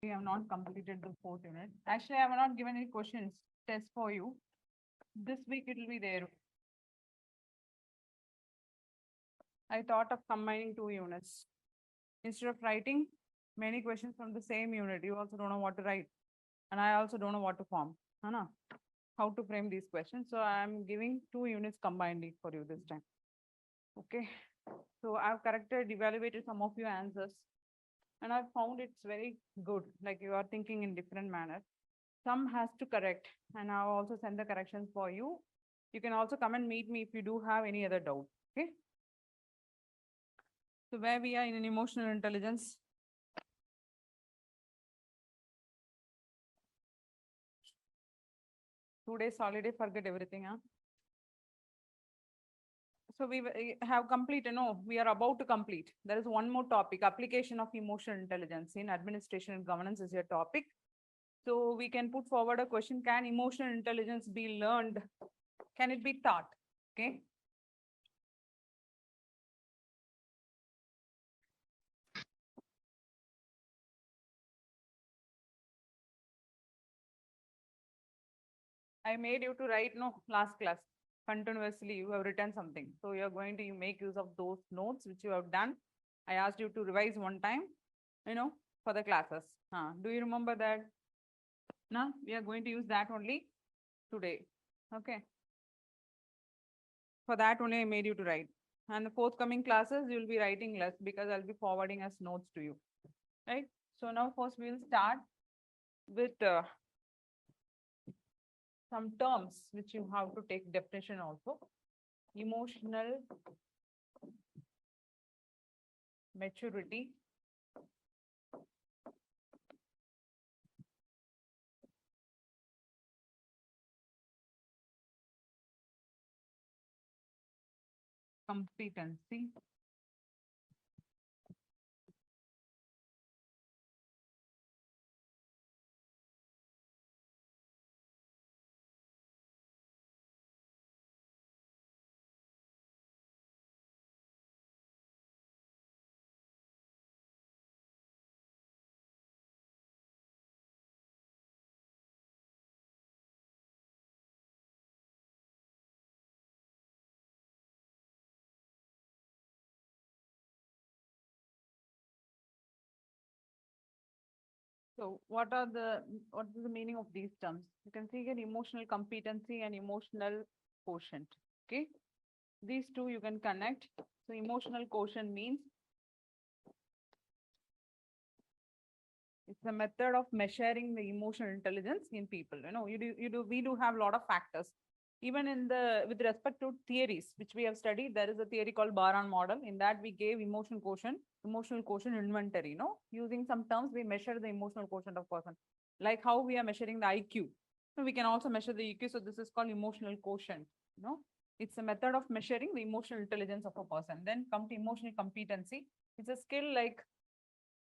We have not completed the 4th unit. Actually, I have not given any questions test for you. This week it will be there. I thought of combining 2 units. Instead of writing many questions from the same unit, you also don't know what to write. And I also don't know what to form. How to frame these questions. So I am giving 2 units combinedly for you this time. Okay. So I've evaluated some of your answers. And I found it's very good, like you are thinking in different manner. Some has to correct, and I'll also send the corrections for you. You can also come and meet me if you do have any other doubt, okay? So where we are in an emotional intelligence. Today's holiday, forget everything, huh? So we have completed, no, we are about to complete. There is one more topic, application of emotional intelligence in administration and governance is your topic. So we can put forward a question, can emotional intelligence be learned? Can it be taught? Okay. I made you to write, no, last class, continuously you have written something. So you are going to make use of those notes which you have done. I asked you to revise one time, for the classes. Do you remember that? No, we are going to use that only today. Okay. For that only I made you to write. And the forthcoming classes, you will be writing less because I'll be forwarding as notes to you. Right? So now first we will start with some terms which you have to take definition also. Emotional maturity. Competency. So what is the meaning of these terms? You can see here emotional competency and emotional quotient. Okay. These two you can connect. So emotional quotient means it's a method of measuring the emotional intelligence in people. We do have a lot of factors. Even with respect to theories, which we have studied, there is a theory called Baran model. In that, we gave emotional quotient inventory. Using some terms, we measure the emotional quotient of person. Like how we are measuring the IQ. So we can also measure the EQ. So this is called emotional quotient. It's a method of measuring the emotional intelligence of a person. Then come to emotional competency. It's a skill like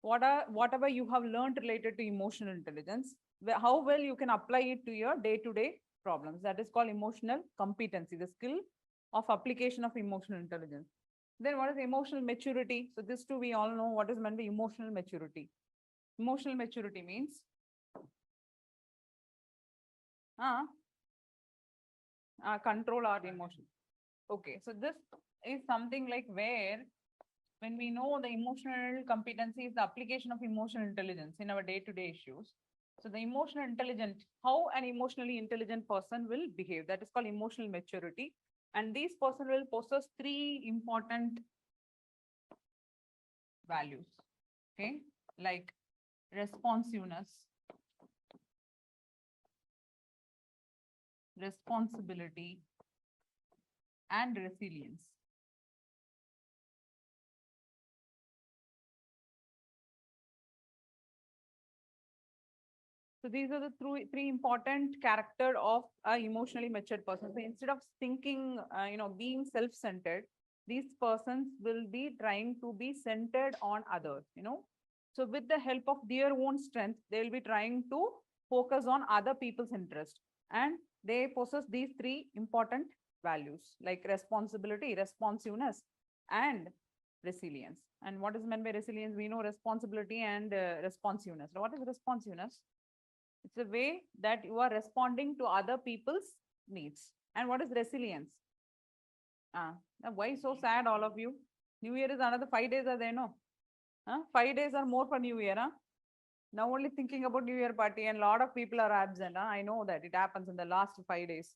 whatever you have learned related to emotional intelligence, how well you can apply it to your day-to-day problems. That is called emotional competency, the skill of application of emotional intelligence. Then what is emotional maturity? So this too we all know what is meant by emotional maturity. Emotional maturity means control our emotion. Okay, so this is something like where when we know the emotional competency is the application of emotional intelligence in our day-to-day issues. So the emotional intelligent, how an emotionally intelligent person will behave, that is called emotional maturity. And this person will possess 3 important values, okay, like responsiveness, responsibility, and resilience. So these are the three important character of a emotionally matured person. So instead of thinking, being self-centered, these persons will be trying to be centered on others, So with the help of their own strength, they will be trying to focus on other people's interest. And they possess these 3 important values like responsibility, responsiveness, and resilience. And what is meant by resilience? We know responsibility and responsiveness. Now, what is responsiveness? It's a way that you are responding to other people's needs. And what is resilience? Now why so sad, all of you? New Year is another 5 days are there, no? 5 days or more for New Year. Now only thinking about New Year party and a lot of people are absent. I know that it happens in the last 5 days.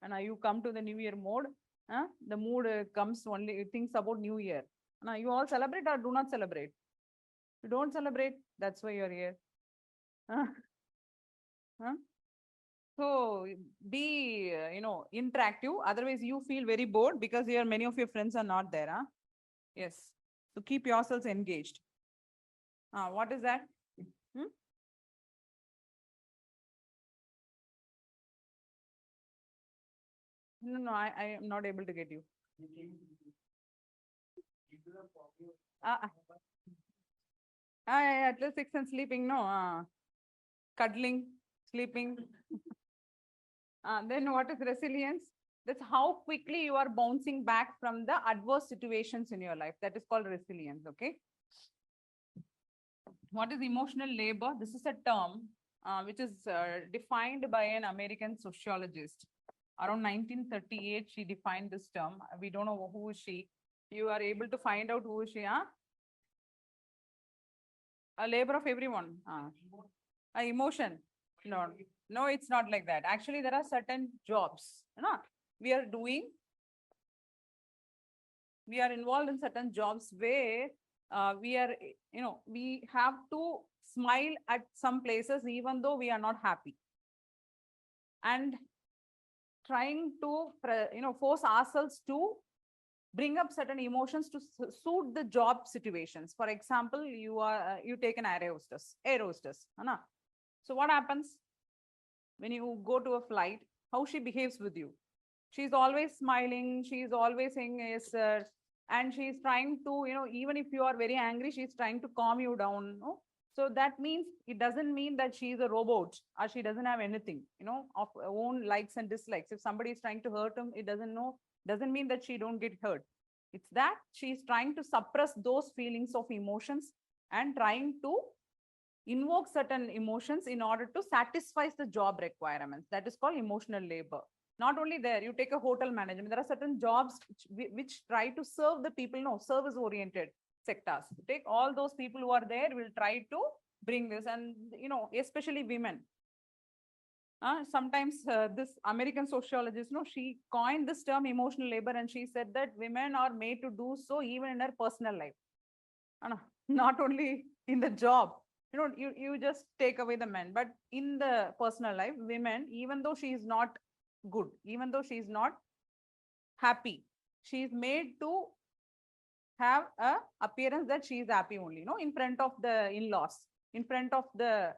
And you come to the New Year mode. The mood comes only, it thinks about New Year. Now you all celebrate or do not celebrate? You don't celebrate, that's why you're here. Huh? Huh? So be, interactive. Otherwise, you feel very bored because here many of your friends are not there. Yes. So keep yourselves engaged. What is that? Hmm? No, I am not able to get you. Uh, at least 6 and sleeping, no. Cuddling, sleeping. Then what is resilience? That's how quickly you are bouncing back from the adverse situations in your life. That is called resilience, okay? What is emotional labor? This is a term which is defined by an American sociologist. Around 1938, she defined this term. We don't know who is she. You are able to find out who is she, huh? A labor of everyone. A emotion. No, it's not like that. Actually, there are certain jobs, we are doing. We are involved in certain jobs where we are, we have to smile at some places, even though we are not happy. And trying to, force ourselves to bring up certain emotions to suit the job situations. For example, you take an air hostess. So what happens when you go to a flight? How she behaves with you? She's always smiling. She's always saying yes, sir. And she's trying to, even if you are very angry, she's trying to calm you down. No? So that means, it doesn't mean that she's a robot or she doesn't have anything, of her own likes and dislikes. If somebody is trying to hurt him, it doesn't mean that she don't get hurt. It's that she's trying to suppress those feelings of emotions and trying to invoke certain emotions in order to satisfy the job requirements. That is called emotional labor. Not only there, you take a hotel management, there are certain jobs which try to serve the people, service oriented sectors. Take all those people who are there, will try to bring this, and especially women. Sometimes this American sociologist, she coined this term emotional labor, and she said that women are made to do so even in her personal life. Not only in the job. You just take away the men, but in the personal life, women, even though she is not good, even though she is not happy, she is made to have a appearance that she is happy only, in front of the in-laws, in front of the,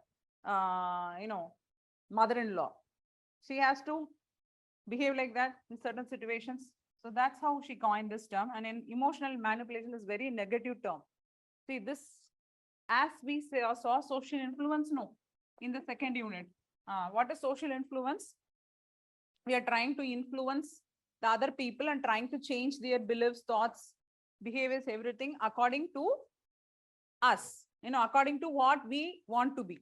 mother-in-law. She has to behave like that in certain situations. So that's how she coined this term. And in emotional manipulation is very negative term. See this, as we saw social influence, in the second unit. What is social influence? We are trying to influence the other people and trying to change their beliefs, thoughts, behaviors, everything according to us, according to what we want to be.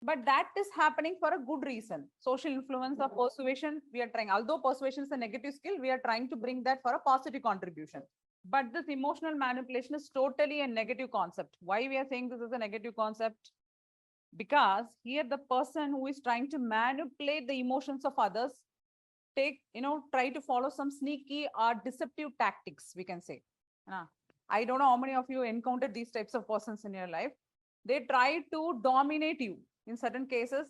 But that is happening for a good reason. Social influence or persuasion, we are trying, although persuasion is a negative skill, we are trying to bring that for a positive contribution. But this emotional manipulation is totally a negative concept. Why we are saying this is a negative concept? Because here the person who is trying to manipulate the emotions of others try to follow some sneaky or deceptive tactics, we can say. I don't know how many of you encountered these types of persons in your life. They try to dominate you. In certain cases,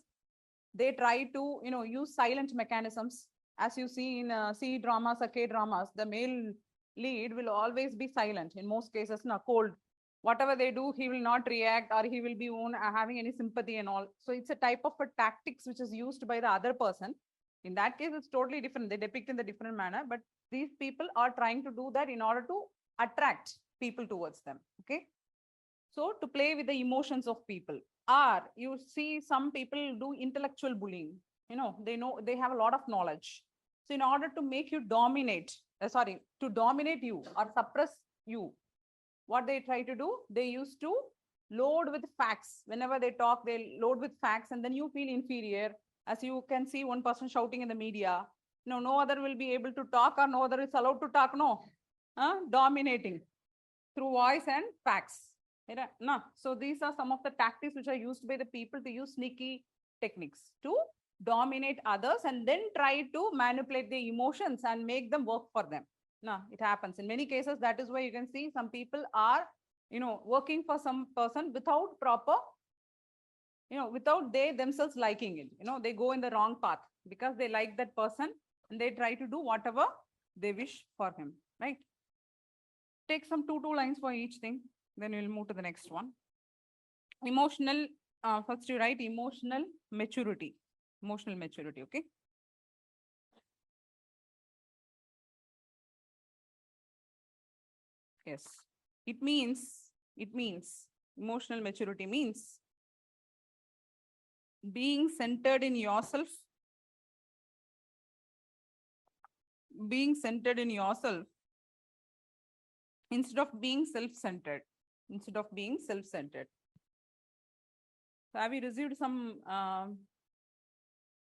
they try to, use silent mechanisms. As you see in C dramas or K dramas, the male lead will always be silent. In most cases, cold. Whatever they do, he will not react, or he will be having any sympathy and all. So it's a type of a tactics which is used by the other person. In that case, it's totally different. They depict in the different manner, but these people are trying to do that in order to attract people towards them. Okay. So to play with the emotions of people. Or you see some people do intellectual bullying. They have a lot of knowledge. So in order to make you dominate, to dominate you or suppress you, what they try to do, they used to load with facts. Whenever they talk, they load with facts, and then you feel inferior. As you can see, one person shouting in the media, no other will be able to talk, or no other is allowed to talk, no. Dominating through voice and facts. No. So these are some of the tactics which are used by the people to use sneaky techniques to dominate others and then try to manipulate the emotions and make them work for them. No, it happens in many cases. That is why you can see some people are, working for some person without proper, without they themselves liking it. They go in the wrong path because they like that person and they try to do whatever they wish for him, right? Take some two lines for each thing, then we'll move to the next one. Emotional, first you write emotional maturity. Emotional maturity, okay? Yes. It means, emotional maturity means being centered in yourself, instead of being self-centered. So have you received some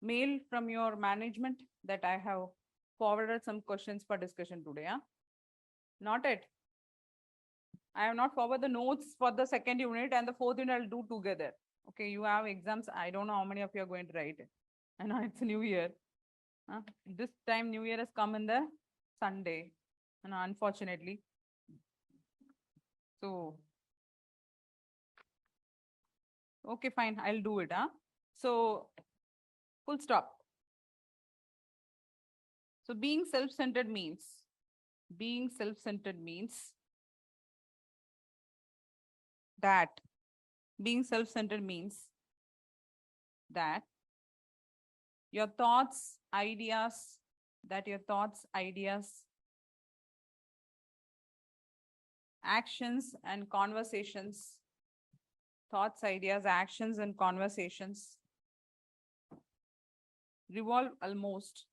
mail from your management that I have forwarded some questions for discussion today? Not it. I have not forwarded the notes for the second unit, and the fourth unit I'll do together. Okay, you have exams. I don't know how many of you are going to write it. I know it's a new year. This time New Year has come in the Sunday, and unfortunately. So, okay, fine, I'll do it. So, full stop. So being self-centered means, that your thoughts, ideas, actions and conversations, revolve almost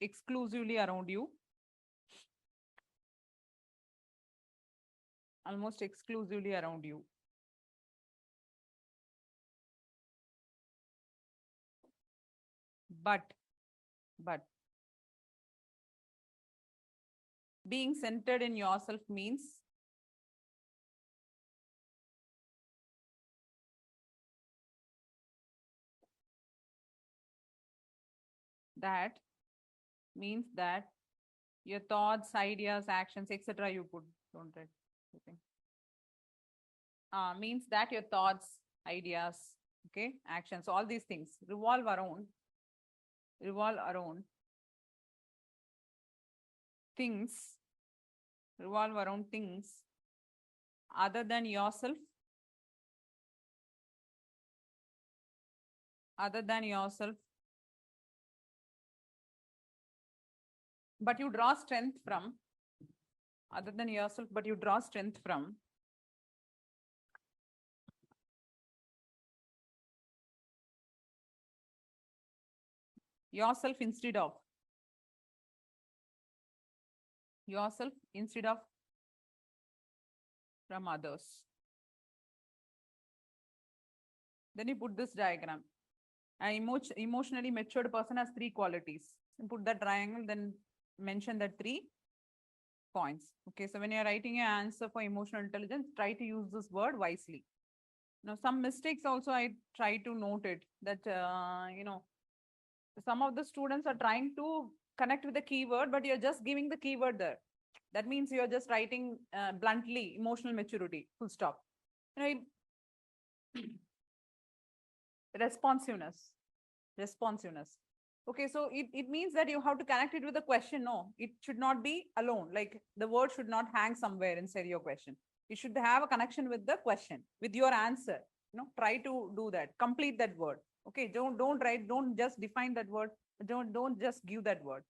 exclusively around you. But being centered in yourself means that your thoughts, ideas, actions, etc. you put, don't write. Means that your thoughts, ideas, okay, actions, all these things revolve around things other than yourself, but you draw strength from, yourself instead of from others. Then you put this diagram. An emotionally matured person has 3 qualities. You put that triangle, then mention that 3 points. Okay, so when you're writing an answer for emotional intelligence, try to use this word wisely. Now, some mistakes also I try to note it, that, some of the students are trying to connect with the keyword, but you're just giving the keyword there. That means you're just writing bluntly, emotional maturity, full stop. Responsiveness. Okay, so it means that you have to connect it with the question. No, it should not be alone. Like the word should not hang somewhere inside your question. You should have a connection with the question, with your answer. Try to do that. Complete that word. Okay, don't write, don't just define that word. Don't just give that word.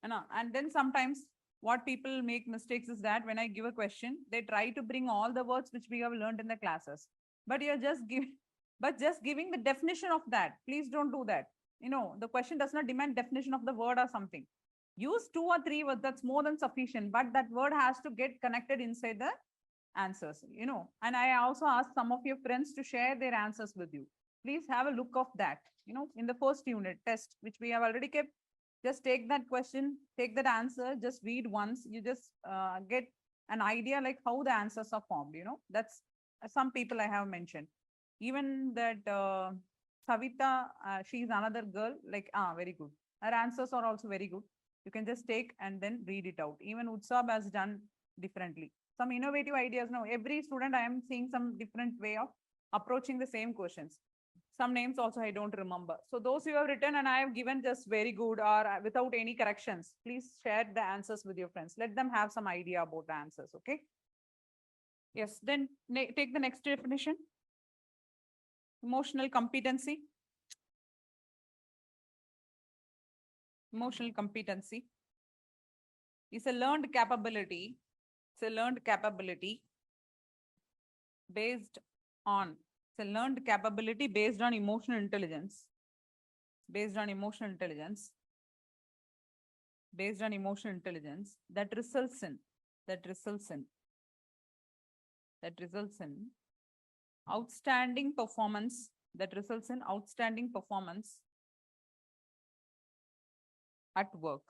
And then sometimes what people make mistakes is that when I give a question, they try to bring all the words which we have learned in the classes. But you're just giving the definition of that. Please don't do that. The question does not demand definition of the word or something. Use 2 or 3 words, that's more than sufficient, but that word has to get connected inside the answers, and I also asked some of your friends to share their answers with you. Please have a look of that, in the first unit test, which we have already kept. Just take that question, take that answer, just read once. You just get an idea like how the answers are formed, that's some people I have mentioned. Even that Savita, she's another girl, like, very good. Her answers are also very good. You can just take and then read it out. Even Utsab has done differently. Some innovative ideas. Now, every student, I am seeing some different way of approaching the same questions. Some names also I don't remember. So those you have written and I have given just very good or without any corrections, please share the answers with your friends. Let them have some idea about the answers, okay? Yes, then take the next definition. Emotional competency. Emotional competency is a learned capability. It's a learned capability based on, it's a learned capability based on emotional intelligence. Based on emotional intelligence. Based on emotional intelligence that results in outstanding performance, that results in outstanding performance at work.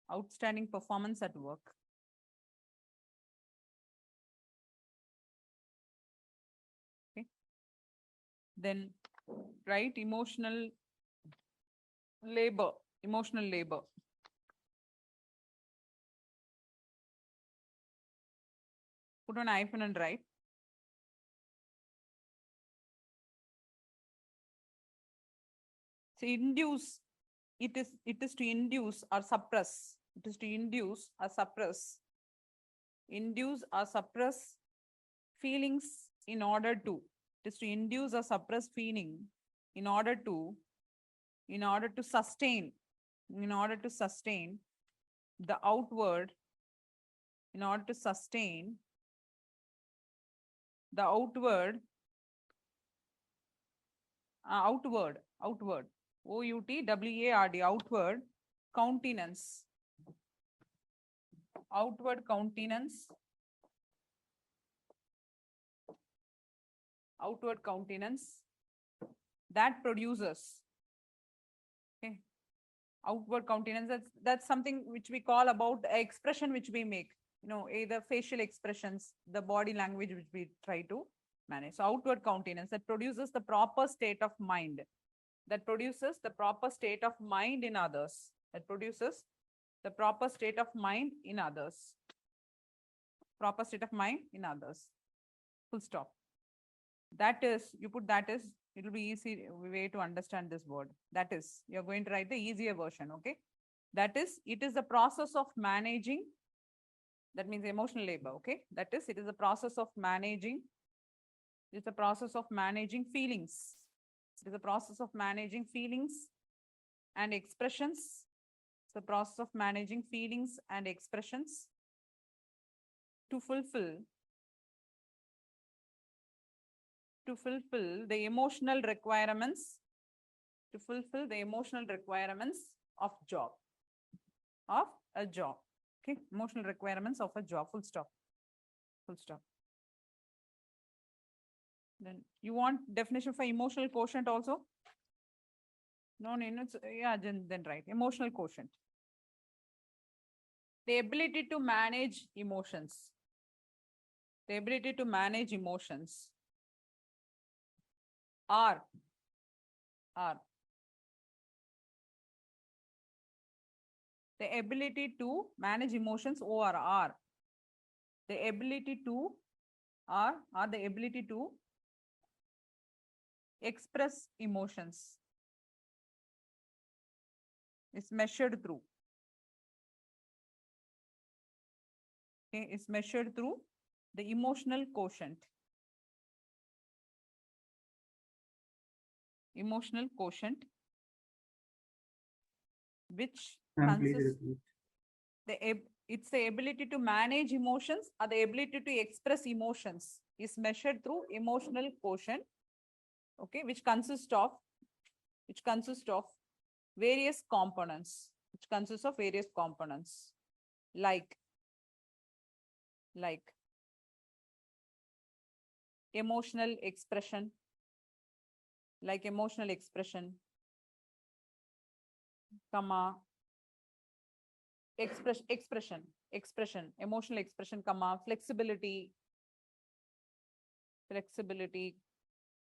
Outstanding performance at work. Okay. Then write emotional labor. Emotional labor. Put an hyphen and write. So induce, it is to induce or suppress. It is to induce or suppress. Induce or suppress feelings in order to. It is to induce or suppress feeling in order to sustain. In order to sustain the outward. In order to sustain the outward. Outward. OUTWARD, outward countenance. Outward countenance. Outward countenance that produces. Okay. Outward countenance, that's something which we call about expression which we make, either facial expressions, the body language which we try to manage. So outward countenance that produces the proper state of mind. That produces the proper state of mind in others. That produces the proper state of mind in others. Proper state of mind in others. Full stop. That is, you put that is, it will be easy way to understand this word. That is, you're going to write the easier version, okay? That is, it is the process of managing, that means emotional labor, okay? That is, it is the process of managing, it's the process of managing feelings. It is a process of managing feelings and expressions. It's the process of managing feelings and expressions to fulfill the emotional requirements, of job, of a job. Okay, emotional requirements of a job. Full stop. Then you want definition for emotional quotient also? No, it's, yeah, then right. Emotional quotient. The ability to manage emotions. The ability to manage emotions. R. The ability to manage emotions, OR. The ability to, the ability to express emotions is measured through. Okay, it's measured through the emotional quotient. Emotional quotient, which consists it's the ability to manage emotions or the ability to express emotions is measured through emotional quotient, okay, which consists of various components. which consists of various components like emotional expression, comma, emotional expression, comma, flexibility,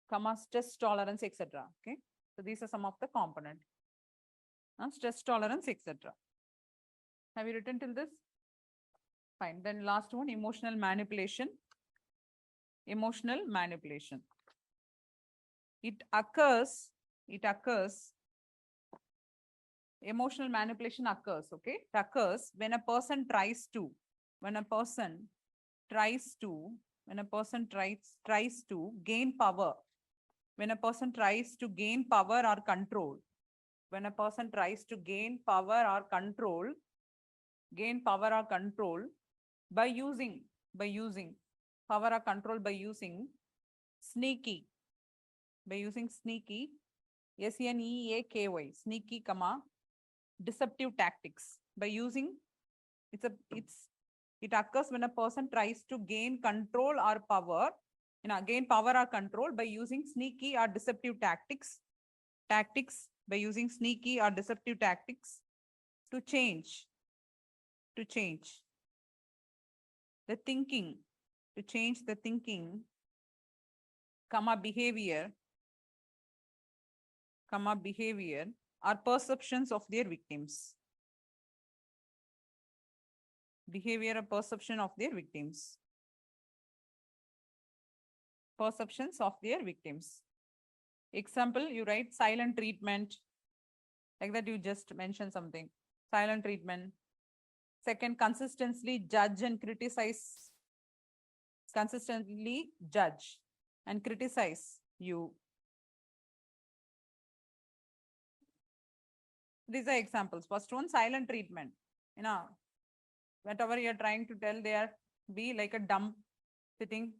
comma, stress tolerance, etc. Okay. So these are some of the components. Stress tolerance, etc. Have you written till this? Fine. Then last one, emotional manipulation. It occurs, emotional manipulation occurs, okay? It occurs when a person tries to gain power, or control, by using power or control by using sneaky, sneaky, comma, deceptive tactics. By using, it occurs when a person tries to gain control or power, gain power or control by using sneaky or deceptive tactics, by using sneaky or deceptive tactics to change the thinking, comma, behavior, or perceptions of their victims. Perceptions of their victims. Example, you write silent treatment. Like that, you just mention something. Silent treatment. Second, consistently judge and criticize you. These are examples. First one, silent treatment. Whatever you're trying to tell, they are be like a dumb sitting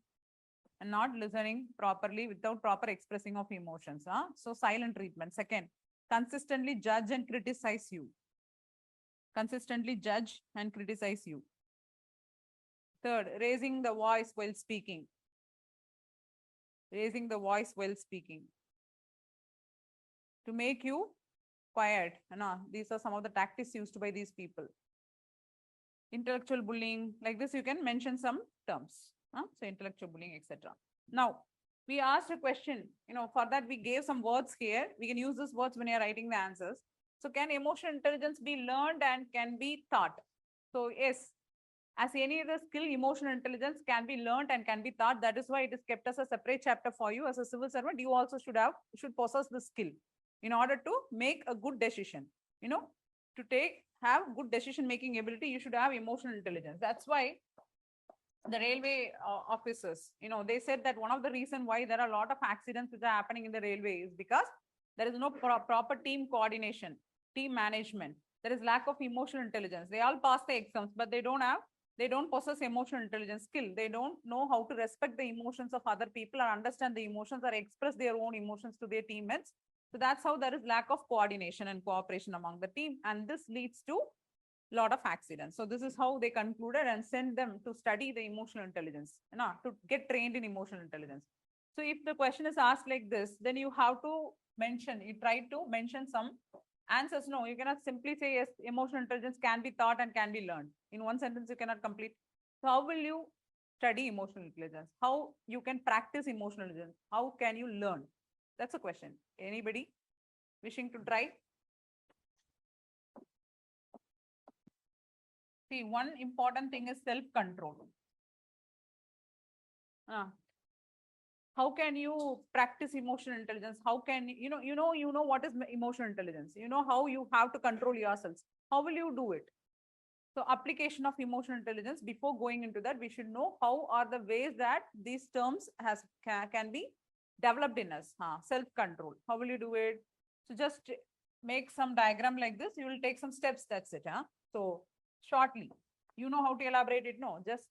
and not listening properly without proper expressing of emotions. So silent treatment. Second, consistently judge and criticize you. Third, raising the voice while speaking. To make you quiet. These are some of the tactics used by these people. Intellectual bullying, like this, you can mention some terms. So intellectual bullying, etc. Now, we asked a question, for that we gave some words here. We can use these words when you're writing the answers. So can emotional intelligence be learned and can be taught? So yes, as any other skill, emotional intelligence can be learned and can be taught. That is why it is kept as a separate chapter for you. As a civil servant, you also should possess the skill in order to make a good decision. To have good decision making ability, you should have emotional intelligence. That's why the railway officers, they said that one of the reasons why there are a lot of accidents which are happening in the railway is because there is no proper team coordination, team management. There is lack of emotional intelligence. They all pass the exams, but they don't possess emotional intelligence skill. They don't know how to respect the emotions of other people or understand the emotions or express their own emotions to their teammates. So that's how there is lack of coordination and cooperation among the team. And this leads to a lot of accidents. So this is how they concluded and sent them to study the emotional intelligence, to get trained in emotional intelligence. So if the question is asked like this, then you have to try to mention some answers. No, you cannot simply say, yes, emotional intelligence can be taught and can be learned. In one sentence, you cannot complete. So how will you study emotional intelligence? How you can practice emotional intelligence? How can you learn? That's a question. Anybody wishing to try? See, one important thing is self-control. How can you practice emotional intelligence? How can you know what is emotional intelligence? You know how you have to control yourselves. How will you do it? So application of emotional intelligence, before going into that, we should know how are the ways that these terms can be developed in us. Self-control. How will you do it? So just make some diagram like this. You will take some steps. That's it. So shortly, you know how to elaborate it? No, just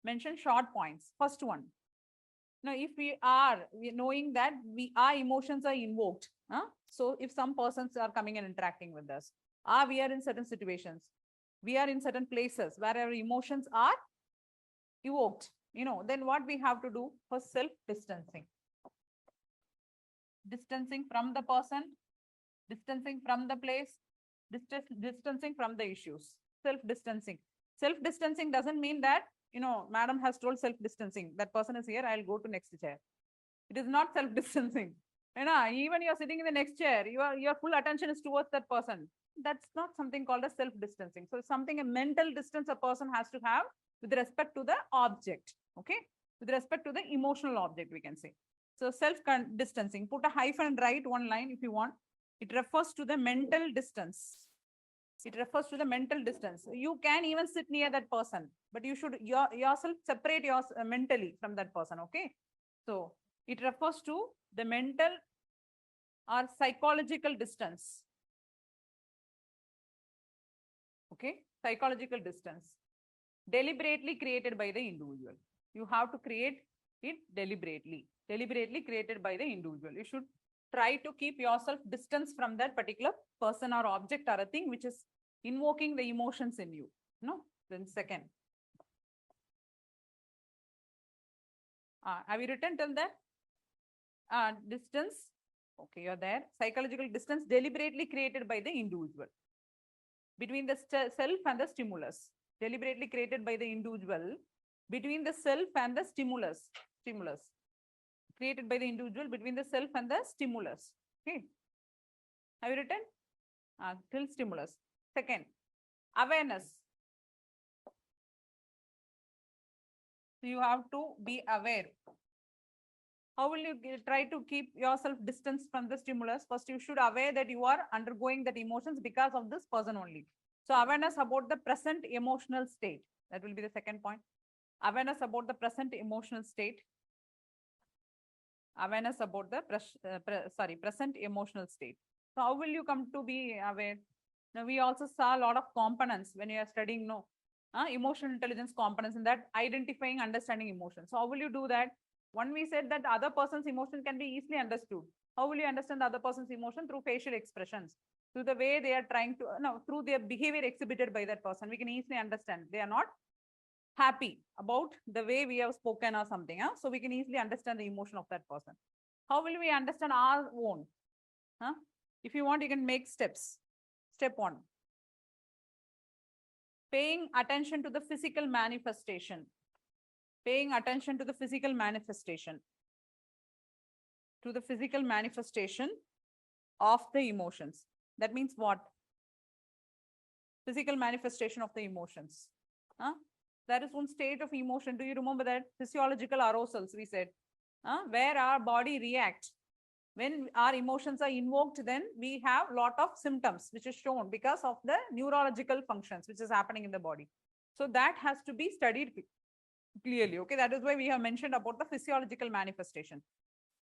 mention short points. First one. Now, if we knowing that our emotions are invoked. So if some persons are coming and interacting with us, We are in certain situations. We are in certain places where our emotions are evoked. Then what we have to do for self-distancing. Distancing from the person, distancing from the place, distancing from the issues. Self-distancing. Self-distancing doesn't mean that, madam has told self-distancing. That person is here, I'll go to next chair. It is not self-distancing. Even you're sitting in the next chair, your full attention is towards that person. That's not something called as self-distancing. So it's something, a mental distance a person has to have with respect to the object. Okay. With respect to the emotional object, we can say. So self-distancing, put a hyphen and write one line if you want. It refers to the mental distance. It refers to the mental distance. You can even sit near that person, but you should yourself separate yourself mentally from that person. Okay. So it refers to the mental or psychological distance. Okay. Psychological distance. Deliberately created by the individual. You have to create it deliberately. Deliberately created by the individual. You should try to keep yourself distance from that particular person or object or a thing which is invoking the emotions in you. Then second. Have you written till that? Distance. Okay, you're there. Psychological distance deliberately created by the individual between the self and the stimulus. Deliberately created by the individual between the self and the stimulus. Created by the individual between the self and the stimulus. Okay. Have you written? Till stimulus. Second, awareness. So you have to be aware. How will you try to keep yourself distance from the stimulus? First, you should aware that you are undergoing that emotions because of this person only. So awareness about the present emotional state. That will be the second point. Awareness about the present emotional state. Awareness about the present emotional state. So how will you come to be aware? Now we also saw a lot of components when you are studying emotional intelligence components, in that identifying, understanding emotions. So how will you do that? One, we said that other person's emotion can be easily understood. How will you understand the other person's emotion? Through facial expressions, through the way they are trying to, through their behavior exhibited by that person. We can easily understand they are not happy about the way we have spoken or something. So we can easily understand the emotion of that person. How will we understand our own? If you want, you can make steps. Step 1. Paying attention to the physical manifestation. Paying attention to the physical manifestation. To the physical manifestation of the emotions. That means what? Physical manifestation of the emotions. There is one state of emotion. Do you remember that? Physiological arousals, we said. Where our body reacts. When our emotions are invoked, then we have a lot of symptoms which is shown because of the neurological functions which is happening in the body. So that has to be studied clearly. Okay, that is why we have mentioned about the physiological manifestation.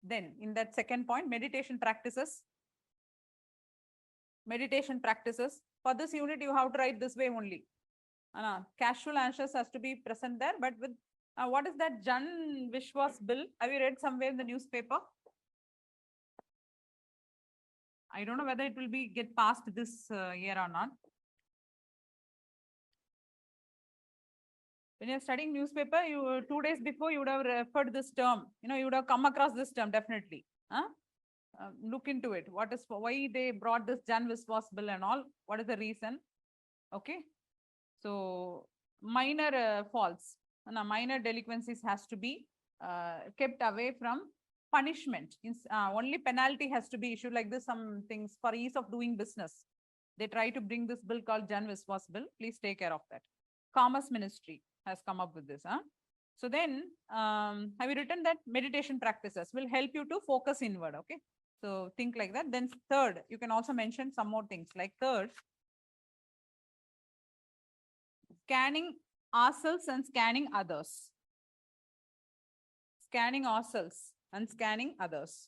Then in that second point, meditation practices. Meditation practices. For this unit, you have to write this way only. Casual answers has to be present there. But with what is that Jan Vishwas bill? Have you read somewhere in the newspaper? I don't know whether it will be get passed this year or not. When you're studying newspaper, you 2 days before you would have referred this term. You would have come across this term definitely. Look into it. Why they brought this Jan Vishwas bill and all? What is the reason? Okay. So minor faults, minor delinquencies has to be kept away from punishment. Only penalty has to be issued like this. Some things for ease of doing business. They try to bring this bill called Jan Vishwas bill. Please take care of that. Commerce Ministry has come up with this. So then, have you written that meditation practices will help you to focus inward? Okay. So think like that. Then third, you can also mention some more things like third, scanning ourselves and scanning others. Scanning ourselves and scanning others.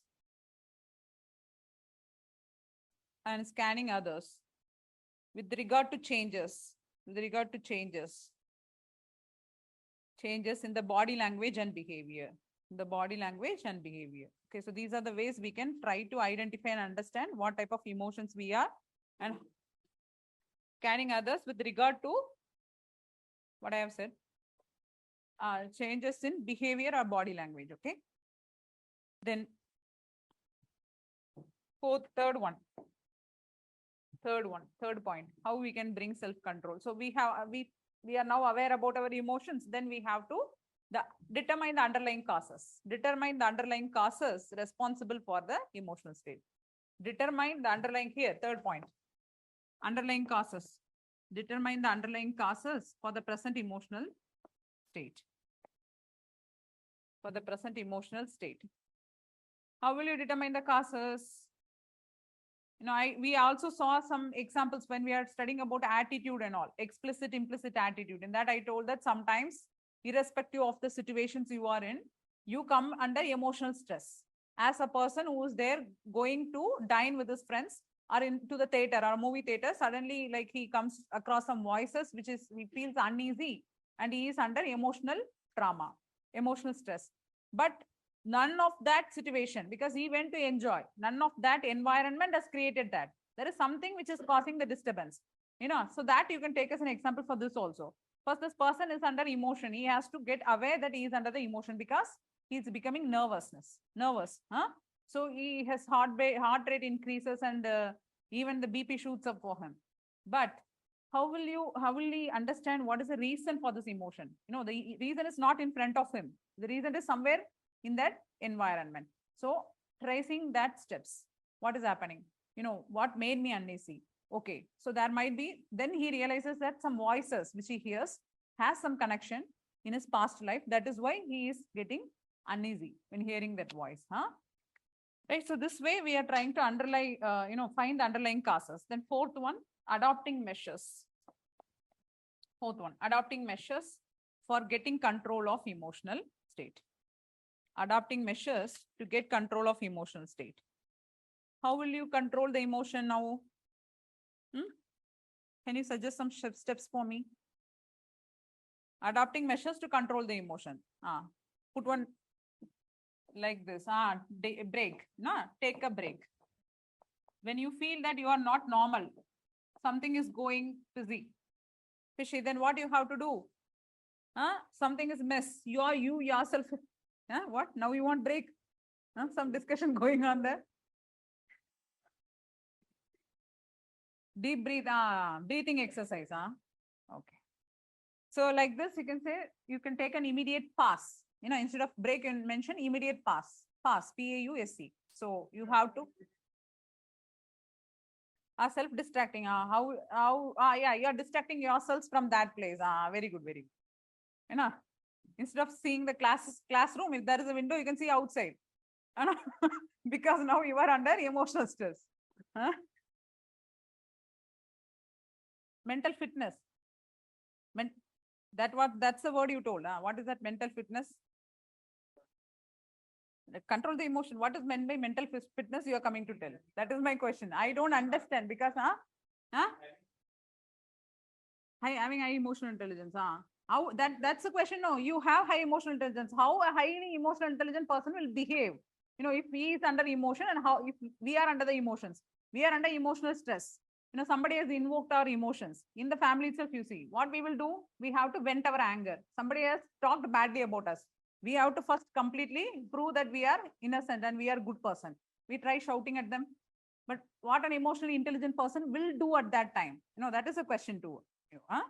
And scanning others with regard to changes. With regard to changes. Changes in the body language and behavior. The body language and behavior. Okay, so these are the ways we can try to identify and understand what type of emotions we are and Carrying others with regard to what I have said, changes in behavior or body language. Okay. Then third point, how we can bring self-control. So we are now aware about our emotions. Then we have to determine the underlying causes. Determine the underlying causes responsible for the emotional state. Determine the underlying here, third point. Underlying causes. Determine the underlying causes for the present emotional state. For the present emotional state. How will you determine the causes? We also saw some examples when we are studying about attitude and all, explicit, implicit attitude. In that I told that sometimes, irrespective of the situations you are in, you come under emotional stress. As a person who is there going to dine with his friends or into the theater or movie theater, suddenly like he comes across some voices which is, he feels uneasy and he is under emotional trauma, emotional stress. But none of that situation, because he went to enjoy, none of that environment has created that. There is something which is causing the disturbance, so that you can take as an example for this also. First, this person is under emotion. He has to get aware that he is under the emotion because he is becoming nervous. So his heart rate increases and even the BP shoots up for him. But how will he understand what is the reason for this emotion? The reason is not in front of him. The reason is somewhere in that environment. So tracing that steps, what is happening? What made me uneasy? Okay, so there might be, then he realizes that some voices which he hears has some connection in his past life. That is why he is getting uneasy when hearing that voice. Right, so this way we are trying to find the underlying causes. Then fourth one, adopting measures. Fourth one, adopting measures for getting control of emotional state. Adopting measures to get control of emotional state. How will you control the emotion now? Can you suggest some steps for me? Adopting measures to control the emotion. Put one like this. Break. Take a break. When you feel that you are not normal, something is going fishy, then what you have to do? Something is miss. You yourself. What? Now you want break? Some discussion going on there. Deep breathing exercise. Okay. So like this, you can say, you can take an immediate pass. Instead of break, you mention immediate pass. Pass, PAUSC. So you have to self-distracting. Yeah, you're distracting yourselves from that place. Very good, very good. Instead of seeing the classroom, if there is a window, you can see outside. Because now you are under emotional stress. Mental fitness. That's the word you told. What is that mental fitness? Control the emotion. What is meant by mental fitness? You are coming to tell. That is my question. I don't understand because having high emotional intelligence. How that's the question. No, you have high emotional intelligence. How a highly emotional intelligent person will behave? If he is under emotion and how if we are under the emotions, we are under emotional stress. Somebody has invoked our emotions. In the family itself, you see, what we will do, we have to vent our anger. Somebody has talked badly about us. We have to first completely prove that we are innocent and we are a good person. We try shouting at them. But what an emotionally intelligent person will do at that time? That is a question too.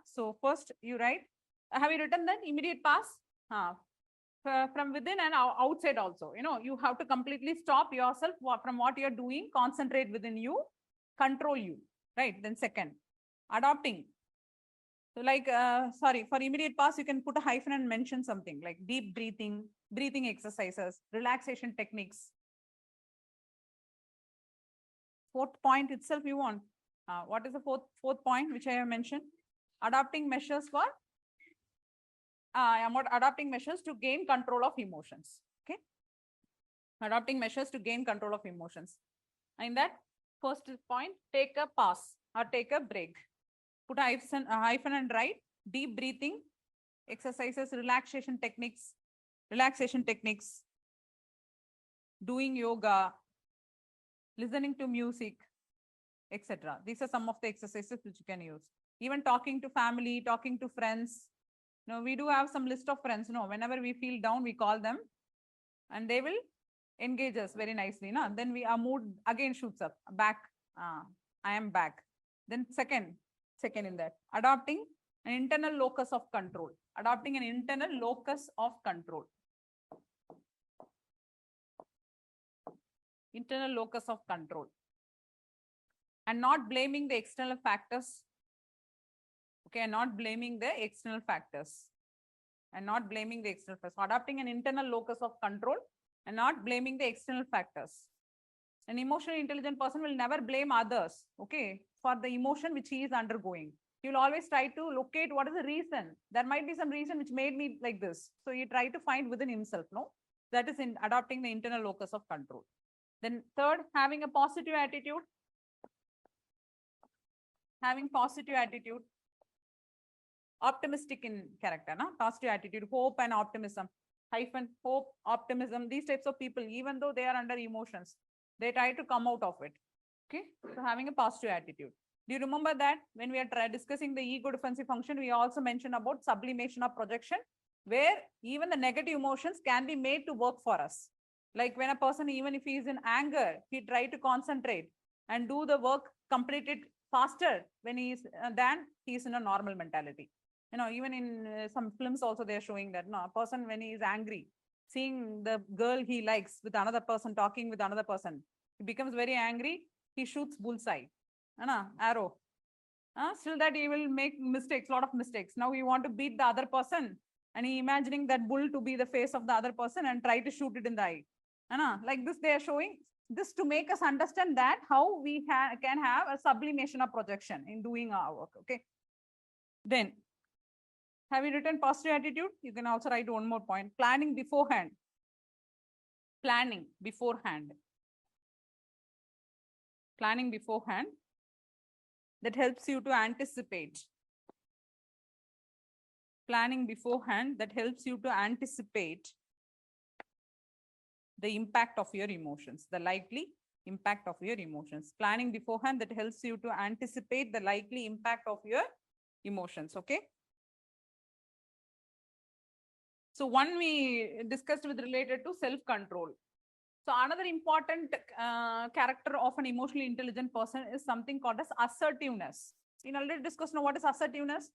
So first you write, have you written that immediate pass? From within and outside also. You have to completely stop yourself from what you're doing, concentrate within you, control you. Right. Then second, adopting. So like, for immediate pass, you can put a hyphen and mention something like deep breathing exercises, relaxation techniques. Fourth point itself you want. What is the fourth point which I have mentioned? Adopting measures for adopting measures to gain control of emotions. Okay. Adopting measures to gain control of emotions. In that first point, take a pass or take a break. Put a hyphen and write deep breathing exercises, relaxation techniques, doing yoga, listening to music, etc. These are some of the exercises which you can use. Even talking to family, talking to friends. We do have some list of friends. Whenever we feel down, we call them and they will engage us very nicely. Then our mood again shoots up. Back. I am back. Then second in that, adopting an internal locus of control. Adopting an internal locus of control. Internal locus of control. And not blaming the external factors. Okay, not blaming the external factors. And not blaming the external factors. So adopting an internal locus of control and not blaming the external factors. An emotionally intelligent person will never blame others, okay, for the emotion which he is undergoing. He will always try to locate what is the reason. There might be some reason which made me like this. So he try to find within himself, no? That is in adopting the internal locus of control. Then third, having a positive attitude. Having positive attitude. Optimistic in character, no? Positive attitude, hope and optimism. Hyphen, hope, optimism. These types of people, even though they are under emotions, they try to come out of it. Okay, so having a positive attitude. Do you remember that when we are discussing the ego defensive function, we also mentioned about sublimation of projection, where even the negative emotions can be made to work for us. Like when a person, even if he is in anger, he try to concentrate and do the work, complete it faster when he is than he is in a normal mentality. Even in some films also they are showing that a person when he is angry, seeing the girl he likes with another person, talking with another person, he becomes very angry, he shoots bullseye, arrow. Still that he will make mistakes, lot of mistakes. Now he want to beat the other person and he imagining that bull to be the face of the other person and try to shoot it in the eye. Like this they are showing this to make us understand that how we can have a sublimation of projection in doing our work. Okay. Then have you written positive attitude? You can also write one more point. Planning beforehand. Planning beforehand. Planning beforehand. That helps you to anticipate. Planning beforehand that helps you to anticipate the impact of your emotions, the likely impact of your emotions. Planning beforehand that helps you to anticipate the likely impact of your emotions. Okay. So one we discussed with related to self-control. So another important character of an emotionally intelligent person is something called as assertiveness. We already discussed now what is assertiveness.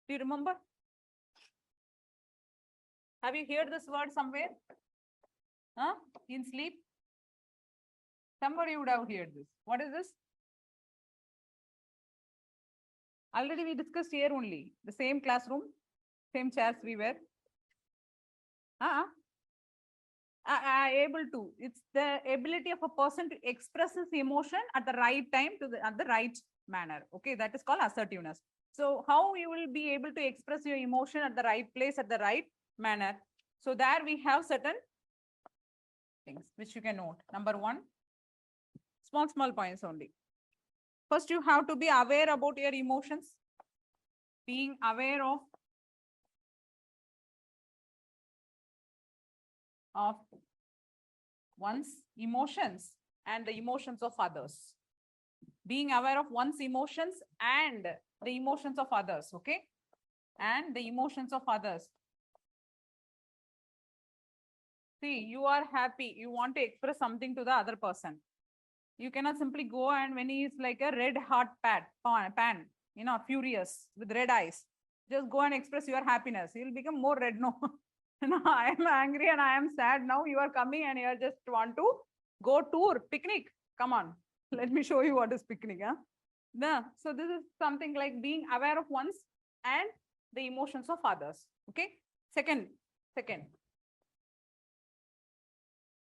Do you remember? Have you heard this word somewhere? In sleep? Somebody would have heard this. What is this? Already we discussed here only. The same classroom, same chairs we were. Able to. It's the ability of a person to express his emotion at the right time at the right manner. Okay, that is called assertiveness. So how you will be able to express your emotion at the right place at the right manner? So there we have certain things which you can note. Number one, small points only. First, you have to be aware about your emotions. Being aware of one's emotions and the emotions of others. Being aware of one's emotions and the emotions of others, okay? And the emotions of others. See, you are happy, you want to express something to the other person. You cannot simply go and when he is like a red hot pan, furious with red eyes, just go and express your happiness. He will become more red, no? I am angry and I am sad. Now you are coming and you just want to go tour, picnic. Come on, let me show you what is picnic. So this is something like being aware of one's and the emotions of others. Okay. Second,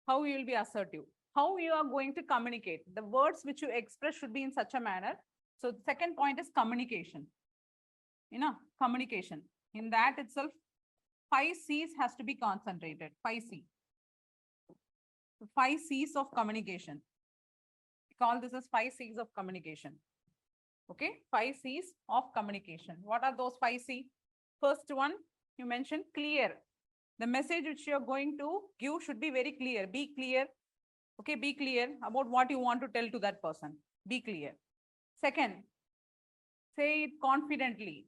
how you will be assertive. How you are going to communicate. The words which you express should be in such a manner. So the second point is communication. Communication. In that itself, 5 C's has to be concentrated. 5 C. 5 C's of communication. We call this as 5 C's of communication. Okay, 5 C's of communication. What are those 5 C? First one, you mentioned clear. The message which you are going to give should be very clear. Be clear. Okay, be clear about what you want to tell to that person. Be clear. Second, say it confidently.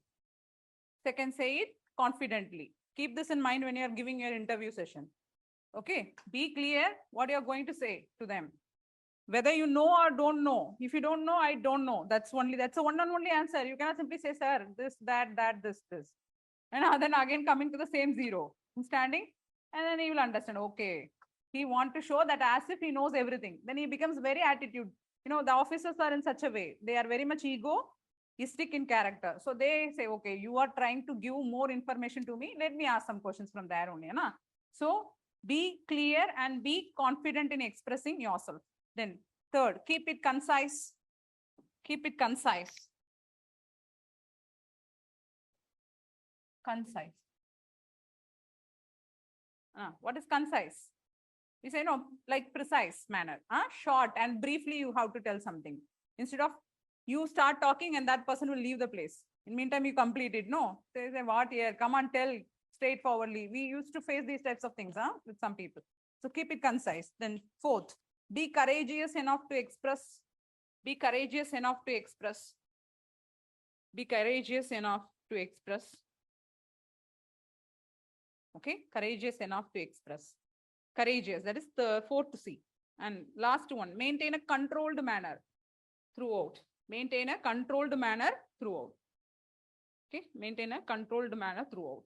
Second, say it confidently. Keep this in mind when you are giving your interview session. Okay, be clear what you are going to say to them. Whether you know or don't know. If you don't know, I don't know. That's a one and only answer. You cannot simply say, sir, this, that, this. And then again coming to the same zero. Standing, and then he will understand, okay, he want to show that as if he knows everything. Then he becomes very attitude. You know, the officers are in such a way. They are very much egoistic in character. So they say, okay, you are trying to give more information to me. Let me ask some questions from there only. Na? So be clear and be confident in expressing yourself. Then third, keep it concise. Keep it concise. Concise. What is concise? We say no, like precise manner. Short and briefly you have to tell something. Instead of you start talking and that person will leave the place. In meantime, you complete it. No, they say what here? Come on, tell straightforwardly. We used to face these types of things with some people. So keep it concise. Then fourth, be courageous enough to express. Be courageous enough to express. Be courageous enough to express. Okay, courageous enough to express. Courageous, that is the fourth C. And last one, maintain a controlled manner throughout. Maintain a controlled manner throughout. Okay, maintain a controlled manner throughout.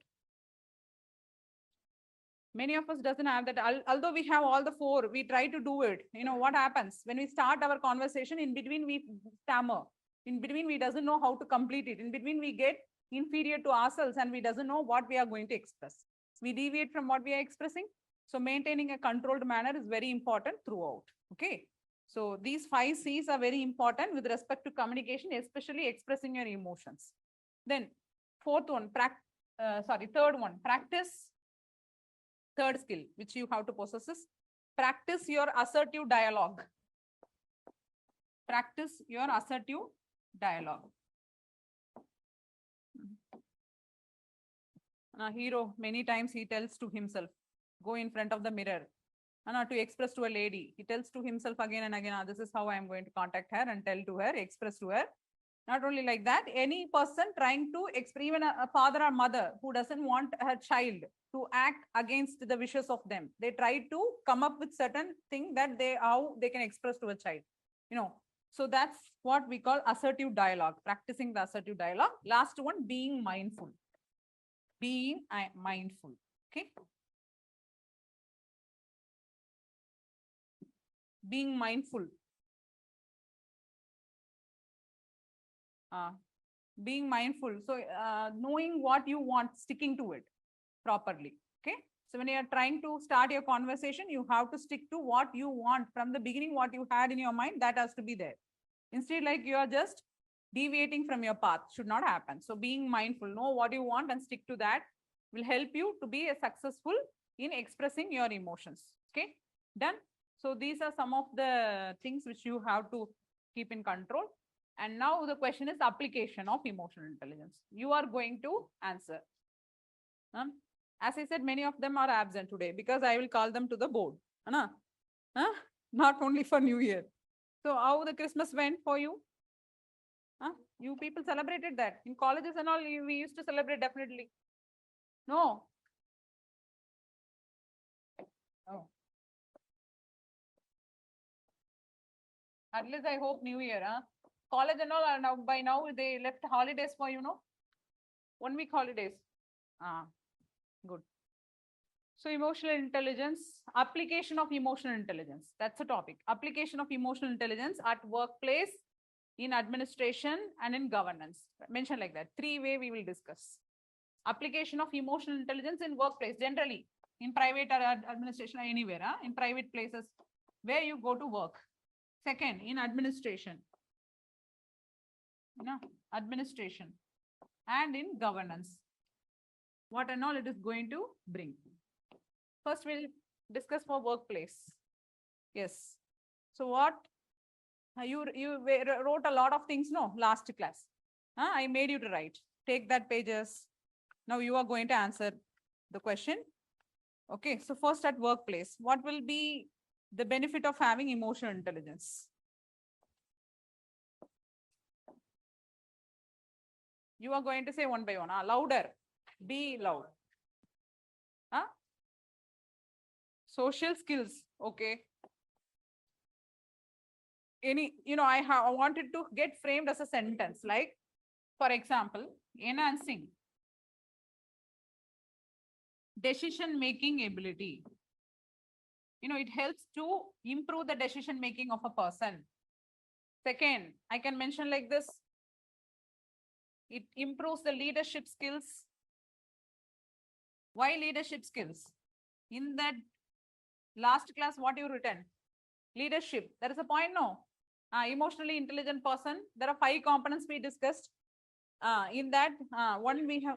Many of us doesn't have that. Although we have all the four, we try to do it. You know what happens when we start our conversation? In between, we stammer. In between, we doesn't know how to complete it. In between, we get inferior to ourselves and we doesn't know what we are going to express. We deviate from what we are expressing. So maintaining a controlled manner is very important throughout. Okay. So these 5 C's are very important with respect to communication, especially expressing your emotions. Then third one, practice. Third skill, which you have to possess is practice your assertive dialogue. Practice your assertive dialogue. A hero, many times he tells to himself, go in front of the mirror. To express to a lady, he tells to himself again and again, this is how I am going to contact her and tell to her, express to her. Not only like that, any person trying to express, even a father or mother who doesn't want her child to act against the wishes of them, they try to come up with certain thing that how they can express to a child. You know, so that's what we call assertive dialogue, practicing the assertive dialogue. Last one, being mindful. Being mindful. Okay. Being mindful. Being mindful. So knowing what you want, sticking to it properly. Okay. So when you are trying to start your conversation, you have to stick to what you want from the beginning, what you had in your mind, that has to be there. Instead, like you are just deviating from your path, should not happen. So being mindful, know what you want and stick to that will help you to be successful in expressing your emotions. Okay. Done. So these are some of the things which you have to keep in control. And now the question is application of emotional intelligence. You are going to answer. As I said, many of them are absent today because I will call them to the board. Not only for New Year. So how the Christmas went for you? You people celebrated that. In colleges and all, we used to celebrate definitely. No. Oh. At least I hope New Year. College and all are now, by now they left holidays for, 1 week holidays. Good. So emotional intelligence, application of emotional intelligence. That's a topic. Application of emotional intelligence at workplace, in administration, and in governance. Mention like that. 3 ways we will discuss. Application of emotional intelligence in workplace, generally, in private or administration or anywhere, in private places where you go to work. Second, in administration. Administration and in governance. What and all it is going to bring. First, we'll discuss for workplace. Yes. So what you wrote a lot of things, no, last class. I made you to write. Take that pages. Now you are going to answer the question. Okay. So first at workplace, what will be the benefit of having emotional intelligence? You are going to say one by one. Louder. Be loud. Social skills. Okay. I wanted to get framed as a sentence, like, for example, enhancing decision-making ability. It helps to improve the decision-making of a person. Second, I can mention like this. It improves the leadership skills. Why leadership skills? In that last class, what you written? Leadership. There is a point, no? Emotionally intelligent person. There are 5 components we discussed. In that one we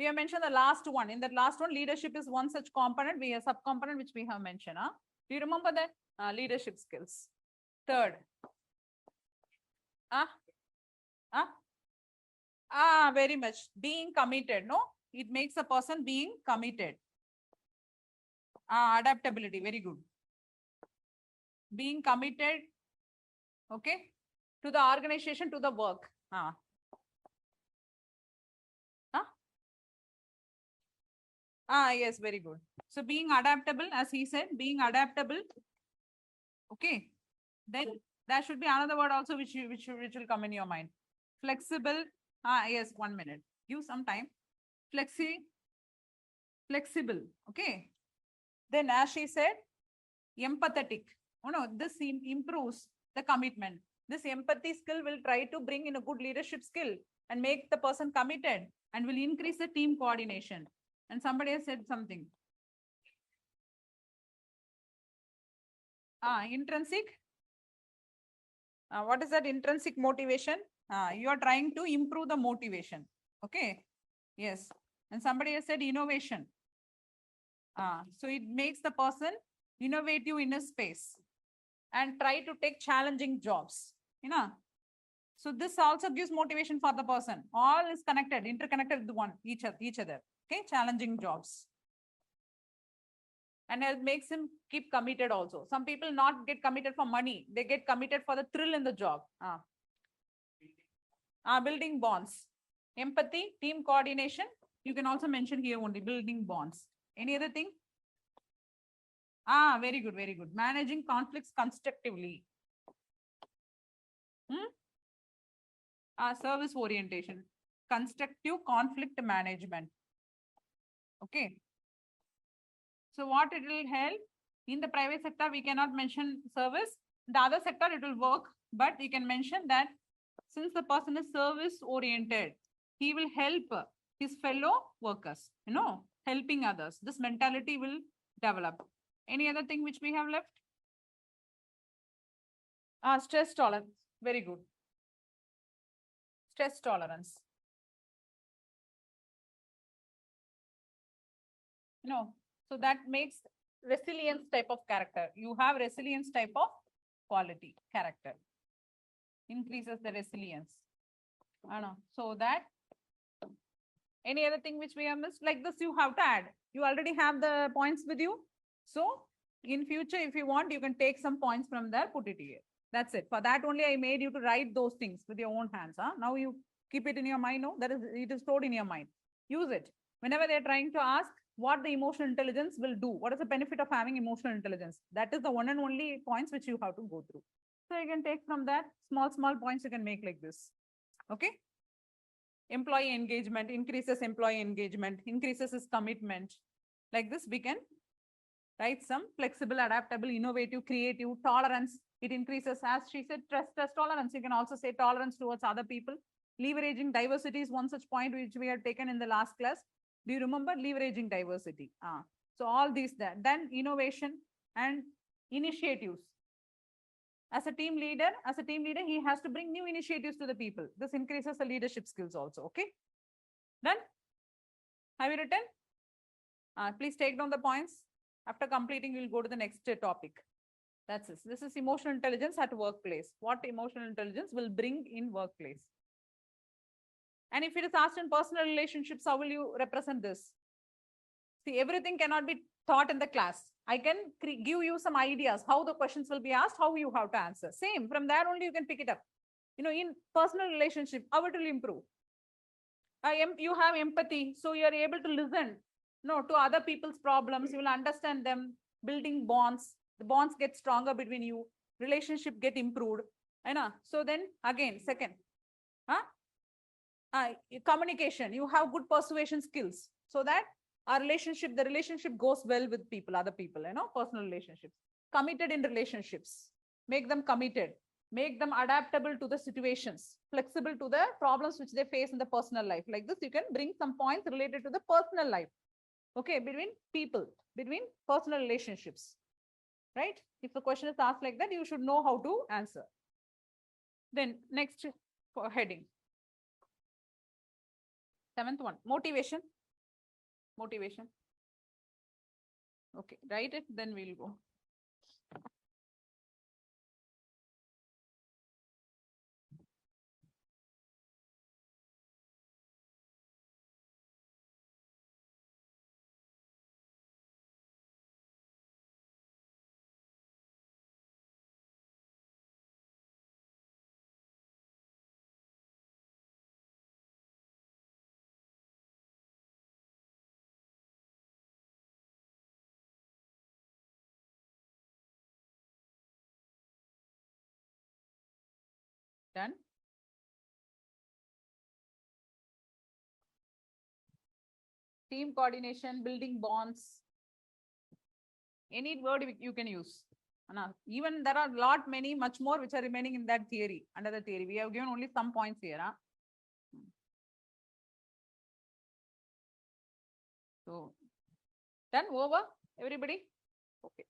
have mentioned the last one. In that last one, leadership is one such component. We have sub-component which we have mentioned. Do you remember that? Leadership skills. Third. Very much. Being committed, no? It makes a person being committed. Adaptability, very good. Being committed, okay, to the organization, to the work. Yes, very good. So being adaptable, as he said, being adaptable. Okay. Then there should be another word also which will come in your mind. Flexible. Yes, 1 minute. Give some time. Flexible. Okay. Then as she said, empathetic. Oh no, this improves the commitment. This empathy skill will try to bring in a good leadership skill and make the person committed and will increase the team coordination. And somebody has said something. Intrinsic. What is that intrinsic motivation? You are trying to improve the motivation. Okay. Yes. And somebody has said innovation. So it makes the person innovative in a space and try to take challenging jobs. So this also gives motivation for the person. All is connected, interconnected with each other. Okay, challenging jobs. And it makes him keep committed also. Some people not get committed for money. They get committed for the thrill in the job. Building bonds. Empathy, team coordination. You can also mention here only building bonds. Any other thing? Very good, very good. Managing conflicts constructively. Service orientation. Constructive conflict management. Okay. So what it will help? In the private sector, we cannot mention service. The other sector, it will work. But you can mention that since the person is service oriented, he will help his fellow workers, helping others. This mentality will develop. Any other thing which we have left? Stress tolerance. Very good. Stress tolerance. So that makes resilience type of character. You have resilience type of quality, character. Increases the resilience. So that any other thing which we have missed, like this you have to add. You already have the points with you. So in future, if you want, you can take some points from there, put it here. That's it. For that only I made you to write those things with your own hands. Now you keep it in your mind. No, it is stored in your mind. Use it. Whenever they're trying to ask what the emotional intelligence will do, what is the benefit of having emotional intelligence? That is the one and only points which you have to go through. So you can take from that small points you can make like this. Okay. Employee engagement, increases employee engagement, increases his commitment. Like this, we can write some flexible, adaptable, innovative, creative, tolerance. It increases, as she said, stress tolerance. You can also say tolerance towards other people. Leveraging diversity is one such point which we had taken in the last class. Do you remember leveraging diversity? So all these that. Then innovation and initiatives. As a team leader, he has to bring new initiatives to the people. This increases the leadership skills also. Okay. Done? Have you written? Please take down the points. After completing, we'll go to the next topic. That's it. This is emotional intelligence at workplace. What emotional intelligence will bring in workplace? And if it is asked in personal relationships, how will you represent this? See, everything cannot be taught in the class. I can give you some ideas how the questions will be asked, how you have to answer. Same, from there only you can pick it up. In personal relationship, how it will improve. You have empathy, so you are able to listen, no, to other people's problems. You will understand them, building bonds. The bonds get stronger between you. Relationship get improved. I know. So then again, second, huh? Communication. You have good persuasion skills, so that the relationship goes well with people, other people. Personal relationships. Committed in relationships. Make them committed. Make them adaptable to the situations, flexible to the problems which they face in the personal life. Like this, you can bring some points related to the personal life. Okay, between people, between personal relationships, right? If the question is asked like that, you should know how to answer. Then next heading. Seventh one, motivation. Motivation. Okay, write it, then we'll go. Done. Team coordination, building bonds. Any word you can use. Even there are many, much more which are remaining in that theory, under the theory. We have given only some points here. So, done, over, everybody? Okay.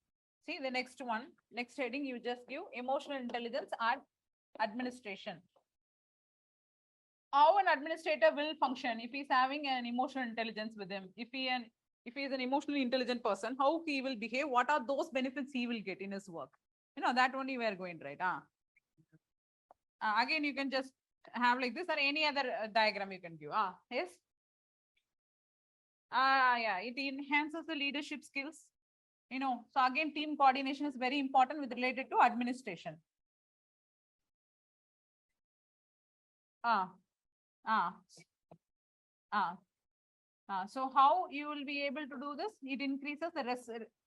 See the next one, next heading, you just give emotional intelligence and administration. How an administrator will function if he's having an emotional intelligence with him, if he is an emotionally intelligent person, how he will behave, what are those benefits he will get in his work. That only we are going, right? Again, you can just have like this or any other diagram you can give. Yes. Yeah, it enhances the leadership skills. So again, team coordination is very important with related to administration. So how you will be able to do this? It increases the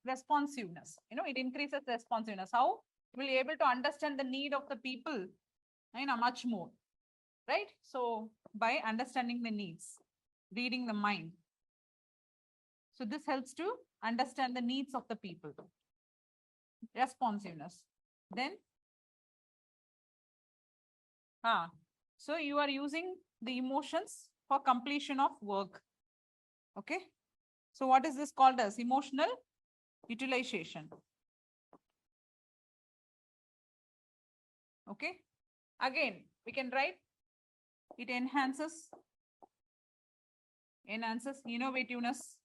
responsiveness. It increases responsiveness. How you will be able to understand the need of the people, much more, right? So by understanding the needs, reading the mind. So this helps to understand the needs of the people. Responsiveness. Then, so you are using the emotions for completion of work. Okay. So what is this called as? Emotional utilization. Okay. Again, we can write it enhances innovativeness.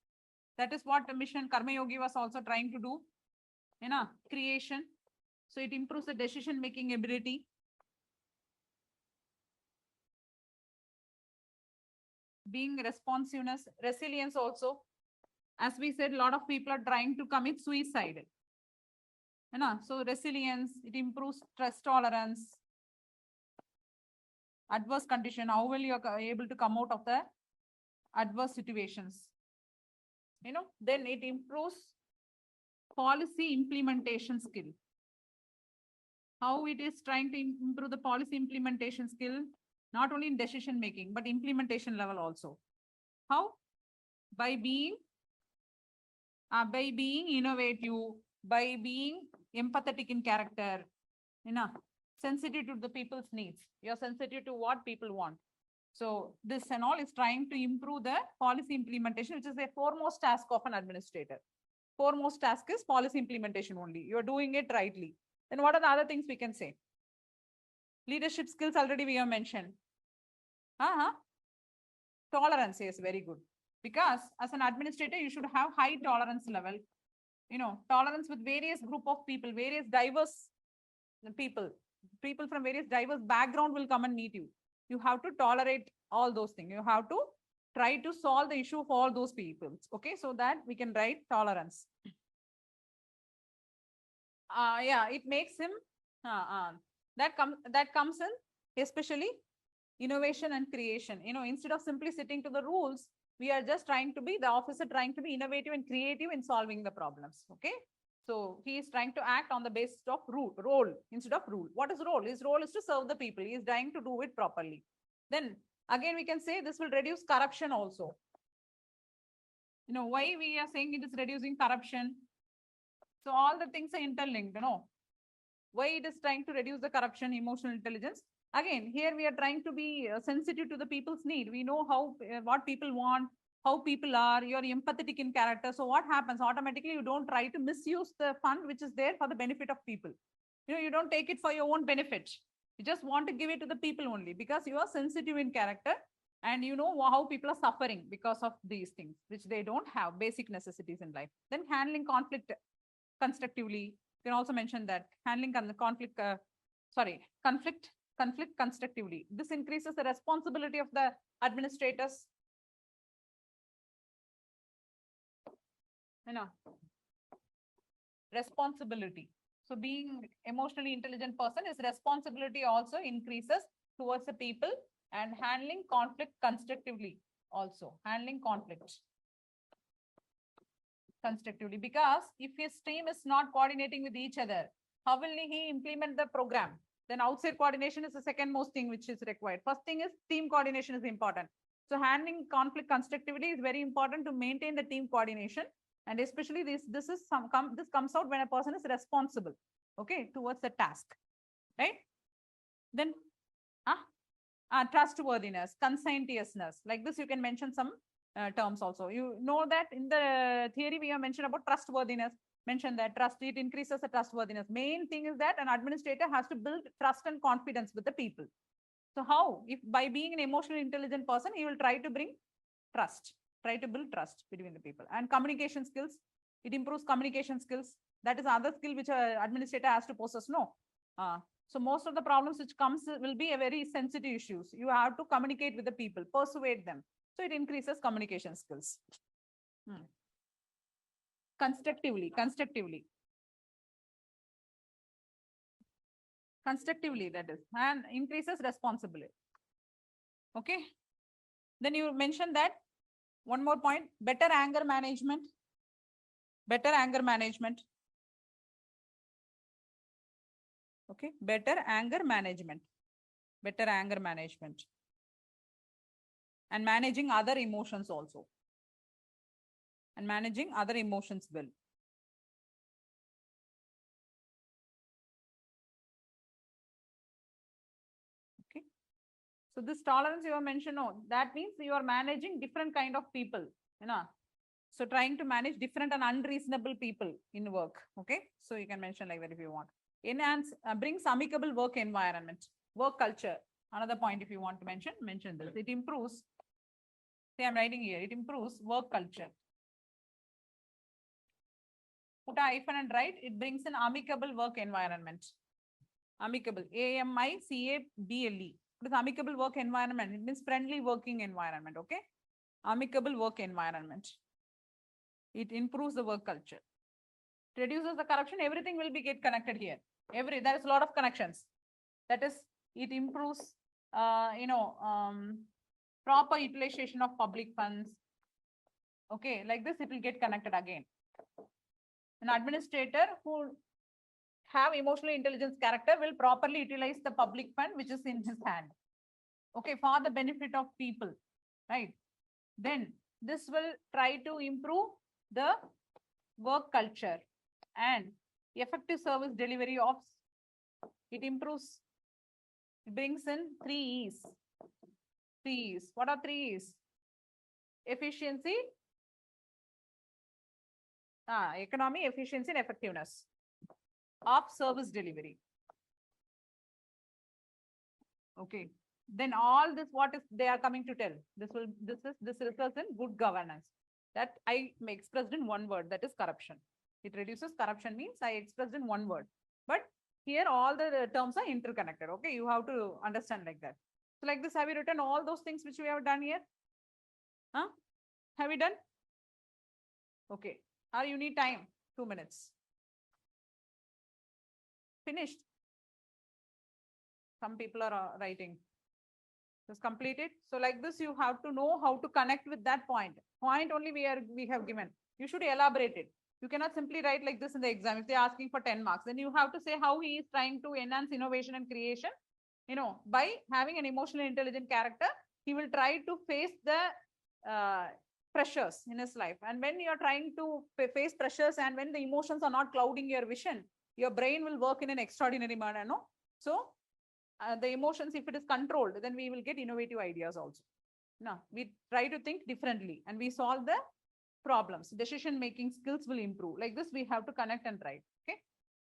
That is what the mission Karma Yogi was also trying to do. Creation. So it improves the decision making ability. Being responsiveness, resilience also. As we said, a lot of people are trying to commit suicide. So resilience, it improves stress tolerance. Adverse condition, how will you be able to come out of the adverse situations? Then it improves policy implementation skill. How it is trying to improve the policy implementation skill, not only in decision making, but implementation level also. How? By being innovative, by being empathetic in character, sensitive to the people's needs. You're sensitive to what people want. So this and all is trying to improve the policy implementation, which is the foremost task of an administrator. Foremost task is policy implementation only. You're doing it rightly. Then what are the other things we can say? Leadership skills already we have mentioned. Tolerance is very good. Because as an administrator, you should have high tolerance level. Tolerance with various group of people, various diverse people from various diverse background will come and meet you. You have to tolerate all those things. You have to try to solve the issue for all those people. Okay, so that we can write tolerance. Yeah, it makes him that comes in especially innovation and creation. Instead of simply sitting to the rules, we are just trying to be the officer, trying to be innovative and creative in solving the problems. Okay. So he is trying to act on the basis of role instead of rule. What is role? His role is to serve the people. He is trying to do it properly. Then again, we can say this will reduce corruption also. Why we are saying it is reducing corruption? So all the things are interlinked, why it is trying to reduce the corruption, emotional intelligence. Again, here we are trying to be sensitive to the people's need. We know how, what people want, how people are, you're empathetic in character. So what happens? Automatically, you don't try to misuse the fund which is there for the benefit of people. You don't take it for your own benefit. You just want to give it to the people only because you are sensitive in character and you know how people are suffering because of these things, which they don't have, basic necessities in life. Then handling conflict constructively. You can also mention that handling conflict constructively. This increases the responsibility of the administrators. Responsibility. So being emotionally intelligent person is responsibility also increases towards the people, and handling conflict constructively also. Handling conflict constructively, because if his team is not coordinating with each other, how will he implement the program? Then outside coordination is the second most thing which is required. First thing is team coordination is important. So handling conflict constructively is very important to maintain the team coordination. And especially this comes out when a person is responsible, okay, towards the task, right? Then trustworthiness, conscientiousness, like this you can mention some terms also. You know that in the theory we have mentioned about trustworthiness, mention that trust, it increases the trustworthiness. Main thing is that an administrator has to build trust and confidence with the people. So how? If by being an emotionally intelligent person, he will try to bring trust, try to build trust between the people. And communication skills, it improves communication skills. That is another skill which an administrator has to possess. No. So most of the problems which comes will be a very sensitive issues. You have to communicate with the people, persuade them. So it increases communication skills. Constructively, that is, and increases responsibility. Okay. Then you mentioned that one more point, better anger management. Okay, better anger management. And managing other emotions also. And managing other emotions well. Okay. So this tolerance you have mentioned, that means you are managing different kind of people. So trying to manage different and unreasonable people in work. Okay. So you can mention like that if you want. Enhance, brings amicable work environment, work culture. Another point if you want to mention this. It improves, say I'm writing here, it improves work culture. Put a hyphen and write, it brings an amicable work environment. Amicable, A-M-I-C-A-B-L-E. It is amicable work environment. It means friendly working environment. Okay. Amicable work environment. It improves the work culture. It reduces the corruption. Everything will be get connected here. There is a lot of connections. That is, it improves, proper utilization of public funds. Okay, like this, it will get connected again. An administrator who have emotional intelligence character will properly utilize the public fund which is in his hand. Okay, for the benefit of people, right? Then this will try to improve the work culture and effective service delivery of, it improves, it brings in 3 E's. 3 E's. What are 3 E's? Efficiency, economy, efficiency, and effectiveness of service delivery. Okay. Then all this, what is they are coming to tell? This results in good governance. That I expressed in one word, that is corruption. It reduces corruption means I expressed in one word. But here all the terms are interconnected. Okay, you have to understand like that. So like this, have you written all those things which we have done here? Have you done? Okay. Or you need time? 2 minutes. Finished. Some people are writing. Just complete it. So like this, you have to know how to connect with that point. Point only we have given. You should elaborate it. You cannot simply write like this in the exam. If they're asking for 10 marks, then you have to say how he is trying to enhance innovation and creation. By having an emotionally intelligent character, he will try to face the pressures in his life. And when you're trying to face pressures and when the emotions are not clouding your vision, your brain will work in an extraordinary manner. No? So the emotions, if it is controlled, then we will get innovative ideas also. Now, we try to think differently and we solve the problems. Decision-making skills will improve. Like this, we have to connect and write. Okay.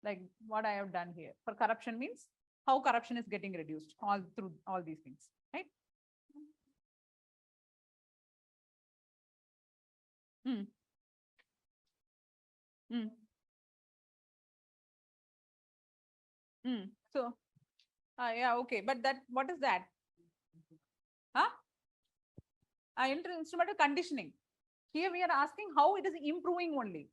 Like what I have done here. For corruption means how corruption is getting reduced all through all these things. Right. Mm. Mm. Mm. So, yeah, okay. But what is that? Huh? Instrumental conditioning. Here we are asking how it is improving only.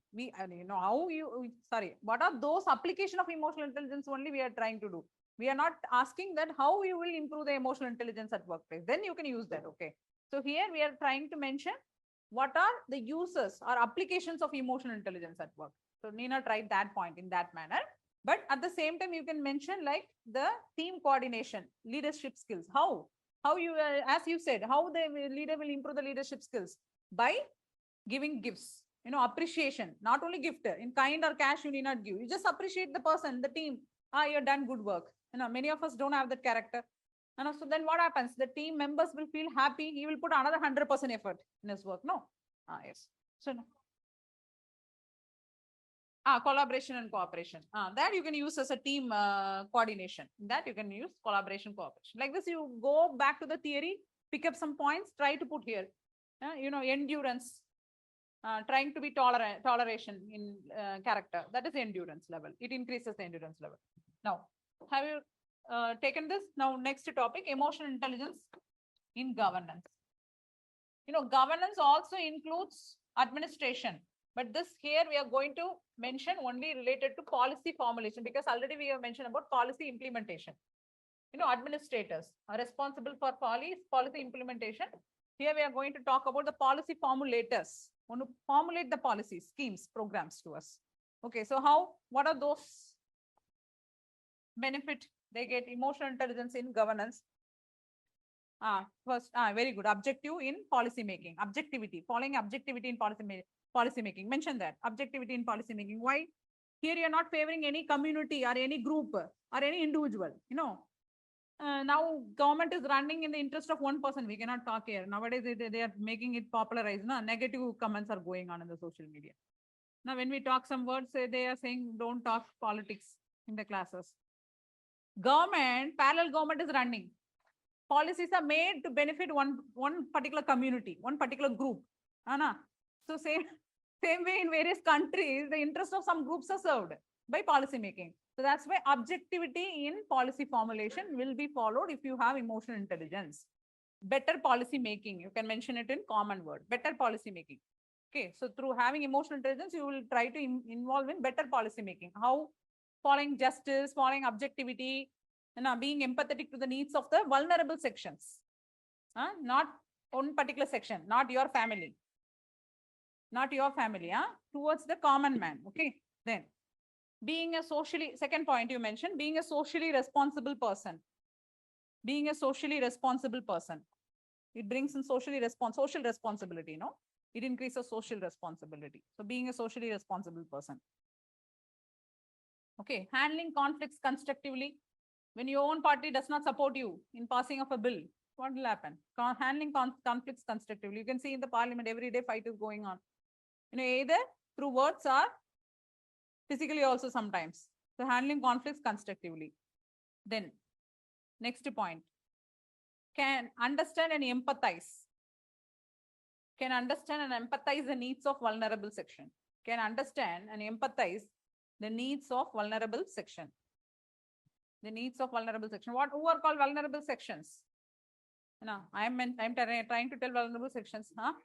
What are those application of emotional intelligence only we are trying to do. We are not asking that how you will improve the emotional intelligence at workplace. Then you can use that. Okay. So here we are trying to mention what are the uses or applications of emotional intelligence at work. So Nina tried that point in that manner. But at the same time, you can mention like the team coordination, leadership skills. How you, as you said, how the leader will improve the leadership skills by giving gifts, appreciation, not only gift in kind or cash, you need not give. You just appreciate the person, the team. You've done good work. Many of us don't have that character. So then what happens? The team members will feel happy. He will put another 100% effort in his work. No? Yes. So collaboration and cooperation. That you can use as a team coordination. That you can use collaboration, cooperation. Like this, you go back to the theory, pick up some points, try to put here. Endurance, trying to be toleration in character. That is the endurance level. It increases the endurance level. Now, have you taken this? Now, next topic, emotional intelligence in governance. Governance also includes administration. But this here we are going to mention only related to policy formulation because already we have mentioned about policy implementation. Administrators are responsible for policy implementation. Here we are going to talk about the policy formulators, want to formulate the policies, schemes, programs to us. Okay, so what are those benefit they get emotional intelligence in governance? First, very good. Objective in policy making, objectivity, following objectivity in policy making. Mention that objectivity in policy making. Why? Here you are not favoring any community or any group or any individual. Now government is running in the interest of one person. We cannot talk here. Nowadays they are making it popularized. Negative comments are going on in the social media. Now when we talk some words, they are saying don't talk politics in the classes. Parallel government is running. Policies are made to benefit one particular community, one particular group. So same way in various countries, the interest of some groups are served by policy making. So that's why objectivity in policy formulation will be followed if you have emotional intelligence. Better policy making, you can mention it in common word, better policy making. Okay, so through having emotional intelligence, you will try to involve in better policy making. How? Following justice, following objectivity, being empathetic to the needs of the vulnerable sections. Not one particular section, not your family. Towards the common man. Okay, then being a second point you mentioned, being a socially responsible person. Being a socially responsible person. It brings in social responsibility, It increases social responsibility. So being a socially responsible person. Okay, handling conflicts constructively. When your own party does not support you in passing of a bill, what will happen? Handling conflicts constructively. You can see in the parliament, every day fight is going on. Either through words or physically also sometimes. So handling conflicts constructively. Then, next point. Can understand and empathize. Can understand and empathize the needs of vulnerable section. Can understand and empathize the needs of vulnerable section. The needs of vulnerable section. Who are called vulnerable sections? I'm trying to tell vulnerable sections. Not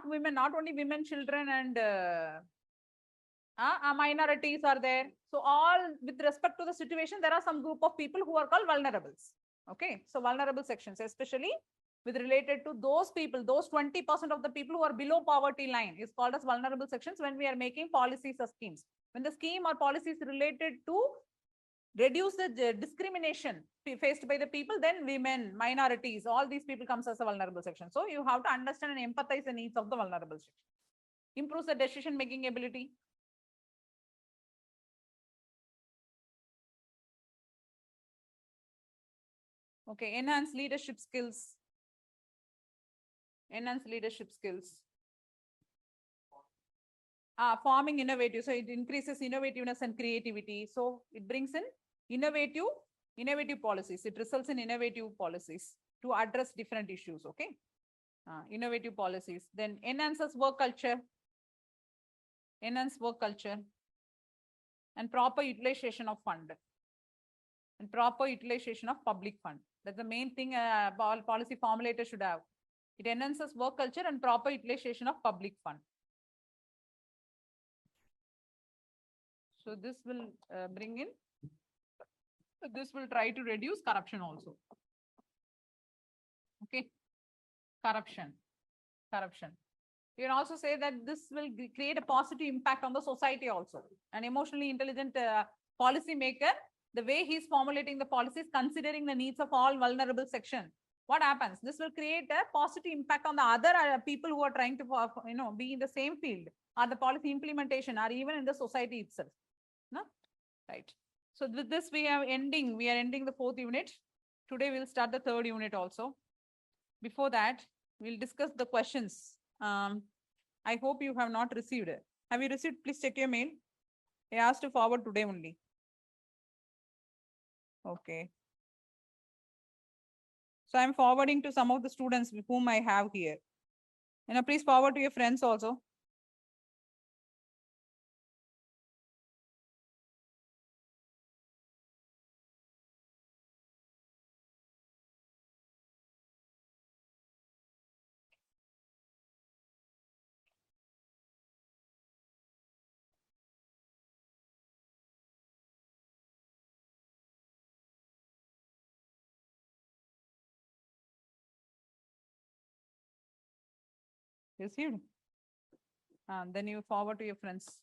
women, not only women, children, and Minorities are there. So all with respect to the situation, there are some group of people who are called vulnerables. Okay, so vulnerable sections, especially with related to those people, those 20% of the people who are below poverty line is called as vulnerable sections when we are making policies or schemes. When the scheme or policy is related to reduce the discrimination faced by the people, then women, minorities, all these people comes as a vulnerable section. So you have to understand and empathize the needs of the vulnerable section. Improves the decision making ability. Okay, enhance leadership skills. Enhance leadership skills. Forming innovative. So it increases innovativeness and creativity. So it brings in innovative policies. It results in innovative policies to address different issues. Okay. Innovative policies. Then enhances work culture. Enhance work culture. And proper utilization of fund. And proper utilization of public fund. That's the main thing policy formulator should have. It enhances work culture and proper utilization of public fund. So this will bring in, this will try to reduce corruption also. Okay, corruption. You can also say that this will create a positive impact on the society also. An emotionally intelligent policy maker, the way he's formulating the policies, considering the needs of all vulnerable sections, what happens? This will create a positive impact on the other people who are trying to, be in the same field, or the policy implementation, or even in the society itself. No? Right. So with this, we are ending the 4th unit. Today we'll start the 3rd unit also. Before that, we'll discuss the questions. I hope you have not received it. Have you received? Please check your mail. I asked to forward today only. Okay. So I'm forwarding to some of the students with whom I have here. Please forward to your friends also. Received? Then you forward to your friends.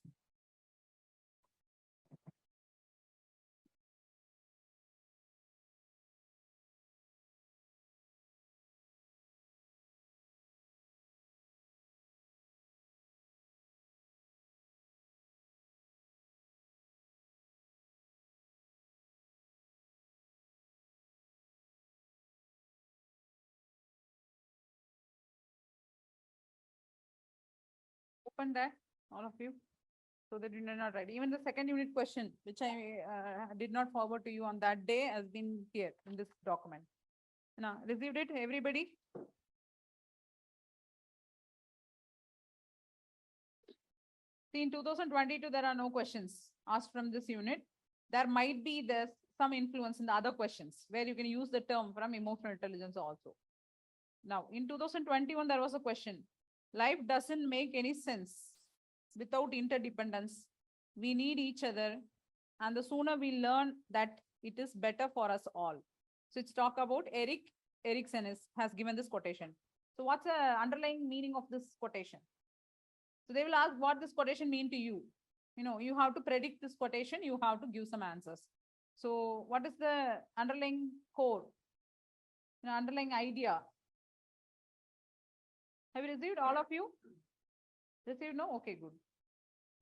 Open that, all of you, so that you are not write. Even the 2nd unit question, which I did not forward to you on that day, has been here in this document. Now, received it, everybody? See, in 2022, there are no questions asked from this unit. There might be some influence in the other questions where you can use the term from emotional intelligence also. Now, in 2021, there was a question. Life doesn't make any sense without interdependence. We need each other. And the sooner we learn that, it is better for us all. So it's talk about Erikson has given this quotation. So what's the underlying meaning of this quotation? So they will ask what this quotation mean to you. You have to predict this quotation. You have to give some answers. So what is the underlying core, underlying idea? Have you received, all of you? Received? No? Okay, good.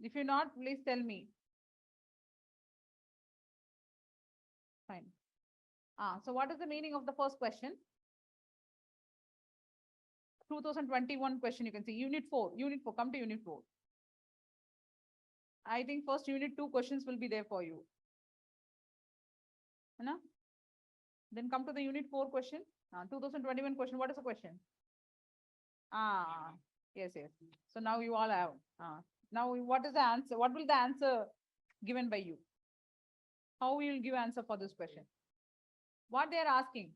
If you're not, please tell me. Fine. So what is the meaning of the first question? 2021 question, you can see unit 4, come to unit 4. I think first unit 2 questions will be there for you. Then come to the unit 4 question. 2021 question, what is the question? Yes. So now you all have. Now what is the answer? What will the answer given by you? How will you give answer for this question? What they are asking?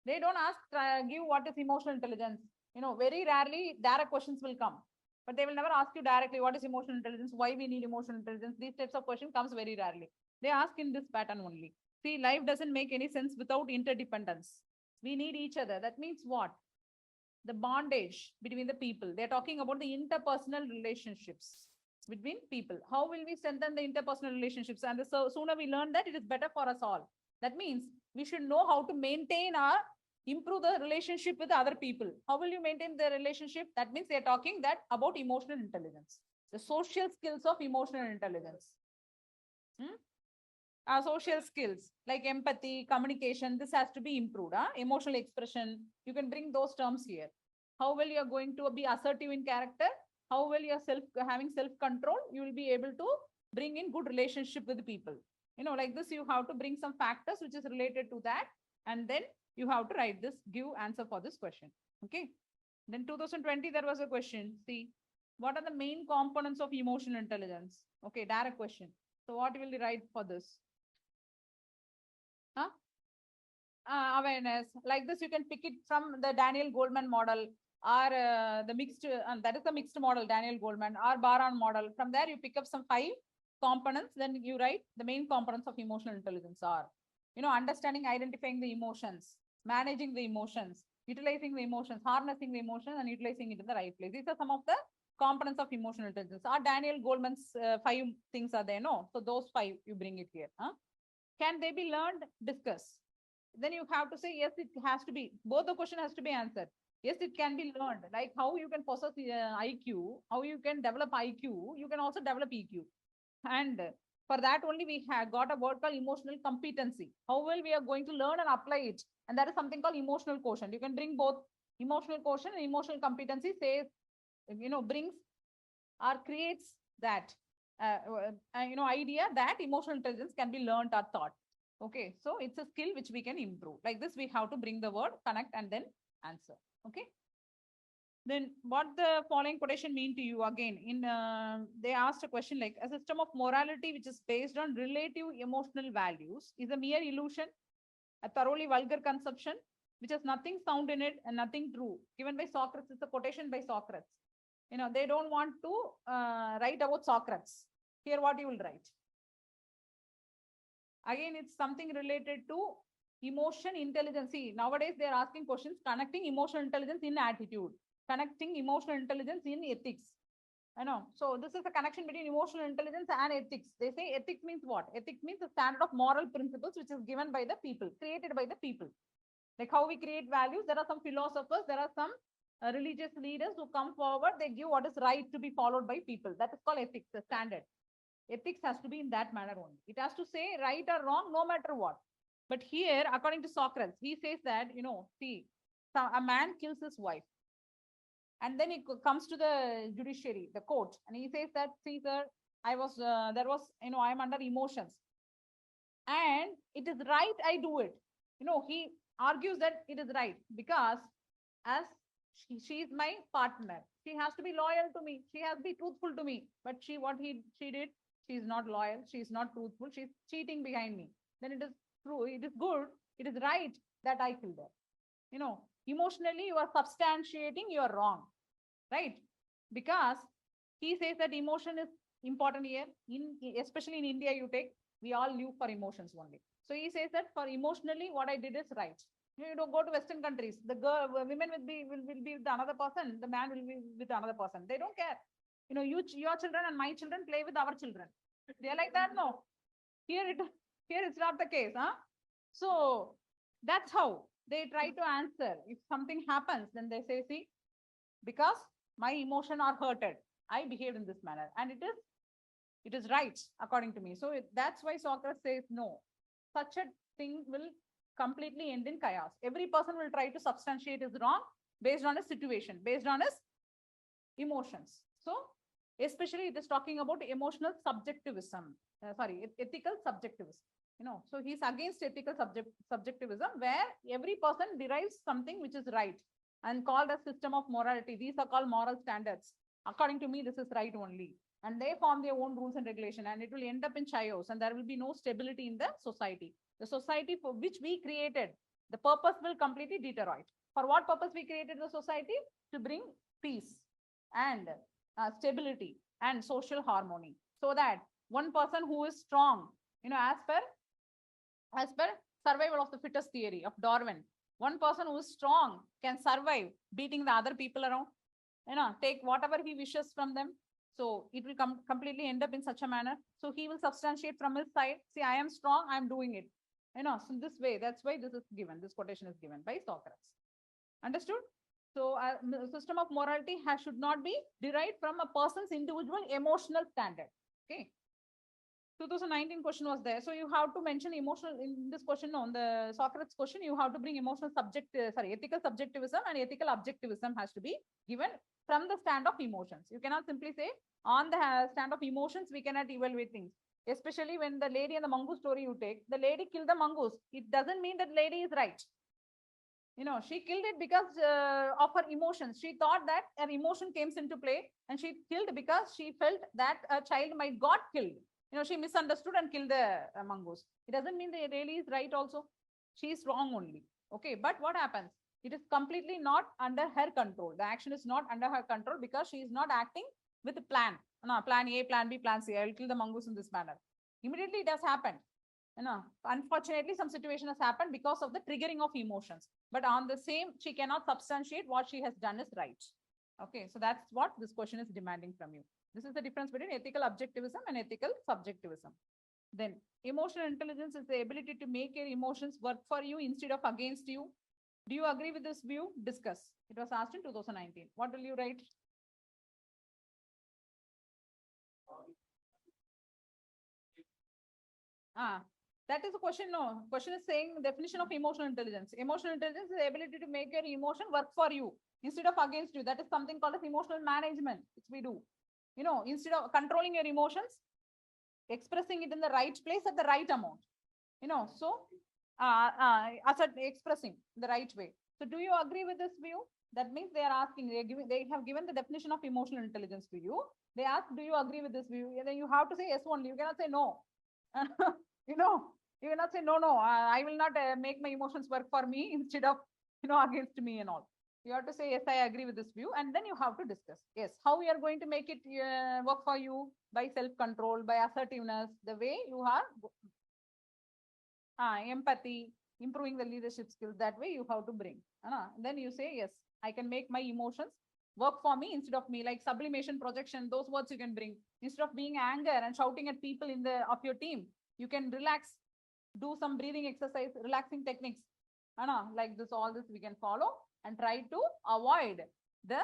They don't ask, give what is emotional intelligence. Very rarely there are questions will come. But they will never ask you directly what is emotional intelligence, why we need emotional intelligence. These types of questions comes very rarely. They ask in this pattern only. See, life doesn't make any sense without interdependence. We need each other. That means what? The bondage between the people. They're talking about the interpersonal relationships between people. How will we strengthen the interpersonal relationships? And the sooner we learn that, it is better for us all. That means we should know how to maintain our improve the relationship with other people. How will you maintain the relationship? That means they're talking that about emotional intelligence, the social skills of emotional intelligence. Our social skills like empathy, communication, this has to be improved. Emotional expression, you can bring those terms here. How well you are going to be assertive in character? How well you are having self-control? You will be able to bring in good relationship with people. Like this, you have to bring some factors which is related to that. And then you have to write this, give answer for this question. Okay. Then 2020, there was a question. See, what are the main components of emotional intelligence? Okay, direct question. So what will you write for this? Awareness. Like this, you can pick it from the Daniel Goleman model or the mixed, that is the mixed model, Daniel Goleman, or Baron model. From there, you pick up some 5 components, then you write the main components of emotional intelligence are, understanding, identifying the emotions, managing the emotions, utilizing the emotions, harnessing the emotions, and utilizing it in the right place. These are some of the components of emotional intelligence. Or Daniel Goleman's 5 things are there, no? So those 5, you bring it here. Can they be learned? Discuss. Then you have to say, yes, it has to be, both the question has to be answered. Yes, it can be learned. Like how you can possess IQ, how you can develop IQ, you can also develop EQ. And for that only we have got a word called emotional competency. How well we are going to learn and apply it. And that is something called emotional quotient. You can bring both emotional quotient and emotional competency, says, brings or creates that, idea that emotional intelligence can be learned or taught. Okay, so it's a skill which we can improve. Like this, we have to bring the word, connect, and then answer. Okay. Then what the following quotation mean to you? Again, they asked a question like, a system of morality which is based on relative emotional values is a mere illusion, a thoroughly vulgar conception, which has nothing sound in it and nothing true. Given by Socrates, it's a quotation by Socrates. They don't want to write about Socrates. Here, what you will write? Again, it's something related to emotion intelligence. See, nowadays they are asking questions connecting emotional intelligence in attitude, connecting emotional intelligence in ethics. So this is a connection between emotional intelligence and ethics. They say ethics means what? Ethics means the standard of moral principles which is given by the people, created by the people. Like how we create values. There are some philosophers, there are some religious leaders who come forward. They give what is right to be followed by people. That is called ethics, the standard. Ethics has to be in that manner only. It has to say right or wrong, no matter what. But here, according to Socrates, he says that, see, a man kills his wife. And then he comes to the judiciary, the court, and he says that, see, sir, I am under emotions. And it is right, I do it. He argues that it is right because as she is my partner, she has to be loyal to me. She has to be truthful to me. But she did, she is not loyal. She is not truthful. She is cheating behind me. Then it is true. It is good. It is right that I killed her. Emotionally, you are substantiating you are wrong, right? Because he says that emotion is important here. Especially in India, we all live for emotions only. So he says that for emotionally, what I did is right. You don't go to Western countries. The women will be with another person. The man will be with another person. They don't care. Your children and my children play with our children. They're like that. No, here it's not the case. So that's how they try to answer. If something happens, then they say, see, because my emotion are hurted, I behaved in this manner, and it is right according to me. So that's why Socrates says no. Such a thing will completely end in chaos. Every person will try to substantiate his wrong based on a situation, based on his emotions. So especially it is talking about emotional subjectivism. Ethical subjectivism. So he's against ethical subjectivism, where every person derives something which is right and called a system of morality. These are called moral standards. According to me, this is right only. And they form their own rules and regulation, and it will end up in chaos, and there will be no stability in the society. The society for which we created, the purpose will completely deteriorate. For what purpose we created the society? To bring peace and stability and social harmony, so that one person who is strong, as per survival of the fittest theory of Darwin, one person who is strong can survive beating the other people around, take whatever he wishes from them. So it will completely end up in such a manner. So he will substantiate from his side, see, I am strong, I am doing it. So this way, that's why this is given, this quotation is given by Socrates. Understood? So system of morality should not be derived from a person's individual emotional standard. Okay. 2019 question was there. So you have to mention emotional in this question. On the Socrates question, you have to bring ethical subjectivism and ethical objectivism has to be given from the stand of emotions. You cannot simply say on the stand of emotions, we cannot evaluate things. Especially when the lady and the mongoose story you take, the lady killed the mongoose. It doesn't mean that lady is right. She killed it because of her emotions. She thought that her emotion came into play and she killed because she felt that a child might got killed. She misunderstood and killed the mongoose. It doesn't mean that really is right also. She is wrong only. Okay, but what happens? It is completely not under her control. The action is not under her control because she is not acting with a plan. No, plan A, plan B, plan C. I will kill the mongoose in this manner. Immediately it has happened. Unfortunately, some situation has happened because of the triggering of emotions. But on the same, she cannot substantiate what she has done is right. Okay, so that's what this question is demanding from you. This is the difference between ethical objectivism and ethical subjectivism. Then emotional intelligence is the ability to make your emotions work for you instead of against you. Do you agree with this view? Discuss. It was asked in 2019. What will you write? That is a question. No, question is saying definition of emotional intelligence. Emotional intelligence is the ability to make your emotion work for you instead of against you. That is something called as emotional management, which we do. Instead of controlling your emotions, expressing it in the right place at the right amount. So expressing the right way. So do you agree with this view? That means they are asking, they have given the definition of emotional intelligence to you. They ask, do you agree with this view? And then you have to say yes only. You cannot say no. You cannot say no, I will not make my emotions work for me instead of, against me and all. You have to say, yes, I agree with this view. And then you have to discuss, yes, how we are going to make it work for you by self-control, by assertiveness, the way you are, empathy, improving the leadership skills. That way you have to bring. Then you say, yes, I can make my emotions work for me instead of me, like sublimation, projection, those words you can bring. Instead of being anger and shouting at people of your team, you can relax, do some breathing exercise, relaxing techniques. Like this, all this we can follow and try to avoid the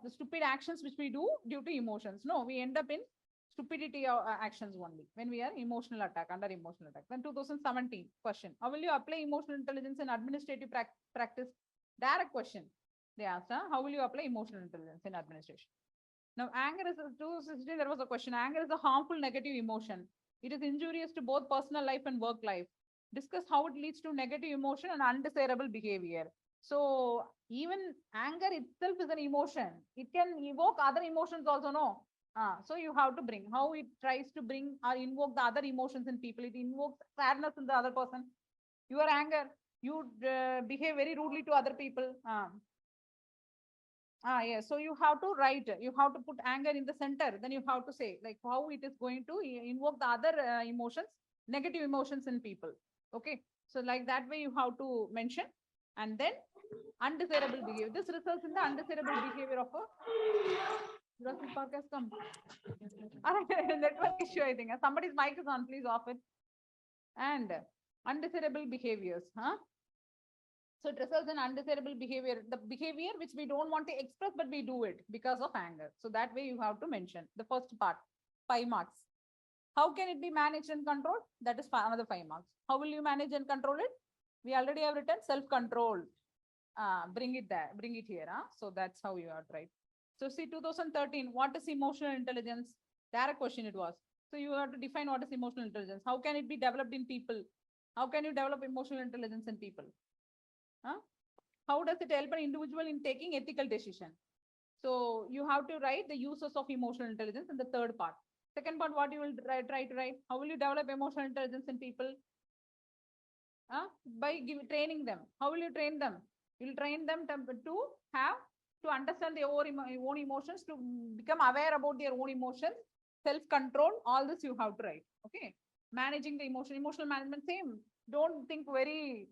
stupid actions which we do due to emotions. No, we end up in stupidity actions only when we are emotional attack, under emotional attack. Then 2017 question, how will you apply emotional intelligence in administrative practice? Direct question. They asked, how will you apply emotional intelligence in administration? Now, anger is, 2016, there was a question. Anger is a harmful negative emotion. It is injurious to both personal life and work life. Discuss how it leads to negative emotion and undesirable behavior. So even anger itself is an emotion. It can evoke other emotions also, no? So you have to bring how it tries to bring or invoke the other emotions in people. It invokes sadness in the other person. Your anger, you behave very rudely to other people. Yes. So you have to write, you have to put anger in the center. Then you have to say like how it is going to invoke the other emotions, negative emotions in people. Okay. So like that way you have to mention. And then undesirable behavior. This results in the undesirable behavior of a Jurassic Park has come. Network issue, I think. Somebody's mic is on, please off it. And undesirable behaviors. So it results in undesirable behavior, the behavior which we don't want to express, but we do it because of anger. So that way you have to mention the first part, 5 marks. How can it be managed and controlled? That is another 5 marks. How will you manage and control it? We already have written self-control. Bring it there, bring it here. So that's how you are, right? So see 2013, what is emotional intelligence? Direct question it was. So you have to define what is emotional intelligence. How can it be developed in people? How can you develop emotional intelligence in people? How does it help an individual in taking ethical decision? So you have to write the uses of emotional intelligence in the third part. Second part, what you will try to write? How will you develop emotional intelligence in people? By training them. How will you train them? You will train them to have to understand their own emotions, to become aware about their own emotions, self-control, all this you have to write. Okay. Managing the emotional management, same. Don't think very,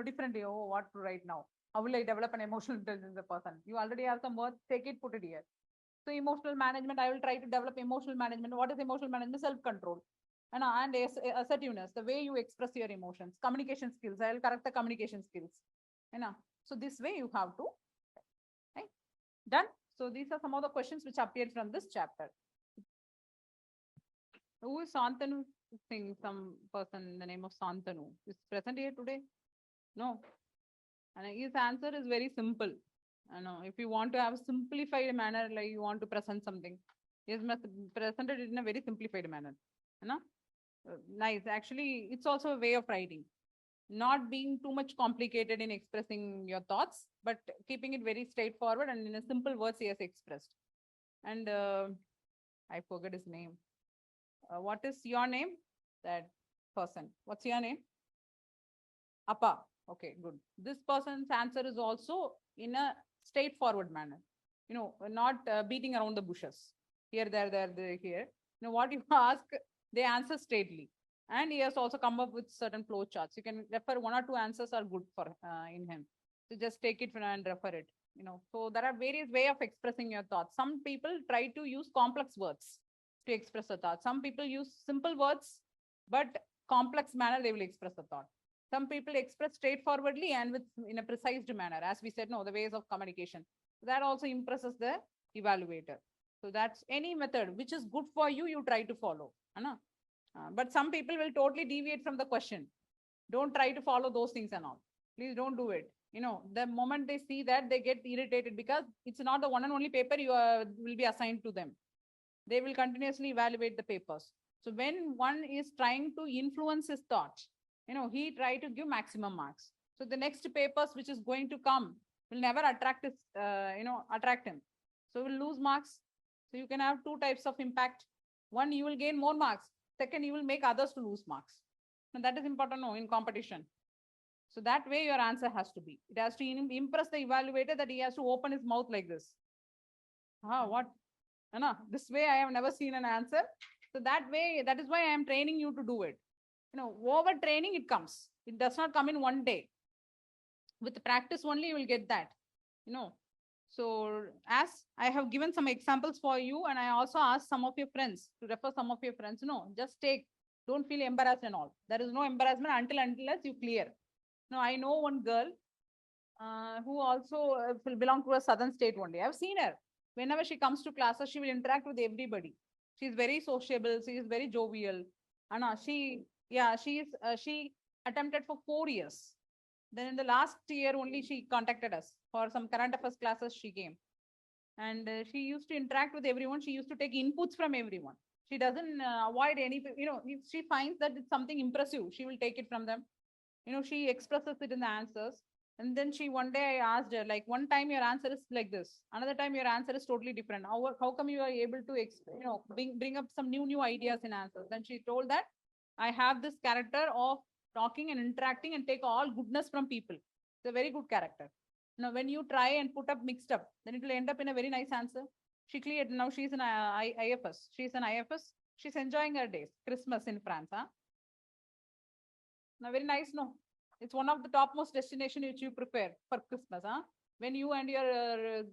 differently. Oh, what to write now? How will I develop an emotional intelligence as a person? You already have some words, take it, put it here. So emotional management, I will try to develop emotional management. What is emotional management? Self-control. And assertiveness, the way you express your emotions. Communication skills, I will correct the communication skills. So this way you have to, right? Done. So these are some of the questions which appeared from this chapter. Who is Santanu? Some person in the name of Santanu is present here today? No. And his answer is very simple. I know if you want to have a simplified manner, like you want to present something, he has presented it in a very simplified manner. Nice. Actually, it's also a way of writing. Not being too much complicated in expressing your thoughts, but keeping it very straightforward and in a simple words he has expressed. And I forget his name. What is your name? That person. What's your name? Appa. Okay, good. This person's answer is also in a straightforward manner. Not beating around the bushes. Here, there, here. What you ask, they answer straightly. And he has also come up with certain flow charts. You can refer one or two answers are good for in him. So just take it and refer it. So there are various ways of expressing your thoughts. Some people try to use complex words to express a thought. Some people use simple words, but complex manner they will express a thought. Some people express straightforwardly and in a precise manner. As we said, the ways of communication. That also impresses the evaluator. So that's any method which is good for you, you try to follow. But some people will totally deviate from the question. Don't try to follow those things and all. Please don't do it. The moment they see that, they get irritated because it's not the one and only paper you will be assigned to them. They will continuously evaluate the papers. So when one is trying to influence his thought, he try to give maximum marks. So the next papers which is going to come will never attract him. So will lose marks. So you can have two types of impact. One, you will gain more marks. Second, you will make others to lose marks. And that is important in competition. So that way your answer has to be. It has to impress the evaluator that he has to open his mouth like this. What? This way I have never seen an answer. So that way, that is why I am training you to do it. Over training, it comes. It does not come in one day. With practice only, you will get that. So as I have given some examples for you, and I also asked some of your friends to refer some of your friends. Just take, don't feel embarrassed and all. There is no embarrassment unless you clear. Now, I know one girl who also will belong to a southern state only. I've seen her. Whenever she comes to classes, she will interact with everybody. She's very sociable. She is very jovial. She attempted for 4 years. Then in the last year only, she contacted us for some current affairs classes. She came. And she used to interact with everyone. She used to take inputs from everyone. She doesn't avoid any, if she finds that it's something impressive, she will take it from them. She expresses it in the answers. And then one day I asked her, like, one time your answer is like this. Another time your answer is totally different. How come you are able to, bring up some new ideas in answers? Then she told that I have this character of talking and interacting and take all goodness from people. It's a very good character. When you try and put up mixed up, then it will end up in a very nice answer. She cleared. Now she's an IFS. She's an IFS. She's enjoying her days. Christmas in France. Now, very nice, no? It's one of the topmost destination which you prepare for Christmas. When you and your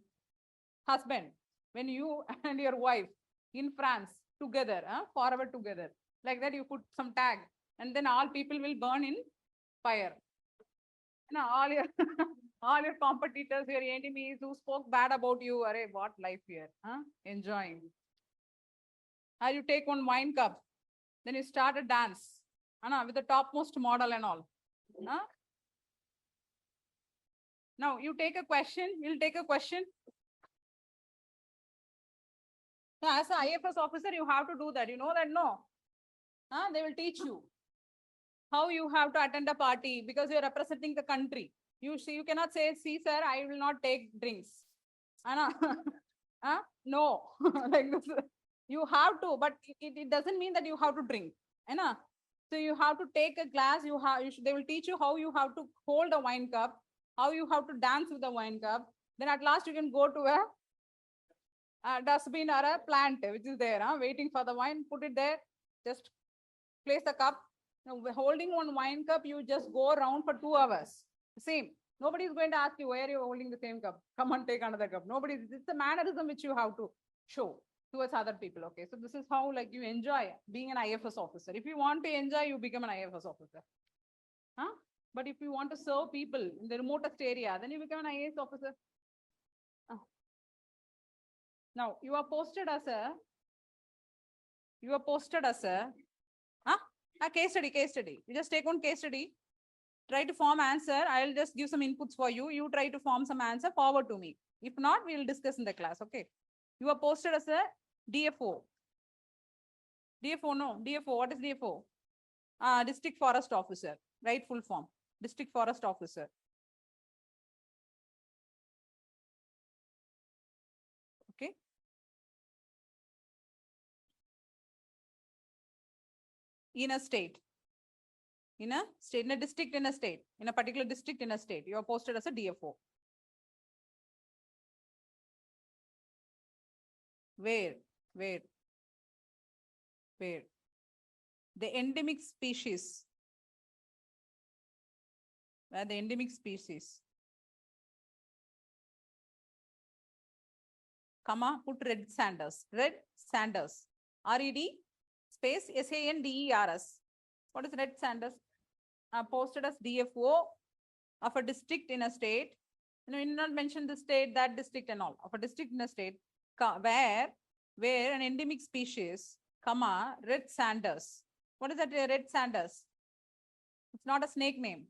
husband, when you and your wife in France together, forever together. Like that, you put some tag, and then all people will burn in fire. All your all your competitors, your enemies who spoke bad about you, are what life here? Enjoying. You take one wine cup, then you start a dance. With the topmost model and all. Now you take a question, you'll take a question. Now, as an IFS officer, you have to do that. You know that, no? They will teach you how you have to attend a party because you're representing the country. You cannot say, see, sir, I will not take drinks. No, like this. You have to, but it doesn't mean that you have to drink. So you have to take a glass. They will teach you how you have to hold a wine cup, how you have to dance with the wine cup, Then at last you can go to a dustbin or a plant which is there, waiting for the wine, put it there, just place the cup. Now, holding one wine cup, you just go around for 2 hours. Same. Nobody is going to ask you, why are you holding the same cup? Come on, take another cup. Nobody, it's a mannerism which you have to show towards other people. Okay. So this is how like you enjoy being an IFS officer. If you want to enjoy, you become an IFS officer. Huh? But if you want to serve people in the remotest area, then you become an IAS officer. Now you are posted as a case study. You just take one case study, try to form answer. I'll just give some inputs for you. You try to form some answer, forward to me. If not, we'll discuss in the class. Okay. You are posted as a DFO. DFO. What is DFO? District Forest Officer. Right, full form. District Forest Officer. Okay. In a state. In a district, in a state. In a particular district, in a state. You are posted as a DFO. Where? The endemic species. Where the endemic species. Comma, put red sanders. Red sanders. R-E-D space S-A-N-D-E-R-S. What is red sanders? Posted as DFO of a district in a state. You know, you did not mention the state, that district and all. Of a district in a state where an endemic species, comma, red sanders. What is that red sanders? It's not a snake name.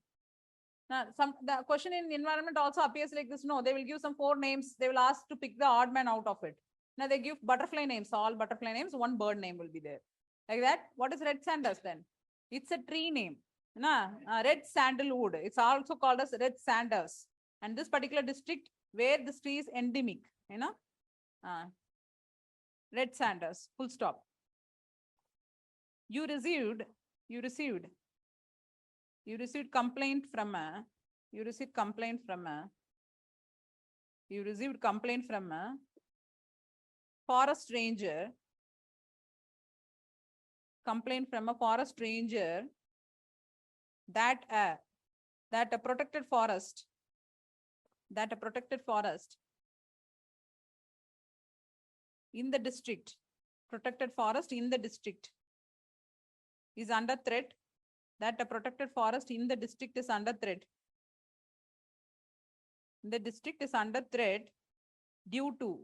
Now, the question in environment also appears like this. No, they will give some 4 names. They will ask to pick the odd man out of it. Now they give butterfly names, all butterfly names, one bird name will be there. Like that. What is red sanders then? It's a tree name. Red sandalwood. It's also called as red sanders. And this particular district where this tree is endemic, red sanders, full stop. You received complaint from a forest ranger, that a protected forest in the district, is under threat, that a protected forest in the district is under threat. The district is under threat due to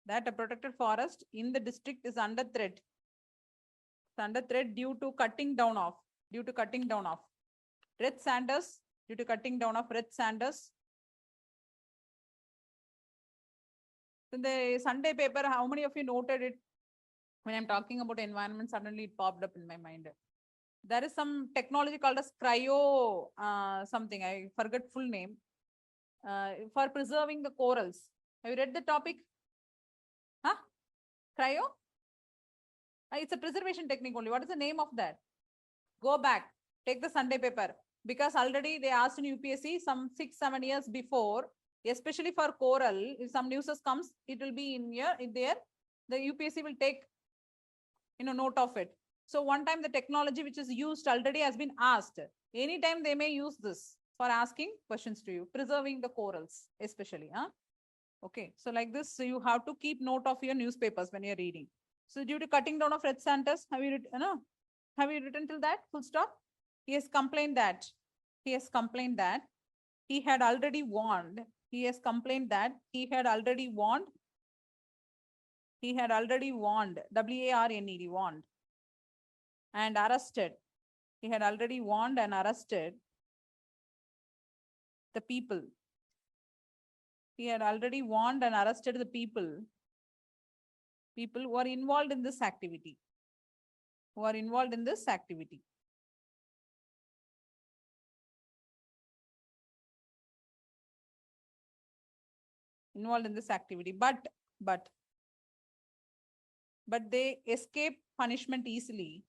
that a protected forest in the district is under threat. It's under threat due to cutting down of red sanders, due to cutting down of red sanders. In the Sunday paper, how many of you noted it? When I'm talking about environment, suddenly it popped up in my mind. There is some technology called as cryo something, I forget full name, for preserving the corals. Have you read the topic? Cryo? It's a preservation technique only. What is the name of that? Go back, take the Sunday paper, because already they asked in UPSC some 6-7 years before, especially for coral. If some news comes, it will be in there. The UPSC will take note of it. So one time the technology which is used already has been asked. Anytime they may use this for asking questions to you, preserving the corals especially. Okay, so like this, so you have to keep note of your newspapers when you're reading. So due to cutting down of red sanders, have you written till that? Full stop. He has complained that he had already warned. He has complained that he had already warned. W-A-R-N-E-D, warned. And arrested. He had already warned and arrested the people. He had already warned and arrested the people who are involved in this activity. Involved in this activity. But they escape punishment easily.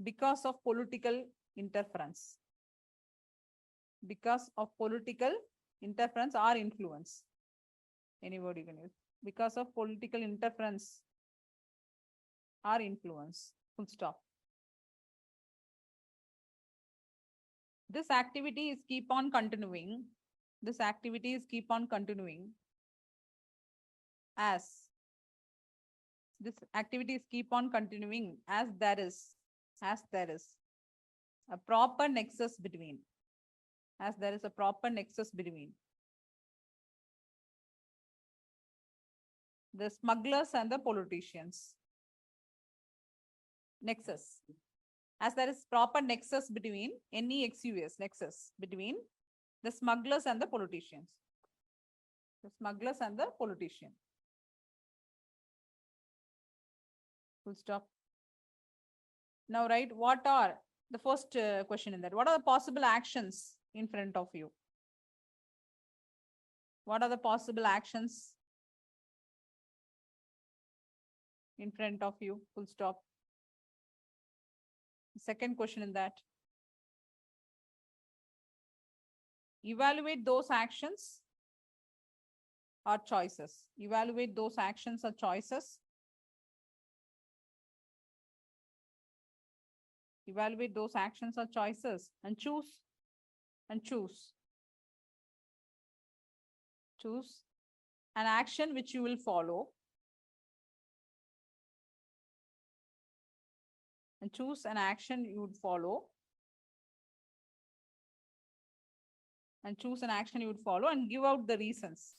because of political interference. Because of political interference or influence. Any word you can use. Because of political interference or influence. Full stop. This activity is keep on continuing. This activity is keep on continuing as this activities keep on continuing as there is a proper nexus between the smugglers and the politicians. Nexus. As there is proper nexus between NEXUS, nexus between the smugglers and the politicians. The smugglers and the politician. Full stop. Now, right, what are the first question in that? What are the possible actions in front of you? What are the possible actions in front of you? Full stop. Second question in that. Evaluate those actions or choices. Evaluate those actions or choices. Evaluate those actions or choices and choose. Choose an action which you will follow. And choose an action you would follow. And choose an action you would follow and give out the reasons.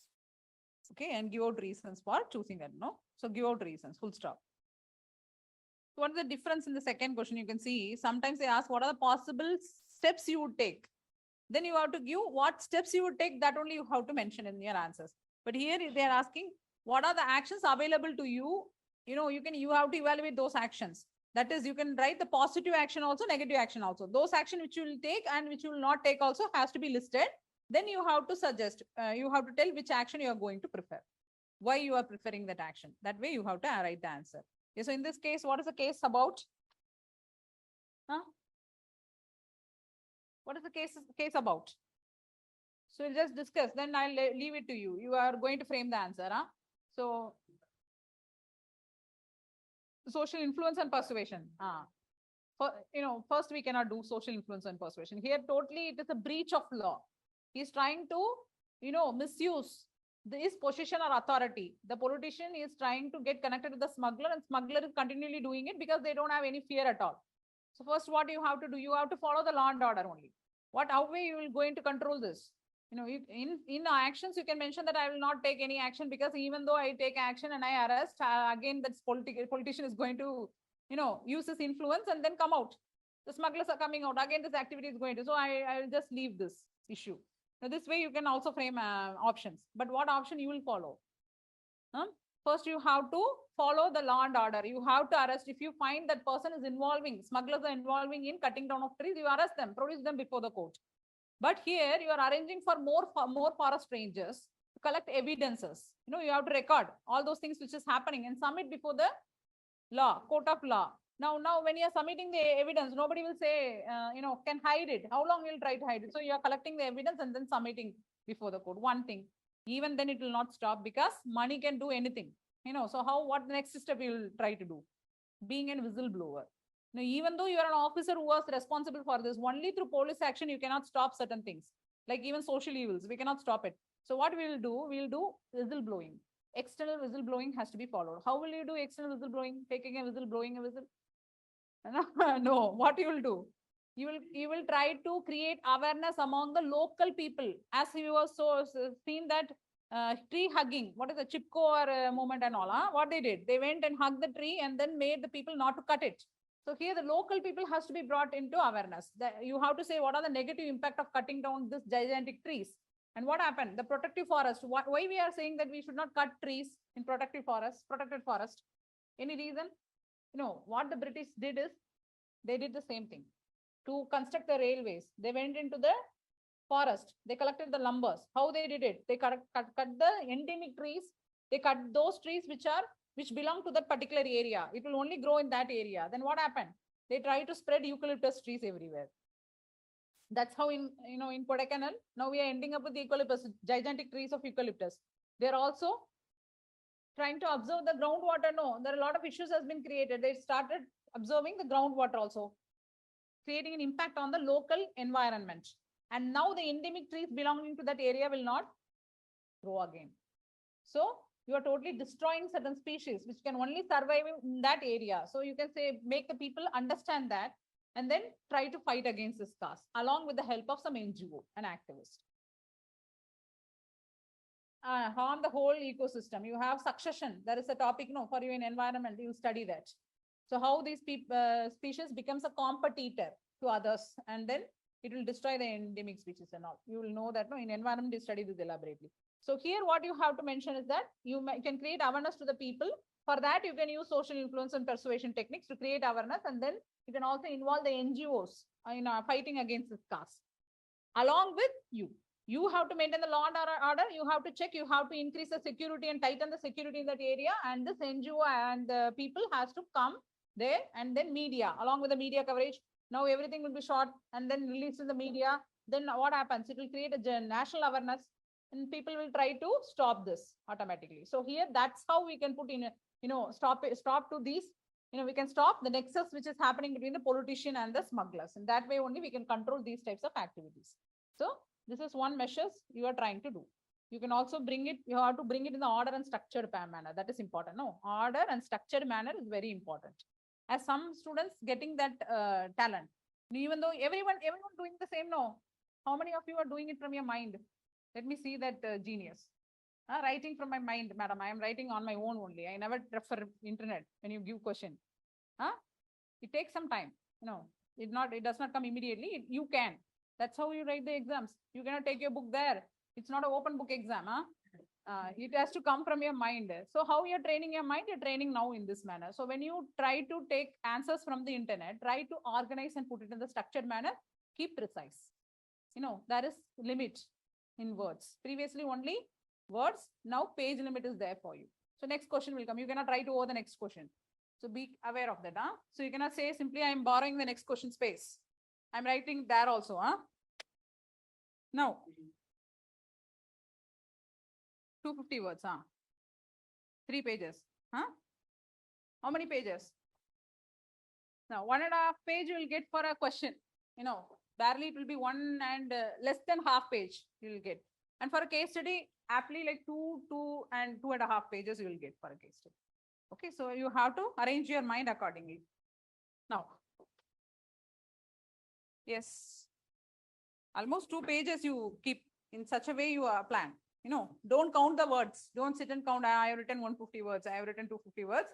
Okay, and give out reasons for choosing that, no? So give out reasons, full stop. So what is the difference in the second question? You can see sometimes they ask what are the possible steps you would take. Then you have to give what steps you would take, that only you have to mention in your answers. But here they are asking what are the actions available to you. You know, you have to evaluate those actions. That is, you can write the positive action also, negative action also. Those actions which you will take and which you will not take also has to be listed. Then you have to suggest, you have to tell which action you are going to prefer. Why you are preferring that action. That way you have to write the answer. Okay, so in this case, what is the case about? Huh? What is the case about? So we'll just discuss, then I'll leave it to you. You are going to frame the answer. Huh? So, social influence and persuasion. First we cannot do social influence and persuasion. Here totally it is a breach of law. He's trying to, misuse his position or authority. The politician is trying to get connected with the smuggler, and smuggler is continually doing it because they don't have any fear at all. So first what you have to do, you have to follow the law and order only. How way you will going to control this? In actions, you can mention that I will not take any action because even though I take action and I arrest, again, that politician is going to, use his influence and then come out. The smugglers are coming out. Again, this activity is going to. So I will just leave this issue. Now, this way you can also frame options. But what option you will follow? First, you have to follow the law and order. You have to arrest. If you find that person is smugglers are involving in cutting down of trees, you arrest them, produce them before the court. But here you are arranging for more forest rangers to collect evidences. You have to record all those things which is happening and submit before the court of law. Now when you are submitting the evidence, nobody will say, can hide it. How long you'll try to hide it? So you are collecting the evidence and then submitting before the court. One thing. Even then it will not stop because money can do anything. So what the next step you will try to do? Being a whistleblower. Now, even though you are an officer who was responsible for this, only through police action, you cannot stop certain things. Like even social evils, we cannot stop it. So what we will do whistleblowing. External whistleblowing has to be followed. How will you do external whistleblowing? Taking a whistle, blowing a whistle? No, what you will do? You will try to create awareness among the local people. As you was seen that tree hugging, what is the Chipko movement and all? What they did? They went and hugged the tree and then made the people not to cut it. So here the local people has to be brought into awareness. You have to say what are the negative impact of cutting down this gigantic trees. And what happened? The protective forest. Why we are saying that we should not cut trees in protected forest? Any reason? What the British did is, they did the same thing. To construct the railways, they went into the forest. They collected the lumbers. How they did it? They cut the endemic trees. They cut those trees which belong to that particular area. It will only grow in that area. Then what happened? they try to spread eucalyptus trees everywhere. That's how in Kodaikanal, now we are ending up with the eucalyptus, gigantic trees of eucalyptus. They're also trying to observe the groundwater. No, there are a lot of issues has been created. They started observing the groundwater also, creating an impact on the local environment. And now the endemic trees belonging to that area will not grow again. So you are totally destroying certain species which can only survive in that area. So you can say, make the people understand that and then try to fight against this cause along with the help of some NGO and activists. Harm the whole ecosystem. You have succession. There is a topic for you in environment. You study that. So how these species becomes a competitor to others, and then it will destroy the endemic species and all. You will know that in environment you study this elaborately. So here what you have to mention is that you can create awareness to the people. For that you can use social influence and persuasion techniques to create awareness, and then you can also involve the NGOs fighting against this cause. Along with you have to maintain the law and order. You have to check. You have to increase the security and tighten the security in that area. And this NGO and the people has to come there, and then media, along with the media coverage. Now everything will be shot and then released in the media. Then what happens? It will create a national awareness, and people will try to stop this automatically. So here, that's how we can put in, stop to these. We can stop the nexus which is happening between the politician and the smugglers. And that way only we can control these types of activities. So this is one measures you are trying to do. You can also bring it, you have to bring it in the order and structured manner. That is important. No, order and structured manner is very important. As some students getting that talent, even though everyone doing the same. No, how many of you are doing it from your mind? Let me see that genius. Writing from my mind, madam. I am writing on my own only. I never refer internet when you give question. It takes some time. It does not come immediately. You can. That's how you write the exams. You cannot take your book there. It's not an open book exam. It has to come from your mind. So how you're training your mind? You're training now in this manner. So when you try to take answers from the internet, try to organize and put it in the structured manner, keep precise. There is limit in words. Previously only words, now page limit is there for you. So next question will come. You cannot write over the next question. So be aware of that. So you cannot say simply, I'm borrowing the next question space. I'm writing there also. Now, 250 words. 3 pages. How many pages? Now, 1.5 page you will get for a question. Barely it will be 1 and less than half page you will get. And for a case study, aptly like 2 and 2.5 pages you will get for a case study. Okay, so you have to arrange your mind accordingly. Now, yes, almost 2 pages you keep in such a way you plan. Don't count the words. Don't sit and count. I have written 150 words. I have written 250 words.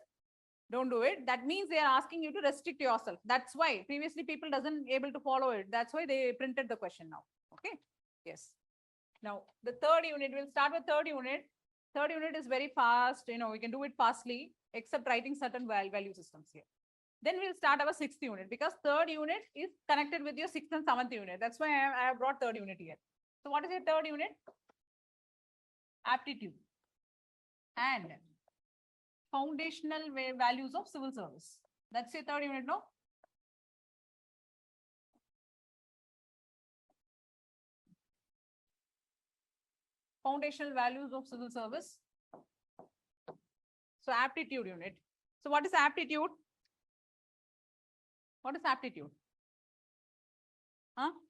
Don't do it. That means they are asking you to restrict yourself. That's why previously people doesn't able to follow it. That's why they printed the question now. Okay. Yes. Now the third unit, we'll start with third unit. Third unit is very fast. We can do it fastly, except writing certain value systems here. Then we'll start our 6th unit, because third unit is connected with your 6th and 7th unit. That's why I have brought third unit here. So what is your third unit? Aptitude and foundational values of civil service. That's your third unit, no? Foundational values of civil service. So aptitude unit. So what is aptitude? What is aptitude?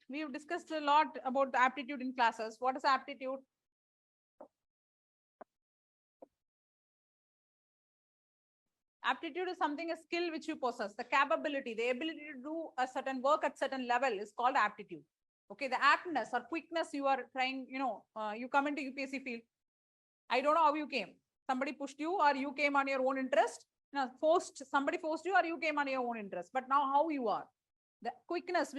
We have discussed a lot about the aptitude in classes. What is aptitude? Aptitude is something, a skill which you possess, the capability, the ability to do a certain work at certain level is called aptitude. Okay, the aptness or quickness you are trying, you come into UPSC field. I don't know how you came. Somebody pushed you, or you came on your own interest. Somebody forced you, or you came on your own interest. But now how you are, the quickness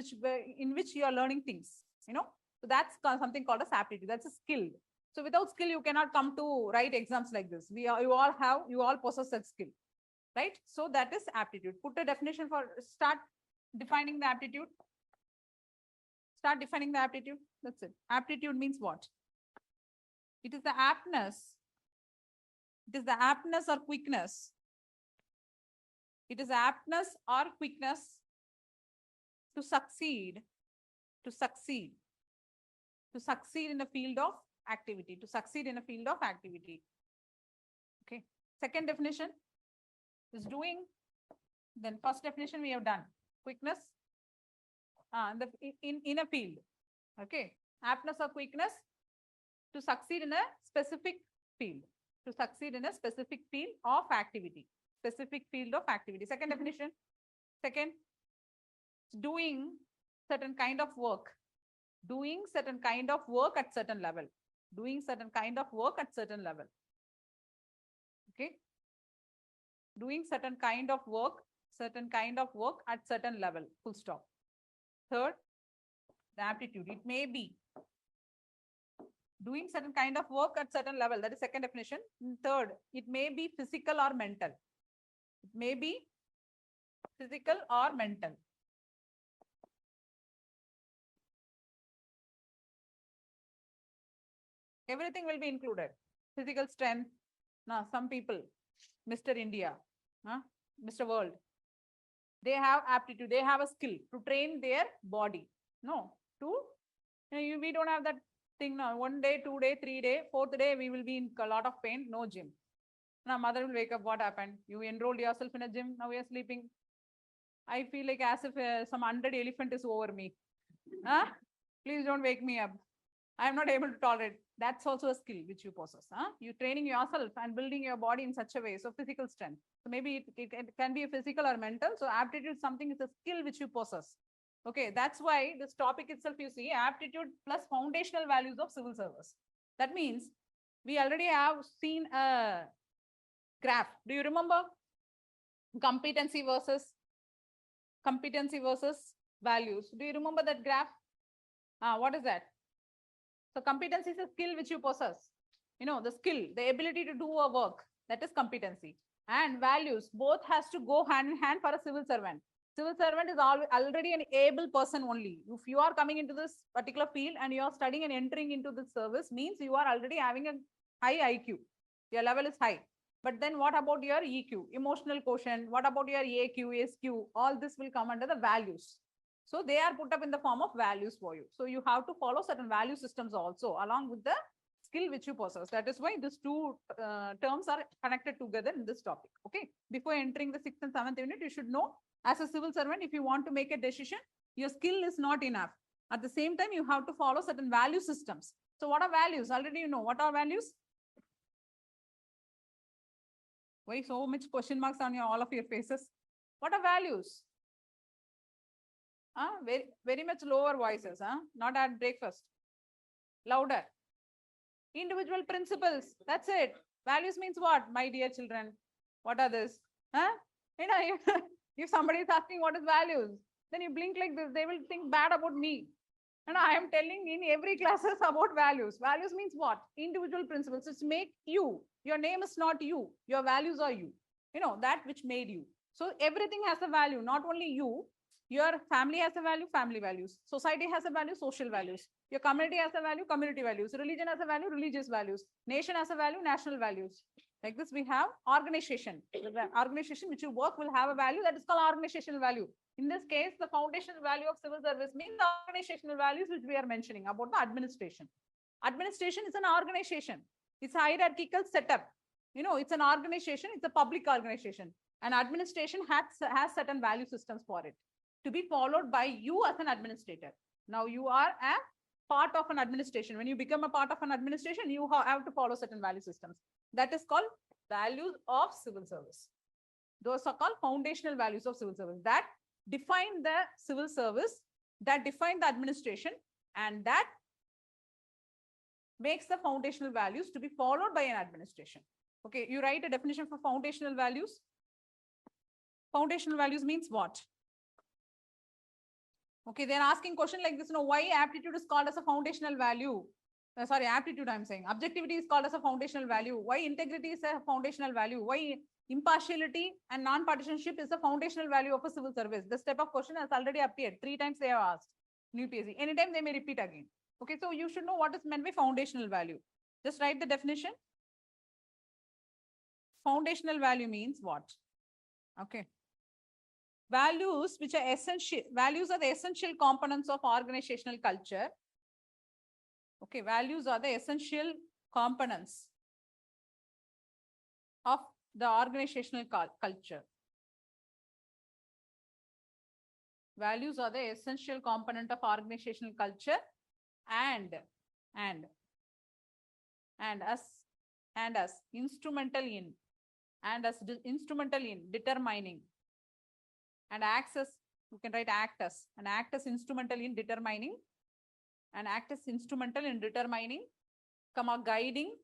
in which you are learning things, so that's something called as aptitude. That's a skill. So without skill, you cannot come to write exams like this. You all possess that skill, right? So that is aptitude. Put a definition start defining the aptitude. Start defining the aptitude. That's it. Aptitude means what? It is the aptness. It is the aptness or quickness. It is aptness or quickness to succeed, to succeed, to succeed in a field of activity, to succeed in a field of activity. Okay. Second definition is doing. Then first definition we have done, quickness in a field. Okay. Aptness or quickness to succeed in a specific field, to succeed in a specific field of activity, specific field of activity. Second definition, second, doing certain kind of work, doing certain kind of work at certain level, doing certain kind of work at certain level. Okay. Doing certain kind of work at certain level, full stop. Third, the aptitude. It may be doing certain kind of work at certain level. That is second definition. Third, it may be physical or mental. It may be physical or mental. Everything will be included. Physical strength. Now, some people, Mr. India, Mr. World, they have aptitude, they have a skill to train their body. No, we don't have that thing now. 1 day, 2 day, 3 day, 4th day, we will be in a lot of pain, no gym. Now, mother will wake up, what happened? You enrolled yourself in a gym, now you are sleeping. I feel like as if some 100 elephant is over me. Please don't wake me up. I am not able to tolerate. That's also a skill which you possess. You training yourself and building your body in such a way. So physical strength. So maybe it can be a physical or mental. So aptitude is something, it's a skill which you possess. Okay, that's why this topic itself, you see, aptitude plus foundational values of civil service. That means we already have seen a graph. Do you remember? Competency versus values. Do you remember that graph? What is that? So competency is a skill which you possess. You know, the skill, the ability to do a work, that is competency. And values, both has to go hand in hand for a civil servant. Civil servant is already an able person only. If you are coming into this particular field and you are studying and entering into this service, means you are already having a high IQ. Your level is high. But then what about your EQ, emotional quotient? What about your AQ, SQ? All this will come under the values. So they are put up in the form of values for you. So you have to follow certain value systems also along with the skill which you possess. That is why these two terms are connected together in this topic. Okay. Before entering the 6th and 7th unit, you should know as a civil servant, if you want to make a decision, your skill is not enough. At the same time, you have to follow certain value systems. So what are values? Already you know. What are values? Why so much question marks on all of your faces? What are values? Very much lower voices, not at breakfast. Louder. Individual principles. That's it. Values means what, my dear children? What are this? You know, if somebody is asking what is values, then you blink like this, they will think bad about me. And I am telling in every classes about values. Values means what? Individual principles. It's make you. Your name is not you. Your values are you. You know, that which made you. So everything has a value, not only you. Your family has a value, family values. Society has a value, social values. Your community has a value, community values. Religion has a value, religious values. Nation has a value, national values. Like this, we have organization. The organization which you work will have a value that is called organizational value. In this case, the foundational value of civil service means the organizational values which we are mentioning about the administration. Administration is an organization. It's a hierarchical setup. You know, it's an organization. It's a public organization. And administration has certain value systems for it, to be followed by you as an administrator. Now you are a part of an administration. When you become a part of an administration, you have to follow certain value systems. That is called values of civil service. Those are called foundational values of civil service that define the civil service, that define the administration, and that makes the foundational values to be followed by an administration. Okay, you write a definition for foundational values. Foundational values means what? Okay, they're asking question like this, you know, why aptitude is called as a foundational value? Sorry, aptitude I'm saying. Objectivity is called as a foundational value. Why integrity is a foundational value? Why impartiality and non-partisanship is a foundational value of a civil service? This type of question has already appeared. 3 times they have asked in UPSC. Anytime they may repeat again. Okay, so you should know what is meant by foundational value. Just write the definition. Foundational value means what? Okay. Values which are essential, values are the essential components of organizational culture. Okay, values are the essential components of the organizational culture. Values are the essential component of organizational culture and as instrumental in determining and acts as, you can write act as, and act as instrumental in determining, and act as instrumental in determining, guiding,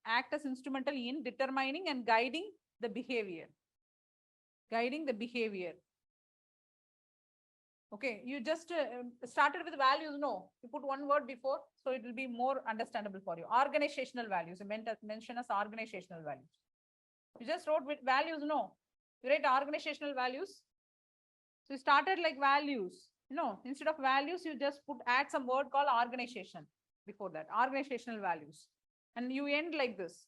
act as instrumental in determining and guiding the behavior. Okay, you just started with values, no? You put one word before, so it will be more understandable for you. Organizational values, mention as organizational values. You just wrote with values, no? You write organizational values. So you started like values. No, instead of values, you just add some word called organization before that, organizational values. And you end like this.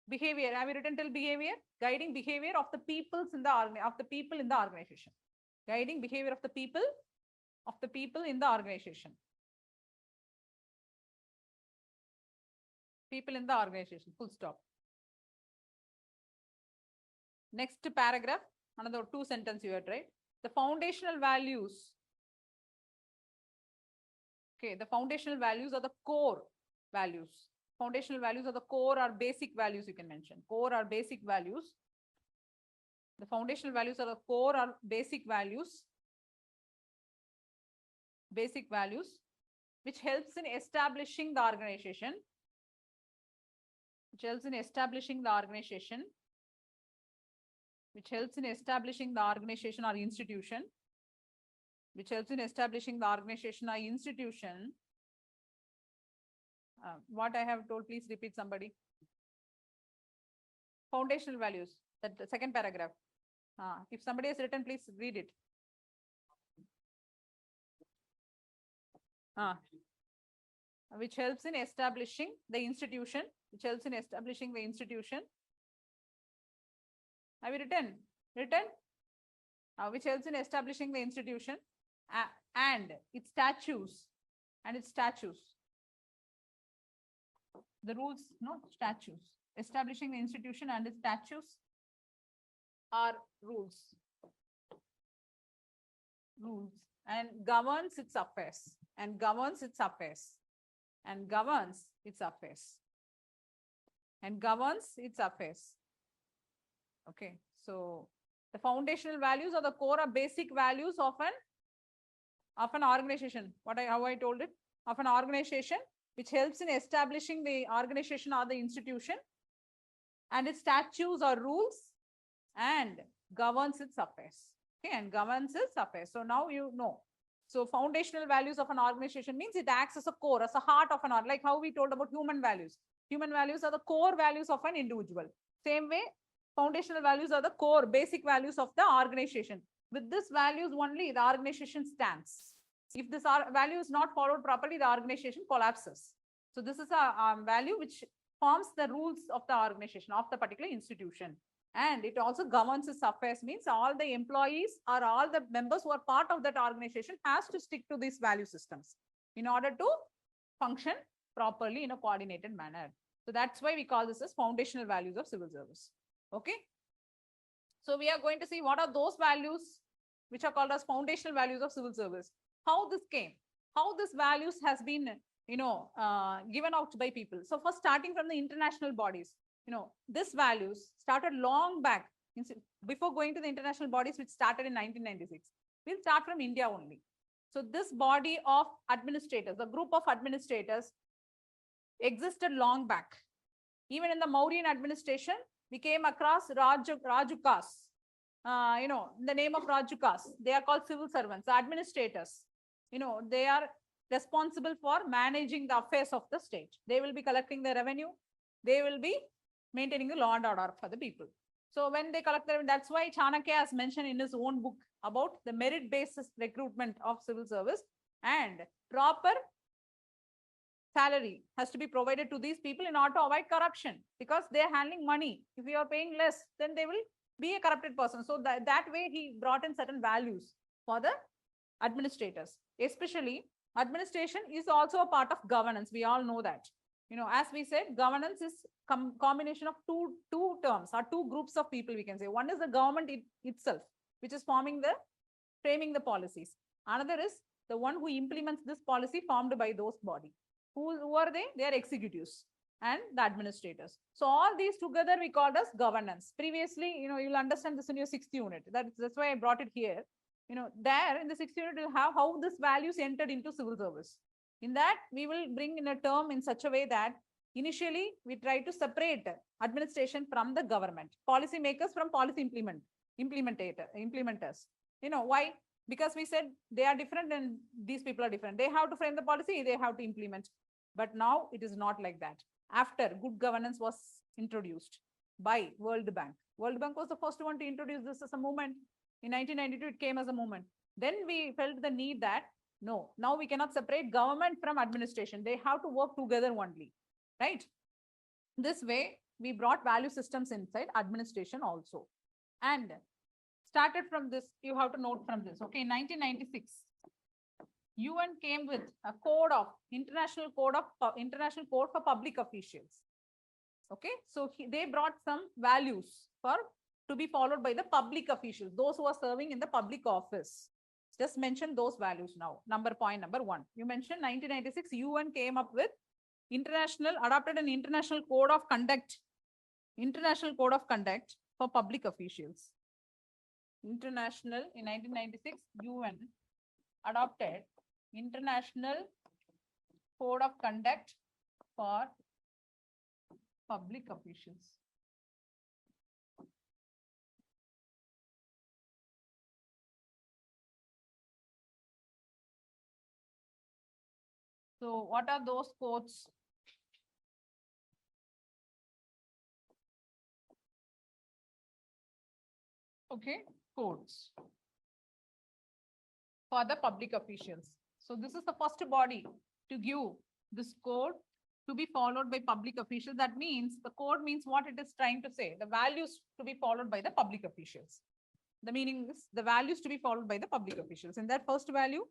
Behavior, have you written till behavior? Guiding behavior of the people in the organization. Guiding behavior of the people in the organization. People in the organization, full stop. Next paragraph, another 2 sentences you had, right? The foundational values. Okay, the foundational values are the core values. Foundational values are the core or basic values, you can mention. Core or basic values. The foundational values are the core or basic values. Basic values, which helps in establishing the organization. Which helps in establishing the organization. Which helps in establishing the organization or institution. Which helps in establishing the organization or institution. What I have told, please repeat somebody. Foundational values, that the second paragraph. If somebody has written, please read it. Which helps in establishing the institution. Which helps in establishing the institution. Have you written? Which helps in establishing the institution and its statutes. The rules, no, statutes. Establishing the institution and its statutes are rules. And governs its affairs. Okay, so the foundational values are the core or basic values of an organization. How I told it? Of an organization, which helps in establishing the organization or the institution and its statutes or rules and governs its affairs. Okay, and governs its affairs. So now you know. So foundational values of an organization means it acts as a core, as a heart of an org, like how we told about human values. Human values are the core values of an individual. Same way, foundational values are the core, basic values of the organization. With these values only, the organization stands. If this value is not followed properly, the organization collapses. So this is a value which forms the rules of the organization, of the particular institution. And it also governs its affairs, means all the employees or all the members who are part of that organization has to stick to these value systems in order to function properly in a coordinated manner. So that's why we call this as foundational values of civil service. Okay. So we are going to see what are those values which are called as foundational values of civil service. How this came, how this values has been, given out by people. So first, starting from the international bodies, this values started long back before going to the international bodies, which started in 1996. We'll start from India only. So this body of administrators, the group of administrators existed long back. Even in the Mauryan administration, we came across Rajukas. The name of Rajukas, they are called civil servants, the administrators. They are responsible for managing the affairs of the state. They will be collecting the revenue. They will be maintaining the law and order for the people. So when they collect the revenue, that's why Chanakya has mentioned in his own book about the merit-based recruitment of civil service and proper salary has to be provided to these people in order to avoid corruption, because they are handling money. If you are paying less, then they will be a corrupted person. So that way he brought in certain values for the administrators. Especially administration is also a part of governance. We all know that. As we said, governance is combination of two terms or two groups of people, we can say. One is the government itself, which is framing the policies. Another is the one who implements this policy formed by those body. Who are they? They are executives and the administrators. So all these together we called as governance. Previously, you'll understand this in your 6th unit. That's why I brought it here. There in the 6th unit, you'll have how this values entered into civil service. In that, we will bring in a term in such a way that initially we try to separate administration from the government, policy makers from policy implementers. Why? Because we said they are different and these people are different. They have to frame the policy, they have to implement. But now it is not like that. After good governance was introduced by World Bank. World Bank was the first one to introduce this as a movement. In 1992, it came as a movement. Then we felt the need that, no, now we cannot separate government from administration. They have to work together only, right? This way, we brought value systems inside administration also. And started from this, you have to note from this, okay, in 1996, UN came with a international code for public officials. Okay, so they brought some values to be followed by the public officials, those who are serving in the public office. Just mention those values now. Point number 1. You mentioned 1996, UN came up with adopted an international code of conduct for public officials. In 1996, UN adopted International Code of Conduct for public officials. So what are those codes? Okay, codes for the public officials. So this is the first body to give this code to be followed by public officials. That means the code means what it is trying to say, the values to be followed by the public officials. The meaning is the values to be followed by the public officials. In that first value,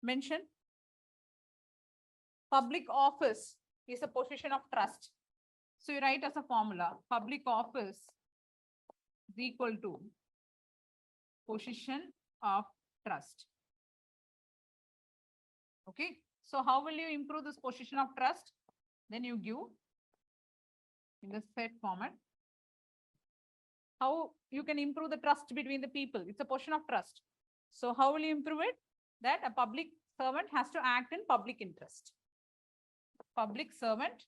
mention public office is a position of trust. So you write as a formula, public office is equal to position of trust. Okay, so how will you improve this position of trust? Then you give in the set format. How you can improve the trust between the people? It's a position of trust. So how will you improve it? That a public servant has to act in public interest. Public servant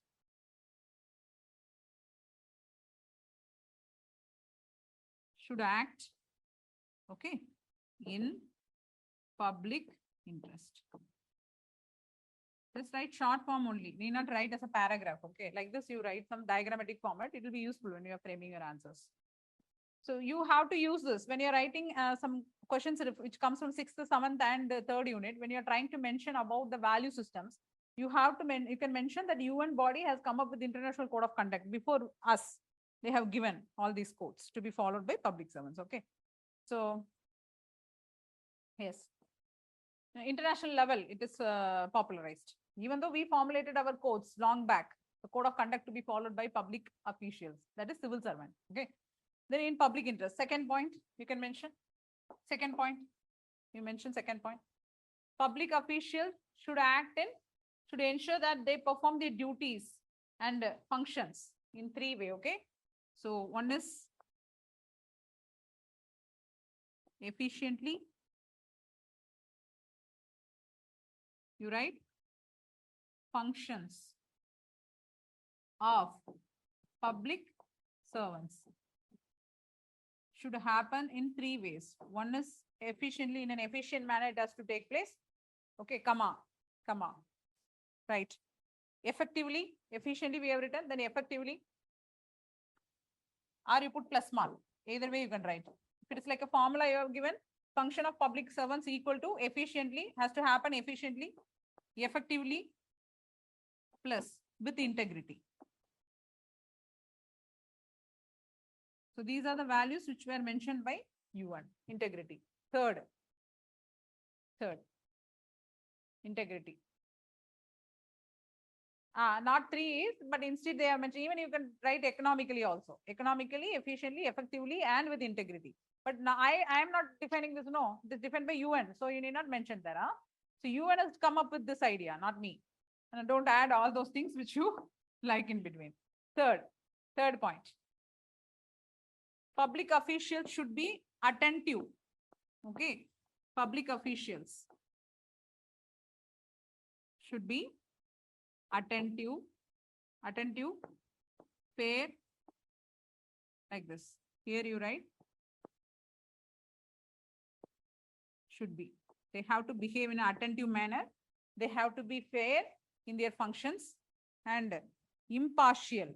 should act, okay, in public interest. Just write short form only. Need not write as a paragraph. Okay, like this you write some diagrammatic format. It will be useful when you are framing your answers. So you have to use this when you're writing some questions which comes from 6th, 7th, and 3rd unit. When you're trying to mention about the value systems, you have to you can mention that UN body has come up with international code of conduct. Before us, they have given all these codes to be followed by public servants. Okay, so yes, international level it is popularized. Even though we formulated our codes long back, the code of conduct to be followed by public officials, that is civil servant. Okay, then in public interest, second point you can mention. Second point, you mention second point. Public officials should ensure that they perform their duties and functions in 3 ways. Okay, so one is efficiently. You write functions of public servants should happen in 3 ways. One is efficiently, in an efficient manner it has to take place. Okay, comma. Right. Effectively, efficiently we have written, then effectively, or you put plus mark. Either way you can write. If it is like a formula you have given, function of public servants equal to efficiently, has to happen efficiently, effectively, plus with integrity. So these are the values which were mentioned by UN. Integrity. Third, integrity. Not 3 is, but instead they have mentioned, even you can write economically also. Economically, efficiently, effectively, and with integrity. But now I am not defining this, no. It is defined by UN. So you need not mention that. So UN has come up with this idea, not me. And don't add all those things which you like in between. Third point. Public officials should be attentive. Okay. Public officials should be attentive, fair, like this. Here you write, should be. They have to behave in an attentive manner. They have to be fair in their functions and impartial.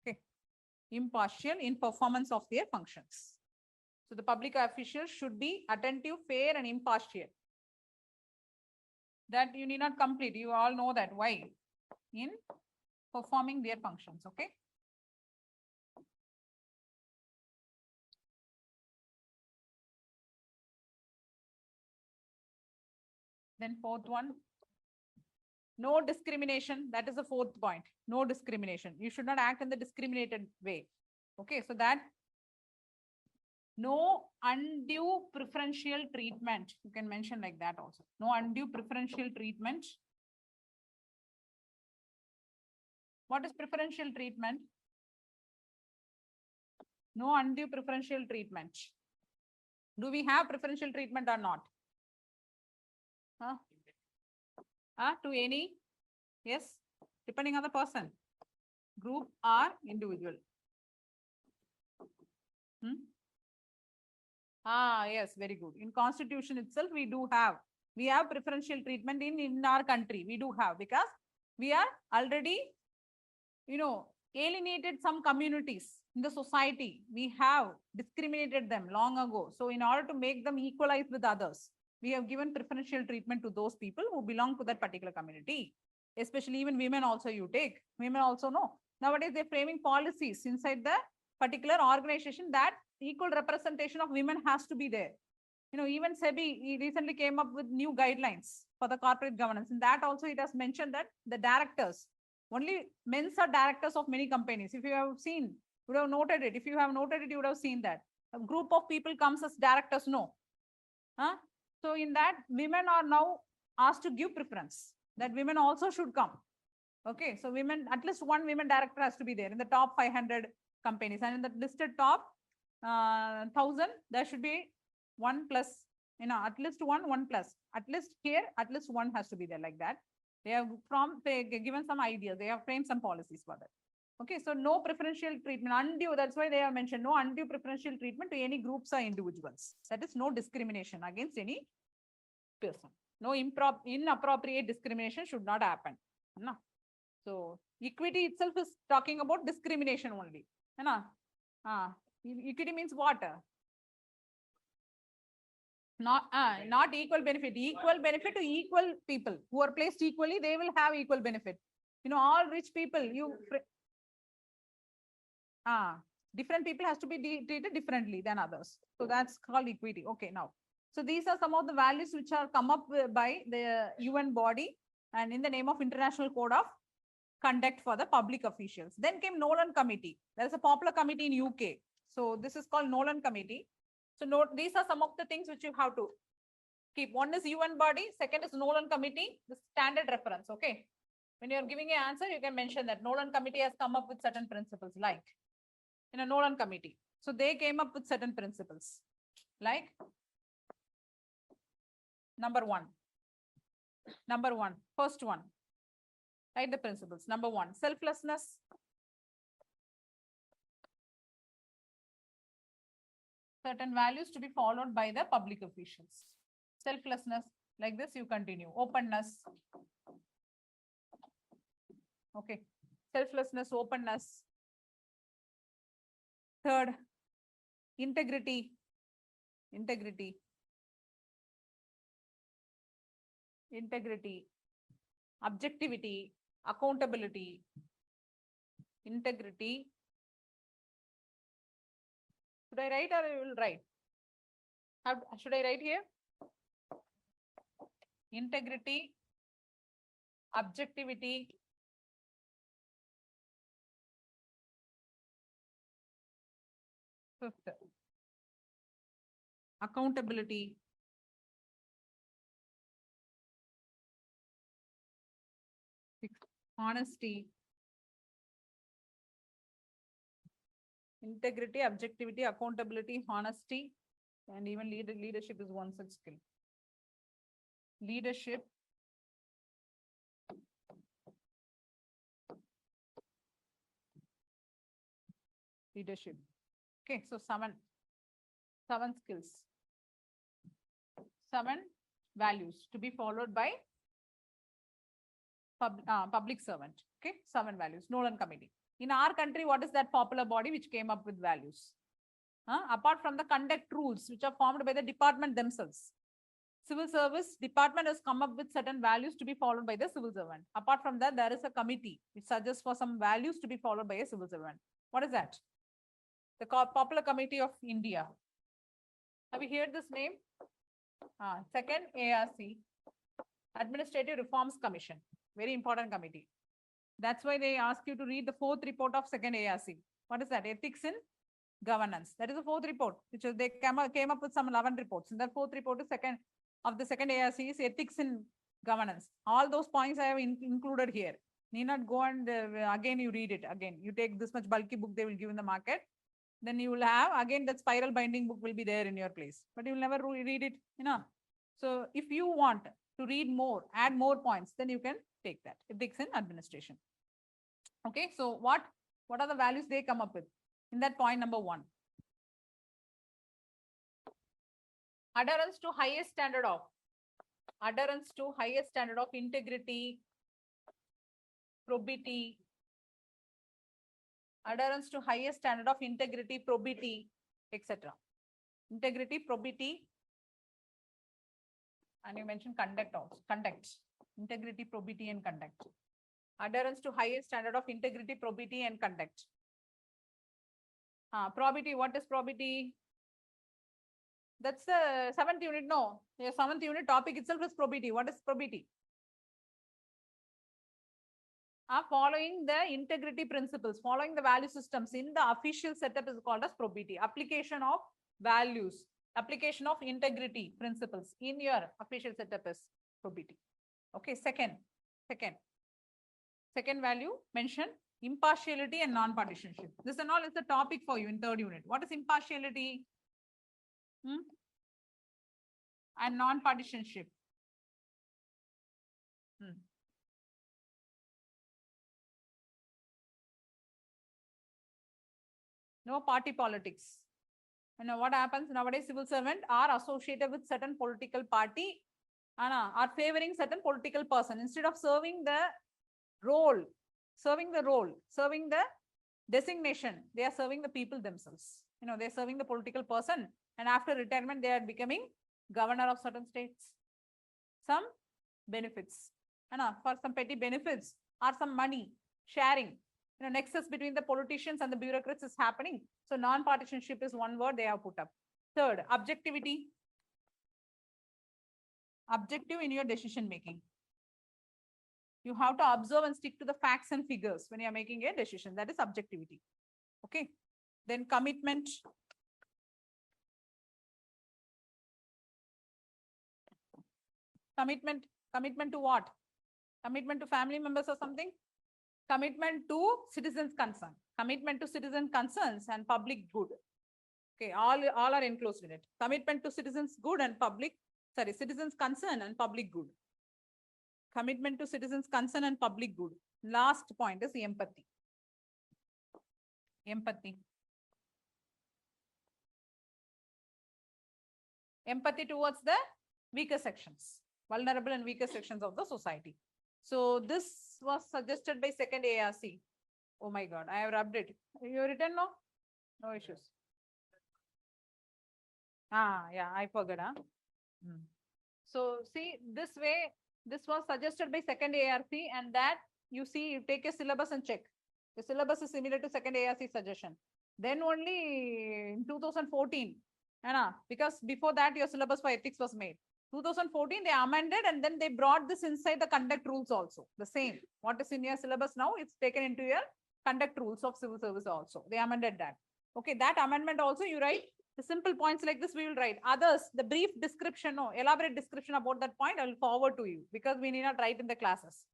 Okay. Impartial in performance of their functions. So the public officials should be attentive, fair, and impartial. That you need not complete. You all know that. Why? In performing their functions. Okay. Then fourth one. No discrimination. That is the fourth point. No discrimination. You should not act in the discriminated way. Okay. So that no undue preferential treatment. You can mention like that also. No undue preferential treatment. What is preferential treatment? No undue preferential treatment. Do we have preferential treatment or not? To any? Yes. Depending on the person. Group or individual. Yes, very good. In Constitution itself, we have preferential treatment in our country. We do have, because we are already, alienated some communities in the society. We have discriminated them long ago. So in order to make them equalize with others, we have given preferential treatment to those people who belong to that particular community. Especially even women also you take. Women also know. Nowadays, they're framing policies inside the particular organization that equal representation of women has to be there. Even SEBI recently came up with new guidelines for the corporate governance. In that also, it has mentioned that the directors, only men are directors of many companies. If you have seen, you would have noted it. If you have noted it, you would have seen that. A group of people comes as directors, no. So in that, women are now asked to give preference. That women also should come. Okay, so women, at least one women director has to be there in the top 500 companies, and in the listed top 1,000, there should be 1 plus, at least one plus. At least here, at least one has to be there, like that. They have given some ideas. They have framed some policies for that. Okay, so no preferential treatment, undue. That's why they have mentioned no undue preferential treatment to any groups or individuals. That is no discrimination against any person. No inappropriate discrimination should not happen. No. So equity itself is talking about discrimination only. Equity means what? Not equal benefit. Equal benefit to equal people who are placed equally. They will have equal benefit. All rich people. Different people has to be treated differently than others. So that's called equity. Okay, now. So these are some of the values which are come up by the UN body and in the name of International Code of Conduct for the public officials. Then came Nolan Committee. There is a popular committee in UK. So this is called Nolan Committee. So these are some of the things which you have to keep. One is UN body. Second is Nolan Committee. The standard reference. Okay. When you are giving an answer, you can mention that Nolan Committee has come up with certain principles, like in a Nolan Committee. So they came up with certain principles, like number one, first one. Write the principles. Number one, selflessness. Certain values to be followed by the public officials. Selflessness, like this you continue. Openness. Okay. Selflessness, openness. Third, integrity. integrity, objectivity, accountability, integrity. Should I write or I will write? Should I write here? Integrity, objectivity, fifth, accountability, sixth, honesty, integrity, objectivity, accountability, honesty, and even leadership is one such skill. Leadership, leadership. Okay, so seven skills, 7 values to be followed by public servant. Okay, 7 values. Nolan Committee. In our country, what is that popular body which came up with values? Apart from the conduct rules which are formed by the department themselves, civil service department has come up with certain values to be followed by the civil servant. Apart from that, there is a committee which suggests for some values to be followed by a civil servant. What is that? The Popular Committee of India. Have you heard this name? Second, ARC, Administrative Reforms Commission. Very important committee. That's why they ask you to read the 4th report of second ARC. What is that? Ethics in Governance. That is the 4th report, which is they came up with some 11 reports. And the 4th report is second ARC is Ethics in Governance. All those points I have included here. Need not go and again you read it again. You take this much bulky book they will give in the market. Then you will have again that spiral binding book will be there in your place, but you will never read it, you know. So if you want to read more, add more points, then you can take that. Ethics in Administration. Okay, so what are the values they come up with? In that point number 1, adherence to highest standard of integrity, probity, adherence to highest standard of integrity, probity, etc. Integrity, probity, and you mentioned conduct also. Integrity, probity, and conduct. Adherence to highest standard of integrity, probity, and conduct. Probity, what is probity? That's the 7th unit, no. The 7th unit topic itself is probity. What is probity? Following the integrity principles, following the value systems in the official setup is called as probity. Application of values, application of integrity principles in your official setup is probity. Okay, second value mention impartiality and non-partisanship. This and all is the topic for you in 3rd unit. What is impartiality? And non-partisanship. No party politics. You know what happens nowadays? Civil servants are associated with certain political party and are favoring certain political person instead of serving the designation. They are serving the people themselves. You know, they're serving the political person, and after retirement, they are becoming governor of certain states. Some benefits, for some petty benefits or some money sharing. You know, nexus between the politicians and the bureaucrats is happening. So non-partisanship is one word they have put up. 3rd, objectivity. Objective in your decision making. You have to observe and stick to the facts and figures when you are making a decision. That is objectivity. Okay. Then commitment. Commitment to what? Commitment to family members or something? Commitment to citizens' concern. Commitment to citizen concerns and public good. Okay, all are enclosed in it. Commitment to citizens' good and citizens' concern and public good. Commitment to citizens' concern and public good. Last point is empathy. Empathy towards the weaker sections, vulnerable and weaker sections of the society. So this was suggested by second ARC. Oh my God, I have rubbed it. You written, no? No issues. Yeah, I forgot. So see, this way This was suggested by second ARC, and that you see, you take a syllabus and check. The syllabus is similar to second ARC suggestion. Then only in 2014, because before that your syllabus for ethics was made. 2014 they amended, and then they brought this inside the conduct rules also. The same, what is in your syllabus now, it's taken into your conduct rules of civil service also. They amended that. Okay, that amendment also you write. The simple points like this we will write. Others, the brief description, no, elaborate description about that point, I will forward to you because we need not write in the classes,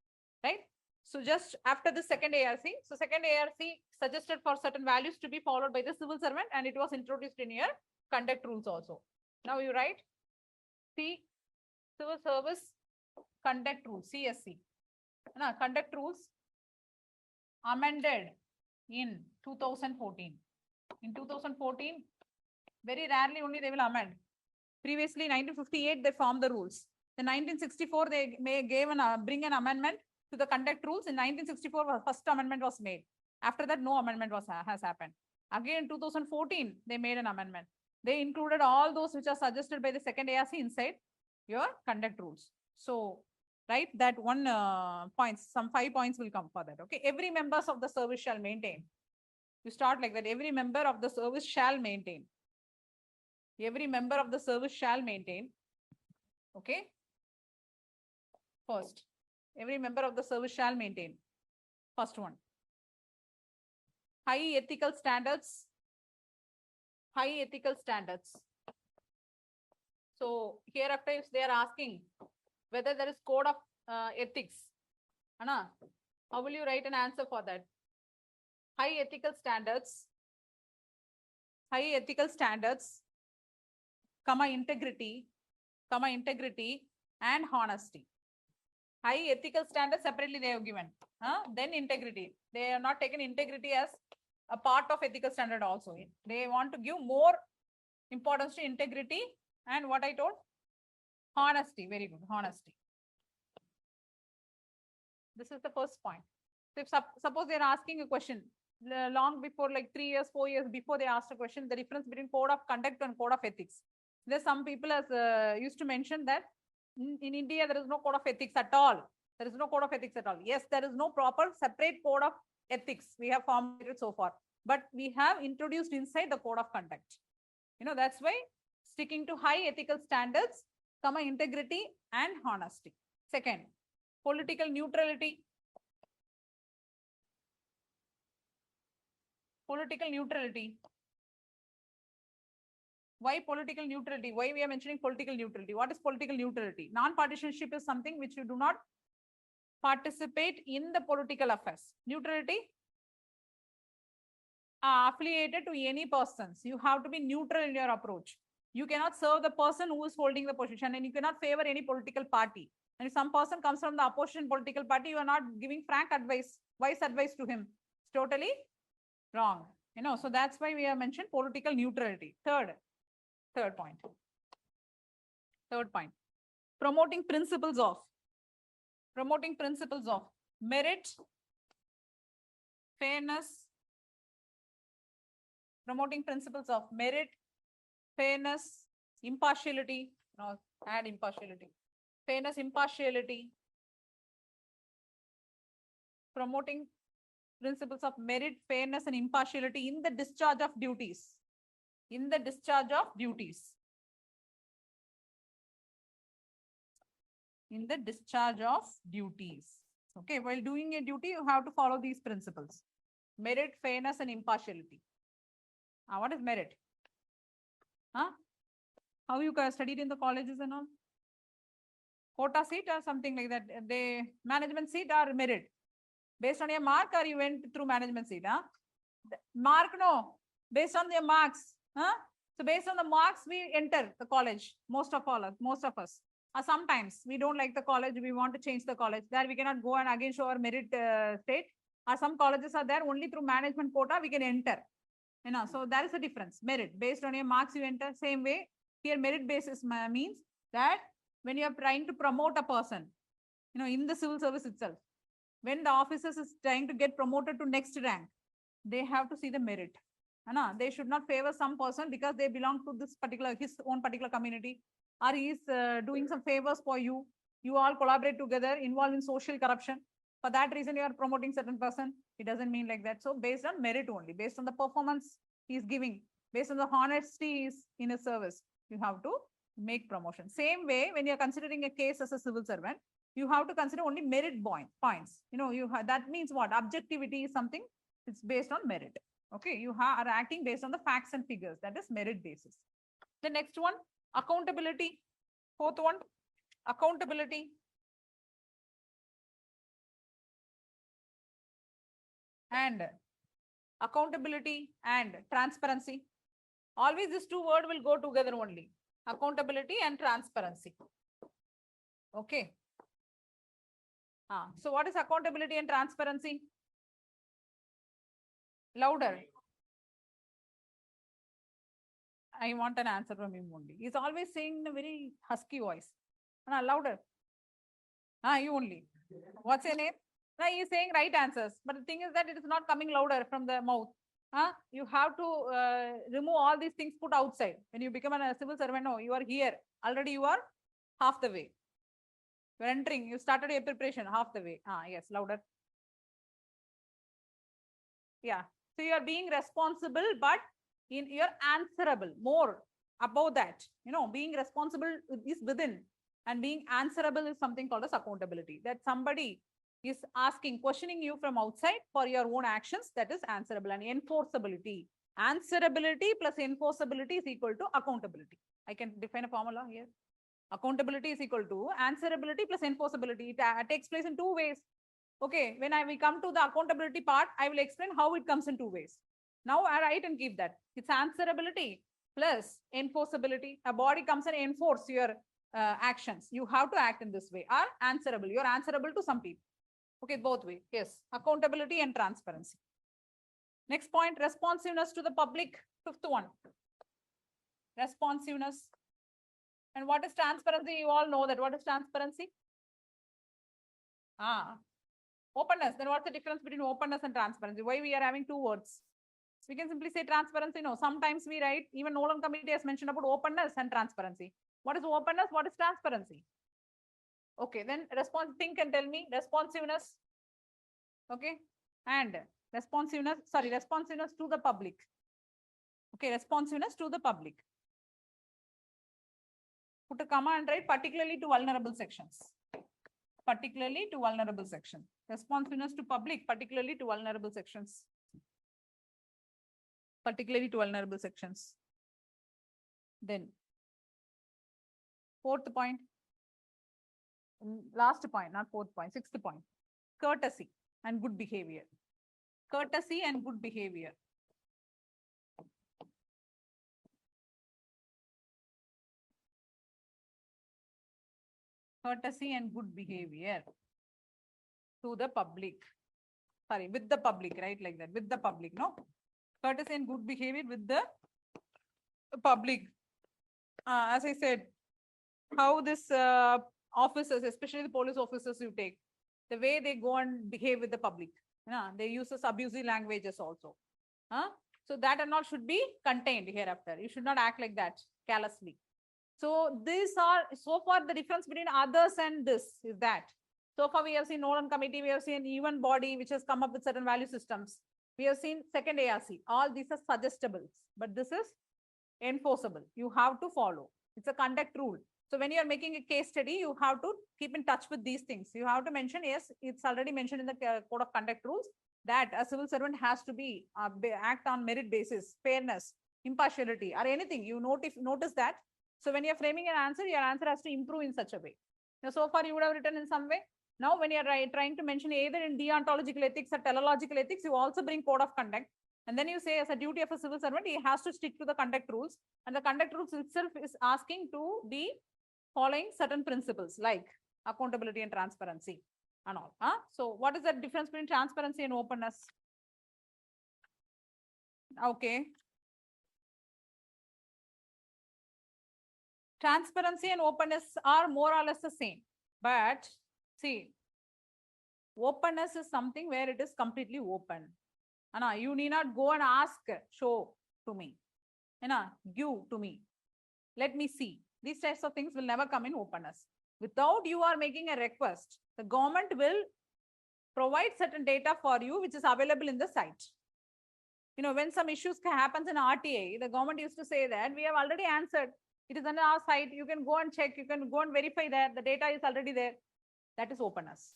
right? So just after the second ARC, so second ARC suggested for certain values to be followed by the civil servant, and it was introduced in your conduct rules also. Now you write C, civil service conduct rules, CSC. Conduct rules amended in 2014. In 2014, very rarely only they will amend. Previously, 1958, they formed the rules. In 1964, they may bring an amendment to the conduct rules. In 1964, first amendment was made. After that, no amendment has happened. Again, in 2014, they made an amendment. They included all those which are suggested by the second ARC inside your conduct rules. So, right, that one points, some 5 points will come for that. Okay, every members of the service shall maintain. You start like that. Every member of the service shall maintain. Every member of the service shall maintain. Okay. First, every member of the service shall maintain. First one. High ethical standards. High ethical standards. So hereafter, if they are asking whether there is code of ethics, how will you write an answer for that? High ethical standards. High ethical standards, integrity, and honesty. High ethical standards separately they have given. Then integrity. They have not taken integrity as a part of ethical standard also. They want to give more importance to integrity and what I told? Honesty. Very good. Honesty. This is the first point. So if suppose they are asking a question long before, like 3 years, 4 years before they asked a question, the difference between code of conduct and code of ethics. There's some people as used to mention that in India, there is no code of ethics at all. There is no code of ethics at all. Yes, there is no proper separate code of ethics we have formulated so far, but we have introduced inside the code of conduct. That's why sticking to high ethical standards, integrity and honesty. Second, political neutrality. Political neutrality. Why political neutrality? Why we are mentioning political neutrality? What is political neutrality? Non-partisanship is something which you do not participate in the political affairs. Neutrality, affiliated to any persons. You have to be neutral in your approach. You cannot serve the person who is holding the position, and you cannot favor any political party. And if some person comes from the opposition political party, you are not giving frank advice, wise advice to him. It's totally wrong. So that's why we have mentioned political neutrality. Third point. Promoting principles of merit, fairness. Promoting principles of merit, fairness, impartiality. No, add impartiality. Fairness, impartiality. Promoting principles of merit, fairness, and impartiality in the discharge of duties. In the discharge of duties. In the discharge of duties. Okay, while doing a duty, you have to follow these principles. Merit, fairness, and impartiality. What is merit? How you studied in the colleges and all? Quota seat or something like that? The management seat or merit? Based on your mark, or you went through management seat? Mark, no. Based on your marks. So based on the marks, we enter the college. Most of us. Sometimes we don't like the college. We want to change the college. There we cannot go and again show our merit state. Some colleges are there only through management quota we can enter. So there is a difference. Merit based on your marks you enter. Same way here, merit basis means that when you are trying to promote a person, in the civil service itself, when the officers is trying to get promoted to next rank, they have to see the merit. They should not favor some person because they belong to this particular, his own particular community, or he is doing some favors for you. You all collaborate together, involved in social corruption. For that reason, you are promoting certain person. It doesn't mean like that. So based on merit only, based on the performance he is giving, based on the honesty is in a service, you have to make promotion. Same way, when you are considering a case as a civil servant, you have to consider only merit points. That means what? Objectivity is something. It's based on merit. Okay, you are acting based on the facts and figures. That is merit basis. The next one, accountability. Fourth one, accountability. And accountability and transparency. Always these two words will go together only. Accountability and transparency. Okay. So what is accountability and transparency? Louder. I want an answer from him only. He's always saying in a very husky voice. Louder. You only. What's your name? He's saying right answers. But the thing is that it is not coming louder from the mouth. You have to remove all these things, put outside. When you become a civil servant, no, you are here. Already you are half the way. You're entering. You started your preparation half the way. Yes, louder. Yeah. So you are being responsible, but you're answerable. More above that. Being responsible is within. And being answerable is something called as accountability. That somebody is asking, questioning you from outside for your own actions, that is answerable. And enforceability. Answerability plus enforceability is equal to accountability. I can define a formula here. Accountability is equal to answerability plus enforceability. It takes place in two ways. Okay, when we come to the accountability part, I will explain how it comes in two ways. Now I write and keep that. It's answerability plus enforceability. A body comes and enforce your actions. You have to act in this way. Are answerable. You're answerable to some people. Okay, both ways. Yes, accountability and transparency. Next point, responsiveness to the public. Fifth one. Responsiveness. And what is transparency? You all know that. What is transparency? Openness. Then what's the difference between openness and transparency? Why we are having two words? We can simply say transparency. No, sometimes we write, even Nolan committee has mentioned about openness and transparency. What is openness? What is transparency? Okay, then think and tell me responsiveness. Okay, and responsiveness to the public. Okay, responsiveness to the public. Put a comma and write particularly to vulnerable sections. Particularly to vulnerable section. Responsiveness to public, particularly to vulnerable sections. Particularly to vulnerable sections. Then, fourth point. Last point, not fourth point, sixth point. Courtesy and good behavior. Courtesy and good behavior. Courtesy and good behavior to the public. Sorry, with the public, right? Like that, with the public, no? Courtesy and good behavior with the public. As I said, how this officers, especially the police officers you take, the way they go and behave with the public. They use abusive languages also. So that and all should be contained hereafter. You should not act like that carelessly. So these are, so far the difference between others and this is that. So far we have seen Nolan committee, we have seen even body which has come up with certain value systems. We have seen second ARC. All these are suggestibles, but this is enforceable. You have to follow. It's a conduct rule. So when you are making a case study, you have to keep in touch with these things. You have to mention, yes, it's already mentioned in the code of conduct rules that a civil servant has to be act on merit basis, fairness, impartiality, or anything. You notice that. So when you're framing an answer, your answer has to improve in such a way. Now, so far you would have written in some way. Now, when you're trying to mention either in deontological ethics or teleological ethics, you also bring code of conduct. And then you say as a duty of a civil servant, he has to stick to the conduct rules. And the conduct rules itself is asking to be following certain principles like accountability and transparency and all. So what is the difference between transparency and openness? Okay. Transparency and openness are more or less the same. But see, openness is something where it is completely open. You need not go and ask, show to me. Give to me. Let me see. These types of things will never come in openness. Without you are making a request, the government will provide certain data for you, which is available in the site. You know, when some issues happens in RTA, the government used to say that we have already answered. It is on our site. You can go and check. You can go and verify that the data is already there. That is openness.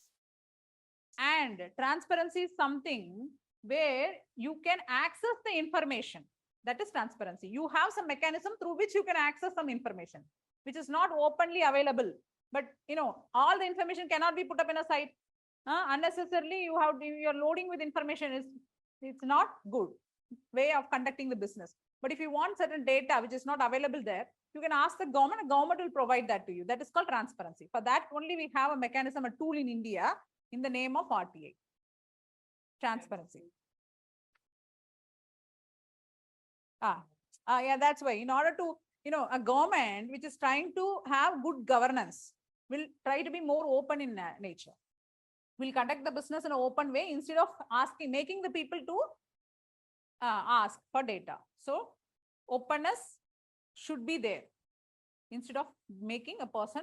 And transparency is something where you can access the information. That is transparency. You have some mechanism through which you can access some information, which is not openly available. But you know, all the information cannot be put up in a site. Unnecessarily, you're loading with information. It's not good way of conducting the business. But if you want certain data which is not available there, you can ask the government will provide that to you. That is called transparency. For that only we have a mechanism, a tool in India in the name of RTA. Transparency. Yeah, that's why in order to, a government which is trying to have good governance will try to be more open in nature. Will conduct the business in an open way instead of making the people to ask for data. So openness should be there instead of making a person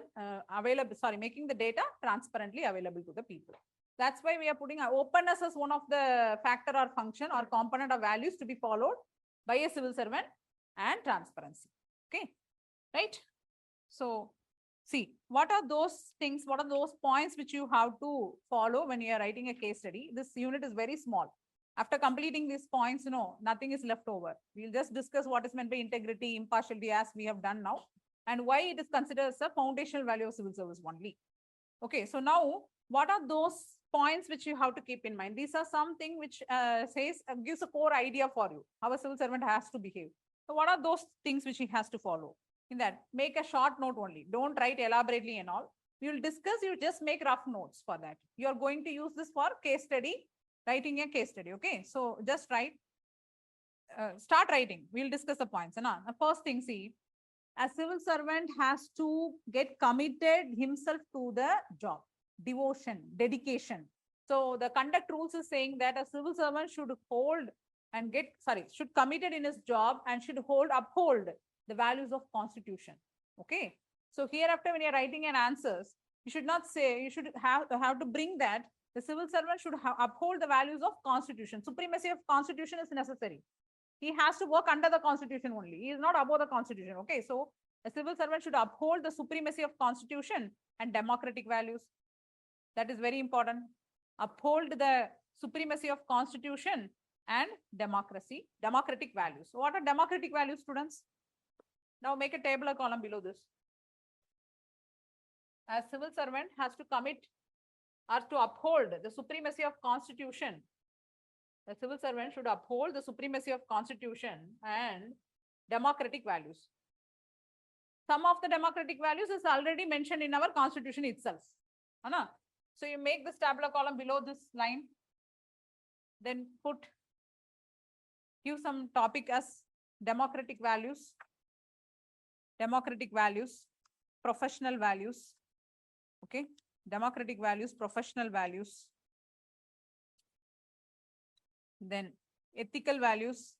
making the data transparently available to the people. That's why we are putting openness as one of the factor or function or component of values to be followed by a civil servant, and transparency. Okay, right? So see, what are those things, what are those points which you have to follow when you are writing a case study? This unit is very small. After completing these points, nothing is left over. We'll just discuss what is meant by integrity, impartiality, as we have done now, and why it is considered as a foundational value of civil service only. Okay, so now what are those points which you have to keep in mind? These are something which gives a core idea for you how a civil servant has to behave. So what are those things which he has to follow? In that, make a short note only. Don't write elaborately and all. We will discuss, you just make rough notes for that. You are going to use this for case study, writing a case study. Okay, so just write, start writing. We'll discuss the points. The first thing, see, a civil servant has to get committed himself to the job, devotion, dedication. So the conduct rules is saying that a civil servant should should committed in his job and should uphold the values of constitution. Okay. So hereafter, when you're writing an answers, you should not say, you should have to bring that the civil servant should uphold the values of constitution. Supremacy of constitution is necessary. He has to work under the constitution only. He is not above the constitution. Okay. So a civil servant should uphold the supremacy of constitution and democratic values. That is very important. Uphold the supremacy of constitution and democratic values. So what are democratic values, students? Now make a table or column below this. A civil servant has to commit or to uphold the supremacy of constitution. The civil servant should uphold the supremacy of constitution and democratic values. Some of the democratic values is already mentioned in our constitution itself. So you make this tabular column below this line. Then give some topic as democratic values, professional values. Okay, democratic values, professional values. Then ethical values,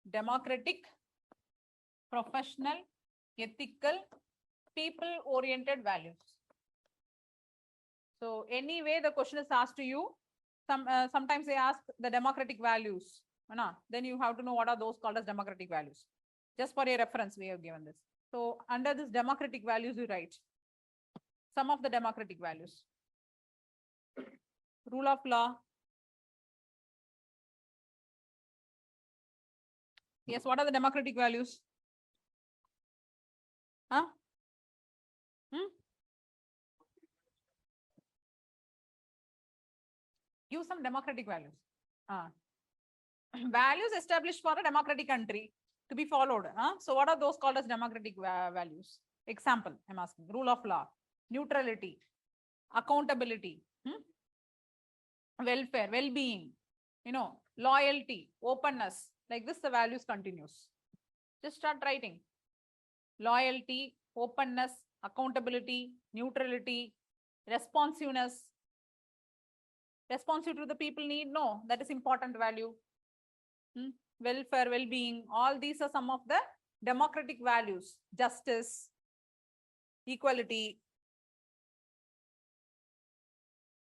democratic, professional, ethical, people-oriented values. So anyway, the question is asked to you. Sometimes they ask the democratic values. Then you have to know what are those called as democratic values. Just for a reference, we have given this. So under this democratic values, you write some of the democratic values. Rule of law. Yes, what are the democratic values? Give some democratic values. Values established for a democratic country to be followed. So what are those called as democratic values? Example, I'm asking. Rule of law, neutrality, accountability, welfare, well-being, loyalty, openness. Like this, the values continues. Just start writing. Loyalty, openness, accountability, neutrality, responsiveness. Responsive to the people need, no, that is important value. Welfare, well-being, all these are some of the democratic values. Justice, equality,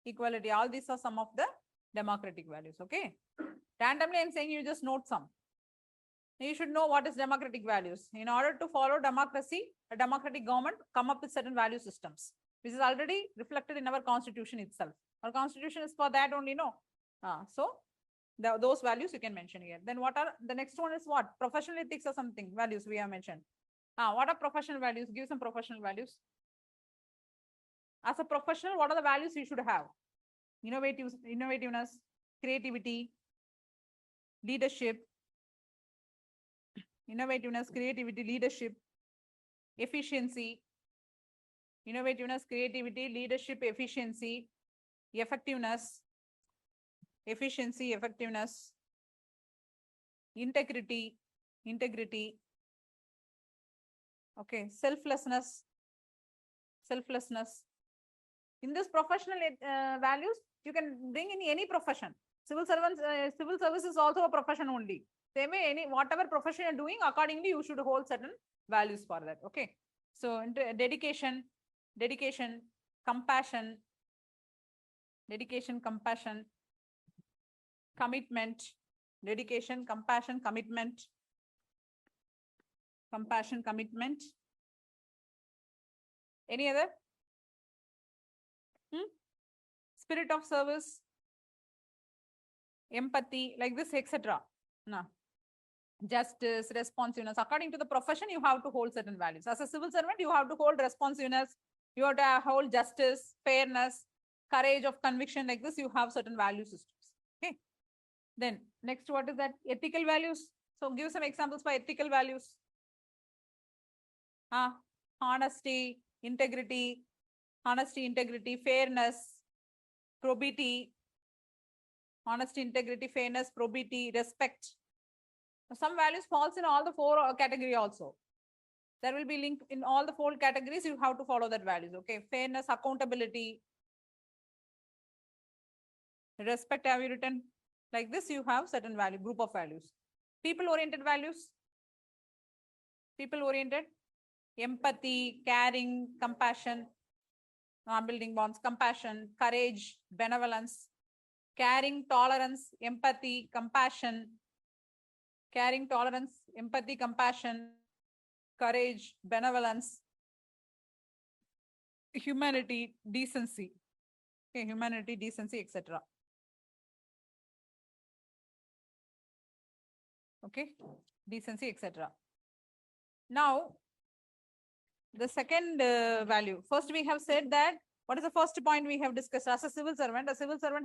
equality. All these are some of the democratic values. Okay. Randomly, I'm saying you just note some. You should know what is democratic values. In order to follow democracy, a democratic government come up with certain value systems, which is already reflected in our constitution itself. Our constitution is for that only, no? So those values you can mention here. Then what are the next one is what? Professional ethics or something values we have mentioned. What are professional values? Give some professional values. As a professional, what are the values you should have? Innovativeness, creativity, leadership, innovativeness, creativity, leadership, efficiency, innovativeness, creativity, leadership, efficiency, effectiveness, efficiency, effectiveness, integrity, integrity, okay, selflessness, selflessness. In this professional values, you can bring in any profession. Civil servants, civil service is also a profession only. Same way, whatever profession you're doing, accordingly, you should hold certain values for that. Okay. So dedication, compassion, commitment, dedication, compassion, commitment, commitment. Any other? Spirit of service, empathy, like this, etc. No. Justice, responsiveness. According to the profession, you have to hold certain values. As a civil servant, you have to hold responsiveness, you have to hold justice, fairness, courage of conviction. Like this, you have certain value systems. Okay. Then next, what is that? Ethical values. So give some examples for ethical values. Honesty, integrity, fairness, probity, honesty, integrity, fairness, probity, respect. Some values falls in all the four category also. There will be link in all the four categories. You have to follow that values. Okay. Fairness, accountability, respect. Have you written? Like this, you have certain value, group of values. People-oriented values. People-oriented. Empathy, caring, compassion, building bonds, compassion, courage, benevolence, caring, tolerance, empathy, compassion, caring, tolerance, empathy, compassion, courage, benevolence, humanity, decency. Okay, humanity, decency, etc. Okay, decency, etc. Now, the second value. First, we have said that what is the first point we have discussed? As a civil servant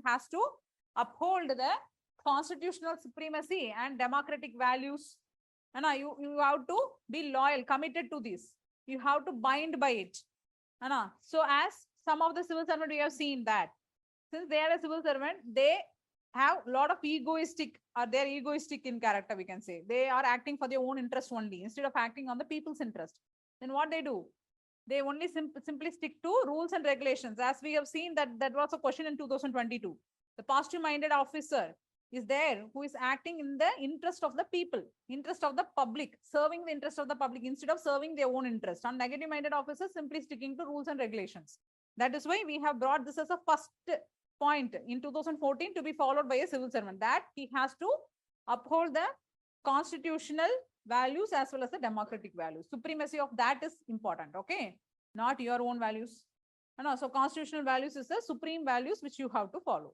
has to uphold the constitutional supremacy and democratic values. And you have to be loyal, committed to this. You have to bind by it. So as some of the civil servant, we have seen that since they are a civil servant, they have a lot of egoistic, or they're egoistic in character, we can say. They are acting for their own interest only instead of acting on the people's interest. Then what they do? They only simply stick to rules and regulations. As we have seen that was a question in 2022. The positive-minded officer is there who is acting in the interest of the people, interest of the public, serving the interest of the public instead of serving their own interest. And negative-minded officers simply sticking to rules and regulations. That is why we have brought this as a first point in 2014 to be followed by a civil servant, that he has to uphold the constitutional values as well as the democratic values. Supremacy of that is important, okay? Not your own values. So constitutional values is the supreme values which you have to follow.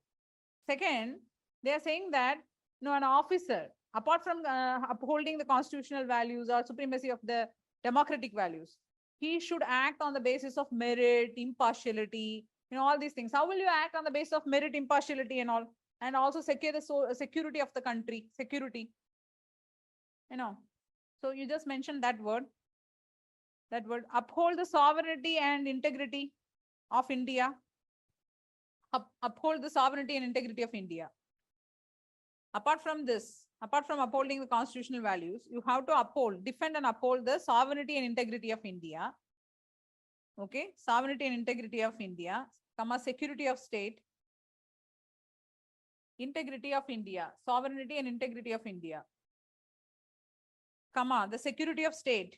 Second, they are saying that an officer, apart from upholding the constitutional values or supremacy of the democratic values, he should act on the basis of merit, impartiality, all these things. How will you act on the basis of merit, impartiality and all? And also secure the security of the country, security. So you just mentioned that word. Uphold the sovereignty and integrity of India. Uphold the sovereignty and integrity of India. Apart from this, apart from upholding the constitutional values, you have to defend and uphold the sovereignty and integrity of India. Okay, sovereignty and integrity of India, security of state, integrity of India, sovereignty and integrity of India, the security of state,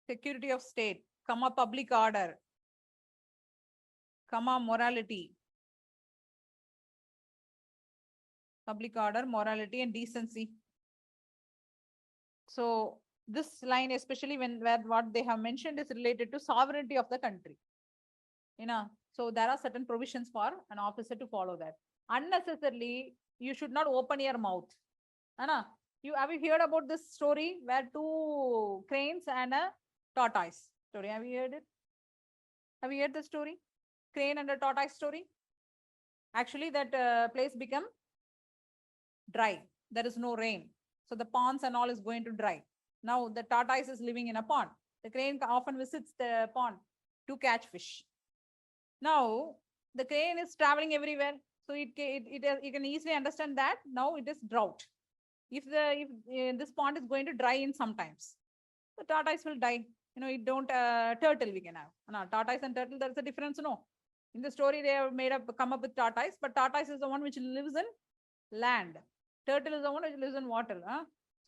security of state, comma, public order, comma, morality, public order, morality, and decency. So this line, especially where what they have mentioned is related to sovereignty of the country. So there are certain provisions for an officer to follow that. Unnecessarily, you should not open your mouth. Have you heard about this story where two cranes and a tortoise story? Have you heard it? Have you heard the story? Crane and a tortoise story? Actually, that place become dry. There is no rain. So the ponds and all is going to dry. Now the tortoise is living in a pond. The crane often visits the pond to catch fish. Now the crane is traveling everywhere. So you can easily understand that now it is drought. If this pond is going to dry in sometimes, the tortoise will die. It don't turtle we can have. No, tortoise and turtle, there's a difference. No, in the story they have come up with tortoise, but tortoise is the one which lives in land. Turtle is the one which lives in water.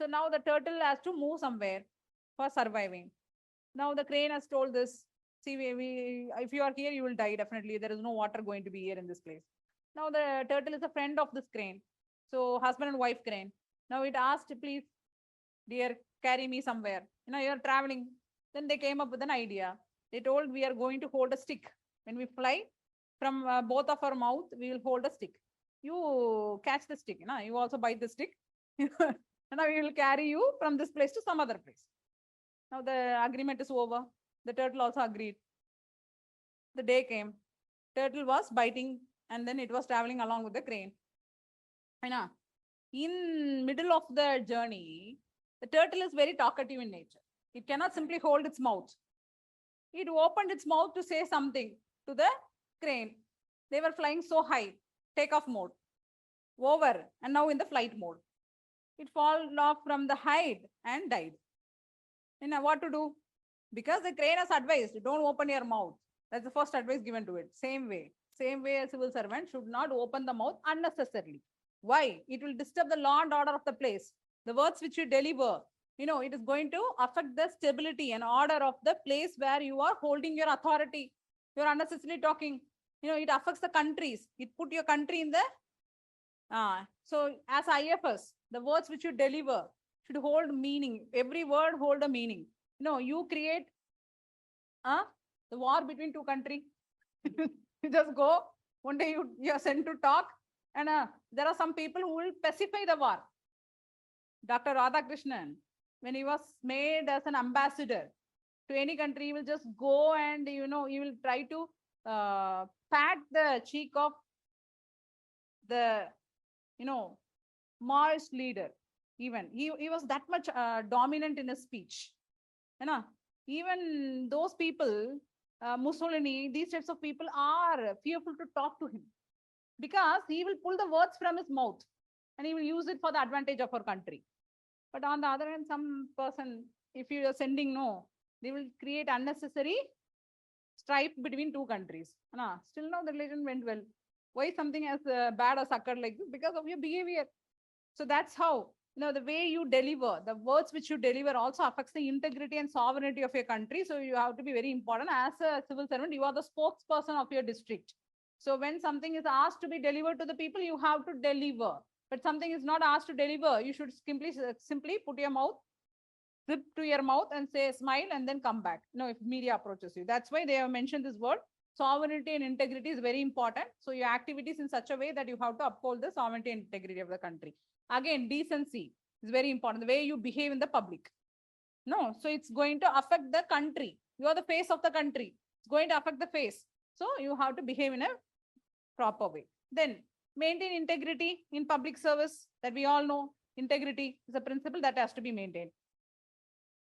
So now the turtle has to move somewhere for surviving. Now the crane has told this. See, if you are here, you will die definitely. There is no water going to be here in this place. Now the turtle is a friend of this crane. So husband and wife crane. Now it asked, please, dear, carry me somewhere. You're traveling. Then they came up with an idea. They told we are going to hold a stick. When we fly, from both of our mouth, we will hold a stick. You catch the stick. You also bite the stick. And now we will carry you from this place to some other place. Now the agreement is over. The turtle also agreed. The day came. Turtle was biting and then it was traveling along with the crane. In middle of the journey, the turtle is very talkative in nature. It cannot simply hold its mouth. It opened its mouth to say something to the crane. They were flying so high, takeoff mode, over, and now in the flight mode. It fell off from the height and died. What to do? Because the crane has advised, don't open your mouth. That's the first advice given to it. Same way a civil servant should not open the mouth unnecessarily. Why? It will disturb the law and order of the place. The words which you deliver, it is going to affect the stability and order of the place where you are holding your authority. You're unnecessarily talking. It affects the countries. It put your country in the... So as IFS, the words which you deliver should hold meaning. Every word hold a meaning. You create the war between two countries. You just go, one day you are sent to talk, and there are some people who will pacify the war. Dr. Radhakrishnan, when he was made as an ambassador to any country, he will just go and, he will try to pat the cheek of the, Maoist leader. Even he was that much dominant in his speech. Even those people, Mussolini, these types of people are fearful to talk to him because he will pull the words from his mouth and he will use it for the advantage of our country. But on the other hand, some person, if you are sending they will create unnecessary strife between two countries. Still now the relation went well. Why something as bad as occurred like this? Because of your behavior. So that's how, the way you deliver, the words which you deliver also affects the integrity and sovereignty of your country. So you have to be very important. As a civil servant, you are the spokesperson of your district. So when something is asked to be delivered to the people, you have to deliver. But something is not asked to deliver, you should simply put your mouth, zip to your mouth and say, smile, and then come back. If media approaches you. That's why they have mentioned this word. Sovereignty and integrity is very important. So your activities in such a way that you have to uphold the sovereignty and integrity of the country. Again, decency is very important. The way you behave in the public. So it's going to affect the country. You are the face of the country. It's going to affect the face. So you have to behave in a proper way. Then maintain integrity in public service, that we all know. Integrity is a principle that has to be maintained.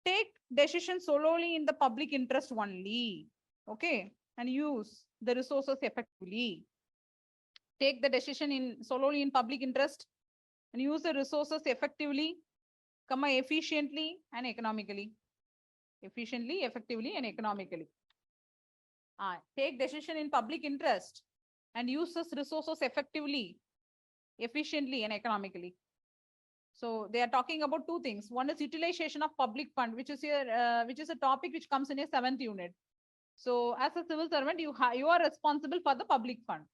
Take decisions solely in the public interest only. Okay. And use the resources effectively. Take the decision solely in public interest and use the resources effectively, efficiently and economically. Efficiently, effectively and economically. Take decision in public interest and use those resources effectively, efficiently and economically. So they are talking about two things. One is utilization of public fund, which is a topic which comes in your 7th unit. So as a civil servant, you are responsible for the public fund.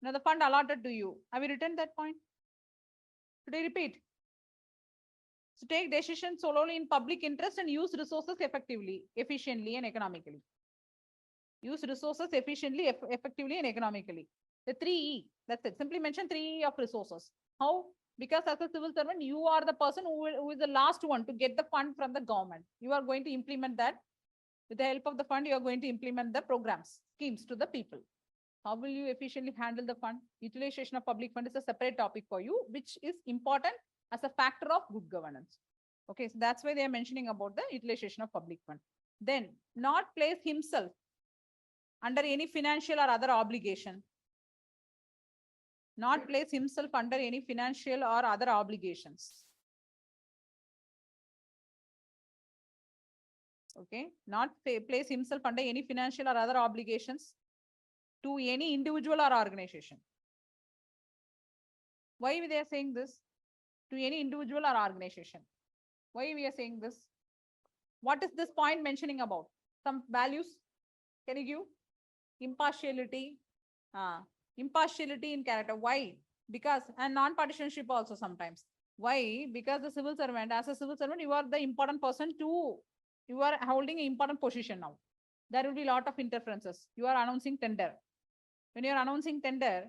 Now the fund allotted to you. Have you written that point? Should I repeat? So take decisions solely in public interest and use resources effectively, efficiently, and economically. Use resources efficiently, effectively, and economically. The 3E, that's it. Simply mention 3E of resources. How? Because as a civil servant, you are the person who is the last one to get the fund from the government. You are going to implement that. With the help of the fund, you are going to implement the programs, schemes to the people. How will you efficiently handle the fund? Utilization of public fund is a separate topic for you, which is important as a factor of good governance. Okay, so that's why they are mentioning about the utilization of public fund. Then, not place himself under any financial or other obligation. Not place himself under any financial or other obligations. Okay, not place himself under any financial or other obligations to any individual or organization. Why they are saying this? To any individual or organization. Why we are saying this? What is this point mentioning about? Some values? Can you give? Impartiality. Impartiality in character. Why? Because, and non-partisanship also sometimes. Why? Because the civil servant, as a civil servant, you are the important person to, you are holding an important position now. There will be a lot of interferences. You are announcing tender. When you are announcing tender,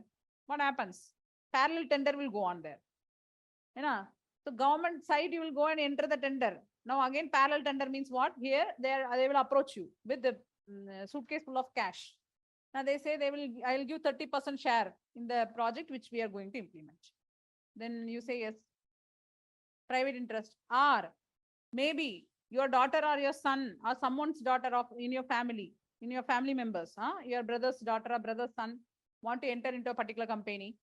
what happens? Parallel tender will go on there. You know? So government side, you will go and enter the tender. Now again, parallel tender means what? Here, they will approach you with the suitcase full of cash. Now they say I will give 30% share in the project which we are going to implement. Then you say yes. Private interest. Or maybe your daughter or your son or someone's daughter in your family members, your brother's daughter or brother's son want to enter into a particular company.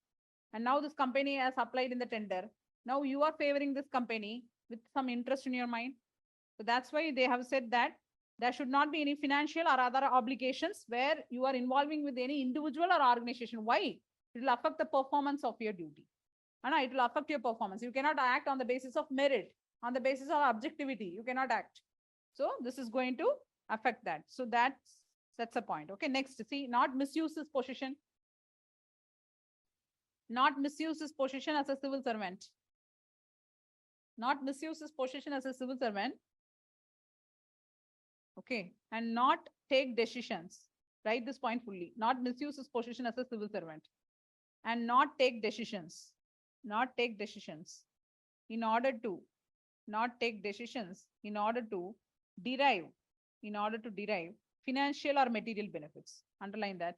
And now this company has applied in the tender. Now you are favoring this company with some interest in your mind. So that's why they have said that there should not be any financial or other obligations where you are involving with any individual or organization. Why? It will affect the performance of your duty. And it will affect your performance. You cannot act on the basis of merit, on the basis of objectivity. You cannot act. So this is going to affect that. So that's a point. Okay, next, see, not misuse his position. Not misuse his position as a civil servant. Not misuse his position as a civil servant. Okay, and not take decisions. Write this point fully. Not misuse his position as a civil servant. And not take decisions. Not take decisions in order to, not take decisions in order to derive financial or material benefits. Underline that.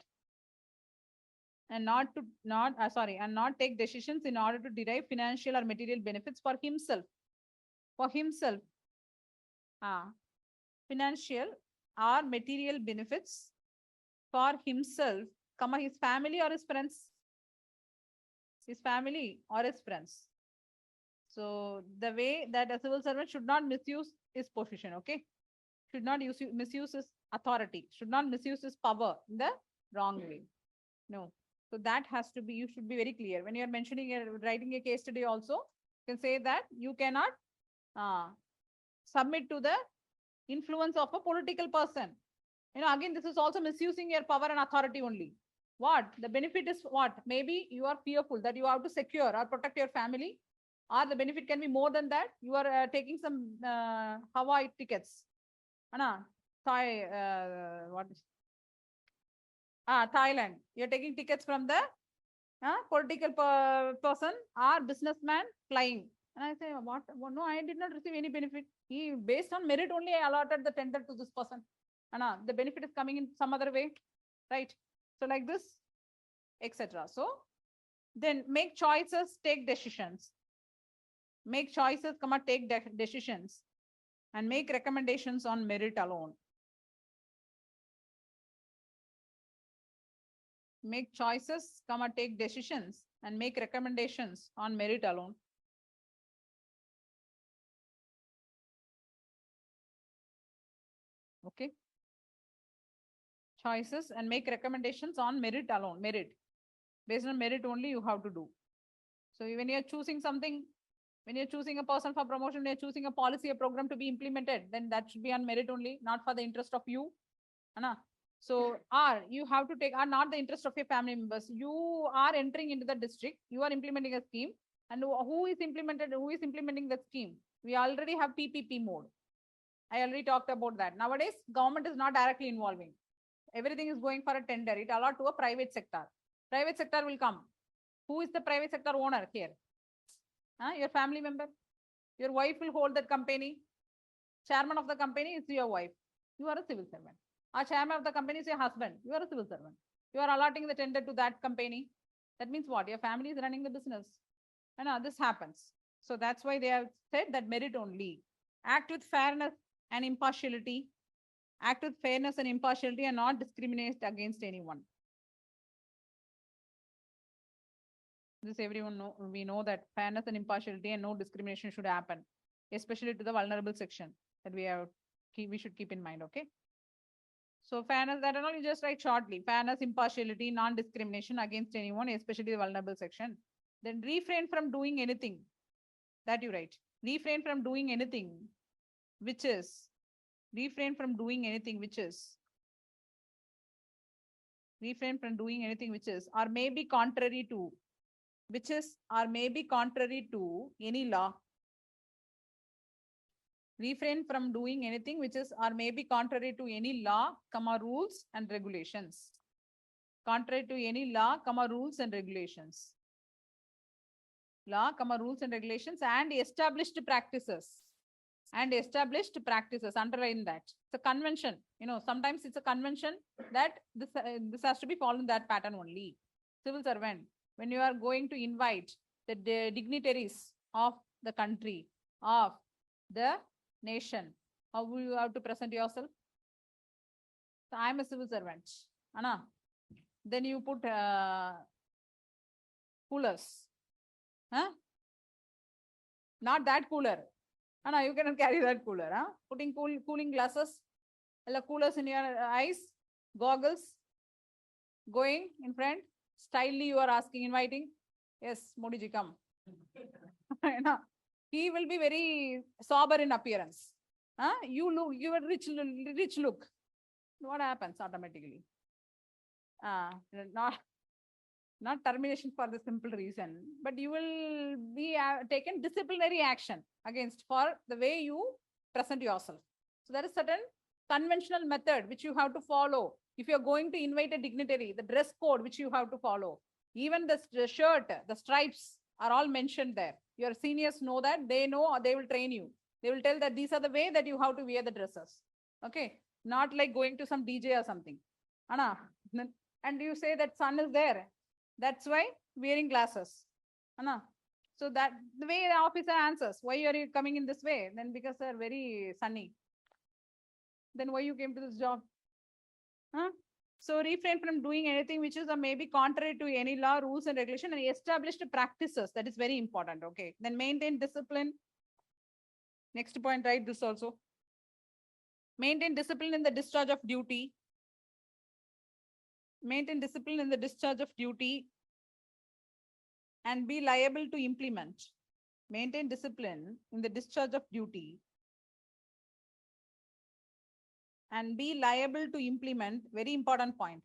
And not take decisions in order to derive financial or material benefits for himself. For himself. Financial or material benefits for himself, his family or his friends. His family or his friends. So the way that a civil servant should not misuse his position, okay? Should not misuse his authority, should not misuse his power in the wrong way. No. So that has to be, you should be very clear. When you are writing a case study also, you can say that you cannot submit to the influence of a political person. Again, this is also misusing your power and authority only. What? The benefit is what? Maybe you are fearful that you have to secure or protect your family, or the benefit can be more than that. You are taking some Hawaii tickets. Thailand. You're taking tickets from the political person or businessman flying. And I say, what? No, I did not receive any benefit. He, based on merit only, I allotted the tender to this person. The benefit is coming in some other way, right? So like this, etc. So then make choices, take decisions. Make choices, take decisions, and make recommendations on merit alone. Make choices, take decisions, and make recommendations on merit alone. Okay. Choices and make recommendations on merit alone. Merit. Based on merit only you have to do. So when you are choosing something, When you're choosing a person for promotion, you're choosing a policy, a program to be implemented, then that should be on merit only, not for the interest of you. Anna. So, you have to take, not the interest of your family members. You are entering into the district, you are implementing a scheme, and who is implementing the scheme? We already have PPP mode. I already talked about that. Nowadays, government is not directly involving. Everything is going for a tender. It allowed to a private sector. Private sector will come. Who is the private sector owner here? Your family member. Your wife will hold that company. Chairman of the company is your wife. You are a civil servant. Our chairman of the company is your husband. You are a civil servant. You are allotting the tender to that company. That means what? Your family is running the business. And this happens. So that's why they have said that merit only. Act with fairness and impartiality. Act with fairness and impartiality and not discriminate against anyone. This everyone know. We know that fairness and impartiality and no discrimination should happen, especially to the vulnerable section that we should keep in mind. Okay. So fairness, that and all you just write shortly. Fairness, impartiality, non-discrimination against anyone, especially the vulnerable section. Then refrain from doing anything. That you write. Refrain from doing anything which is. Refrain from doing anything which is. Refrain from doing anything which is or may be contrary to. Which is or may be contrary to any law. Refrain from doing anything which is or may be contrary to any law, rules and regulations. Contrary to any law, rules and regulations. Law, rules and regulations and established practices. And established practices, underline that. It's a convention. Sometimes it's a convention that this has to be followed in that pattern only. Civil servant, when you are going to invite the dignitaries of the country, of the nation, how will you have to present yourself? So I am a civil servant. Anna. Then you put coolers. Huh? Not that cooler. Anna, you cannot carry that cooler. Huh? Putting cooling glasses, coolers in your eyes, goggles, going in front. Stylely you are asking, inviting. Yes, Modi ji, come. He will be very sober in appearance. You look, you are rich look. What happens automatically? Not termination for the simple reason, but you will be taken disciplinary action against for the way you present yourself. So there is certain conventional method which you have to follow. If you're going to invite a dignitary, the dress code which you have to follow, even the shirt, the stripes are all mentioned there. Your seniors know that, they know, or they will train you. They will tell that these are the way that you have to wear the dresses. Okay. Not like going to some DJ or something. Anna, and you say that sun is there. That's why wearing glasses. Anna. So that the way the officer answers, why are you coming in this way? Then because they're very sunny. Then why you came to this job? So refrain from doing anything which is or maybe contrary to any law, rules and regulation and established practices. That is very important. Okay. Then maintain discipline. Next point, write this also. Maintain discipline in the discharge of duty. Maintain discipline in the discharge of duty and be liable to implement. Maintain discipline in the discharge of duty and be liable to implement. Very important point.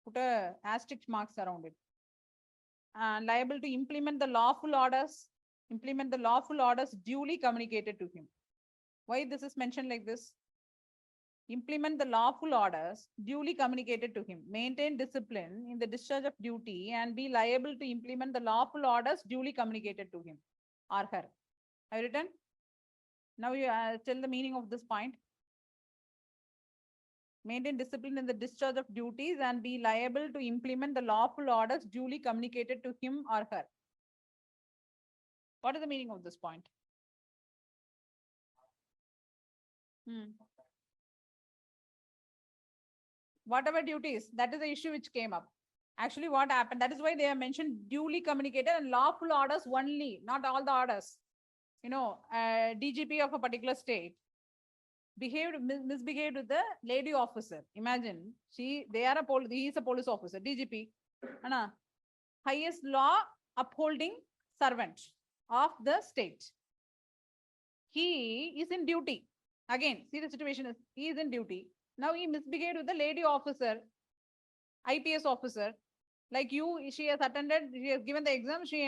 Put a asterisk marks around it. And liable to implement the lawful orders. Implement the lawful orders duly communicated to him. Why this is mentioned like this? Implement the lawful orders duly communicated to him. Maintain discipline in the discharge of duty and be liable to implement the lawful orders duly communicated to him or her. Have you written? Now you tell the meaning of this point. Maintain discipline in the discharge of duties and be liable to implement the lawful orders duly communicated to him or her. What is the meaning of this point? Whatever duties, that is the issue which came up. Actually, what happened? That is why they have mentioned duly communicated and lawful orders only, not all the orders. DGP of a particular state misbehaved with the lady officer. Imagine, he is a police officer, DGP, highest law upholding servant of the state. he is in duty. Again, see the situation is, he is in duty. Now he misbehaved with the lady officer, IPS officer. Like you, she has attended, she has given the exam, she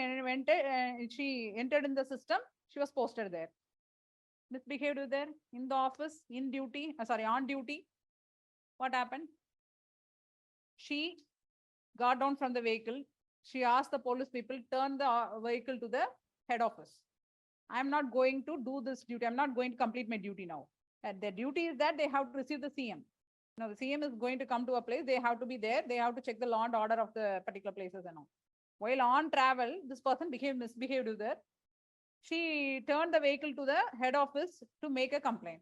entered in the system, she was posted there. Misbehaved with there in the office, in duty, on duty. What happened? She got down from the vehicle. She asked the police people, turn the vehicle to the head office. I'm not going to do this duty. I'm not going to complete my duty now. And their duty is that they have to receive the CM. Now the CM is going to come to a place. They have to be there. They have to check the law and order of the particular places and all. While on travel, this person misbehaved with her. She turned the vehicle to the head office to make a complaint.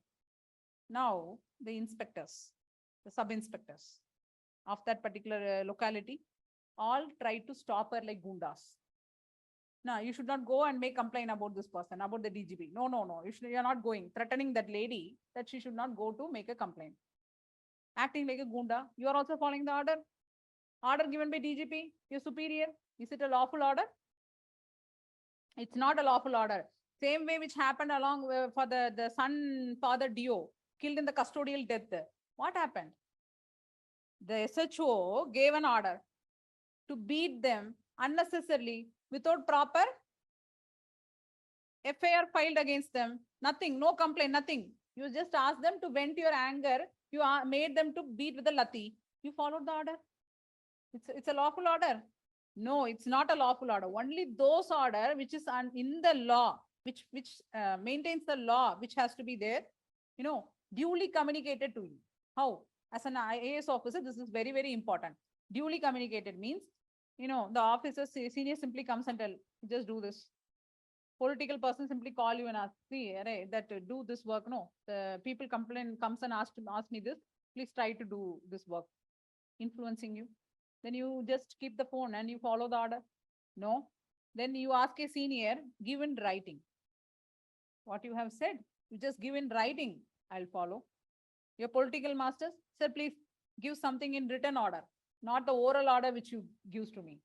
Now the inspectors, the sub-inspectors of that particular locality, all tried to stop her like gundas. No, you should not go and make complaint about this person, about the DGP. No. You're not going, threatening that lady that she should not go to make a complaint. Acting like a gunda. You are also following the order. Order given by DGP, your superior. Is it a lawful order? It's not a lawful order. Same way which happened along for the son, father Dio, killed in the custodial death. What happened? The SHO gave an order to beat them unnecessarily without proper FIR filed against them. Nothing, no complaint, nothing. You just asked them to vent your anger. You made them to beat with a lathi. You followed the order. It's a lawful order. No, it's not a lawful order. Only those order which is in the law, which maintains the law, which has to be there, duly communicated to you. How? As an IAS officer, this is very, very important. Duly communicated means, the officer, senior simply comes and tell, just do this. Political person simply call you and ask, see, that do this work. No, the people comes and ask me this, please try to do this work. Influencing you. Then you just keep the phone and you follow the order. No. Then you ask a senior, give in writing. What you have said, you just give in writing, I'll follow. Your political masters, sir, please give something in written order, not the oral order which you gives to me.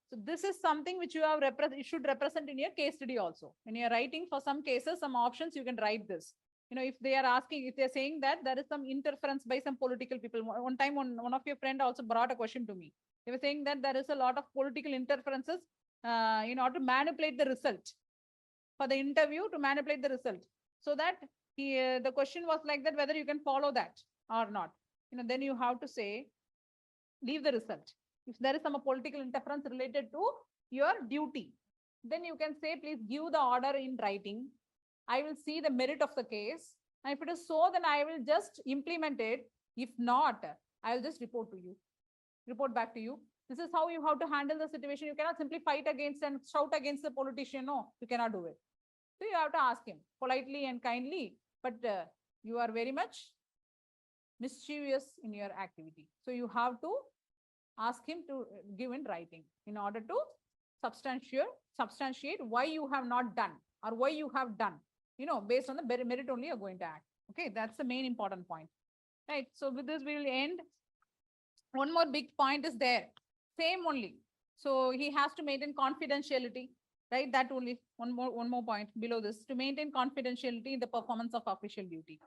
So this is something which you have should represent in your case study also. When you're writing for some cases, some options, you can write this. If they are asking, if they're saying that there is some interference by some political people. One time, one of your friend also brought a question to me. They were saying that there is a lot of political interferences in order to manipulate the result for the interview, to manipulate the result. So that the question was like that, whether you can follow that or not. Then you have to say, leave the result. If there is some political interference related to your duty, then you can say, please give the order in writing. I will see the merit of the case. And if it is so, then I will just implement it. If not, I will just report back to you. This is how you have to handle the situation. You cannot simply fight against and shout against the politician. No, you cannot do it. So you have to ask him politely and kindly, but you are very much mischievous in your activity. So you have to ask him to give in writing in order to substantiate why you have not done or why you have done. Based on the merit only you're going to act. Okay, that's the main important point. Right. So with this, we will end. One more big point is there. Same only. So he has to maintain confidentiality. Right. That only one more point below this, to maintain confidentiality in the performance of official duty.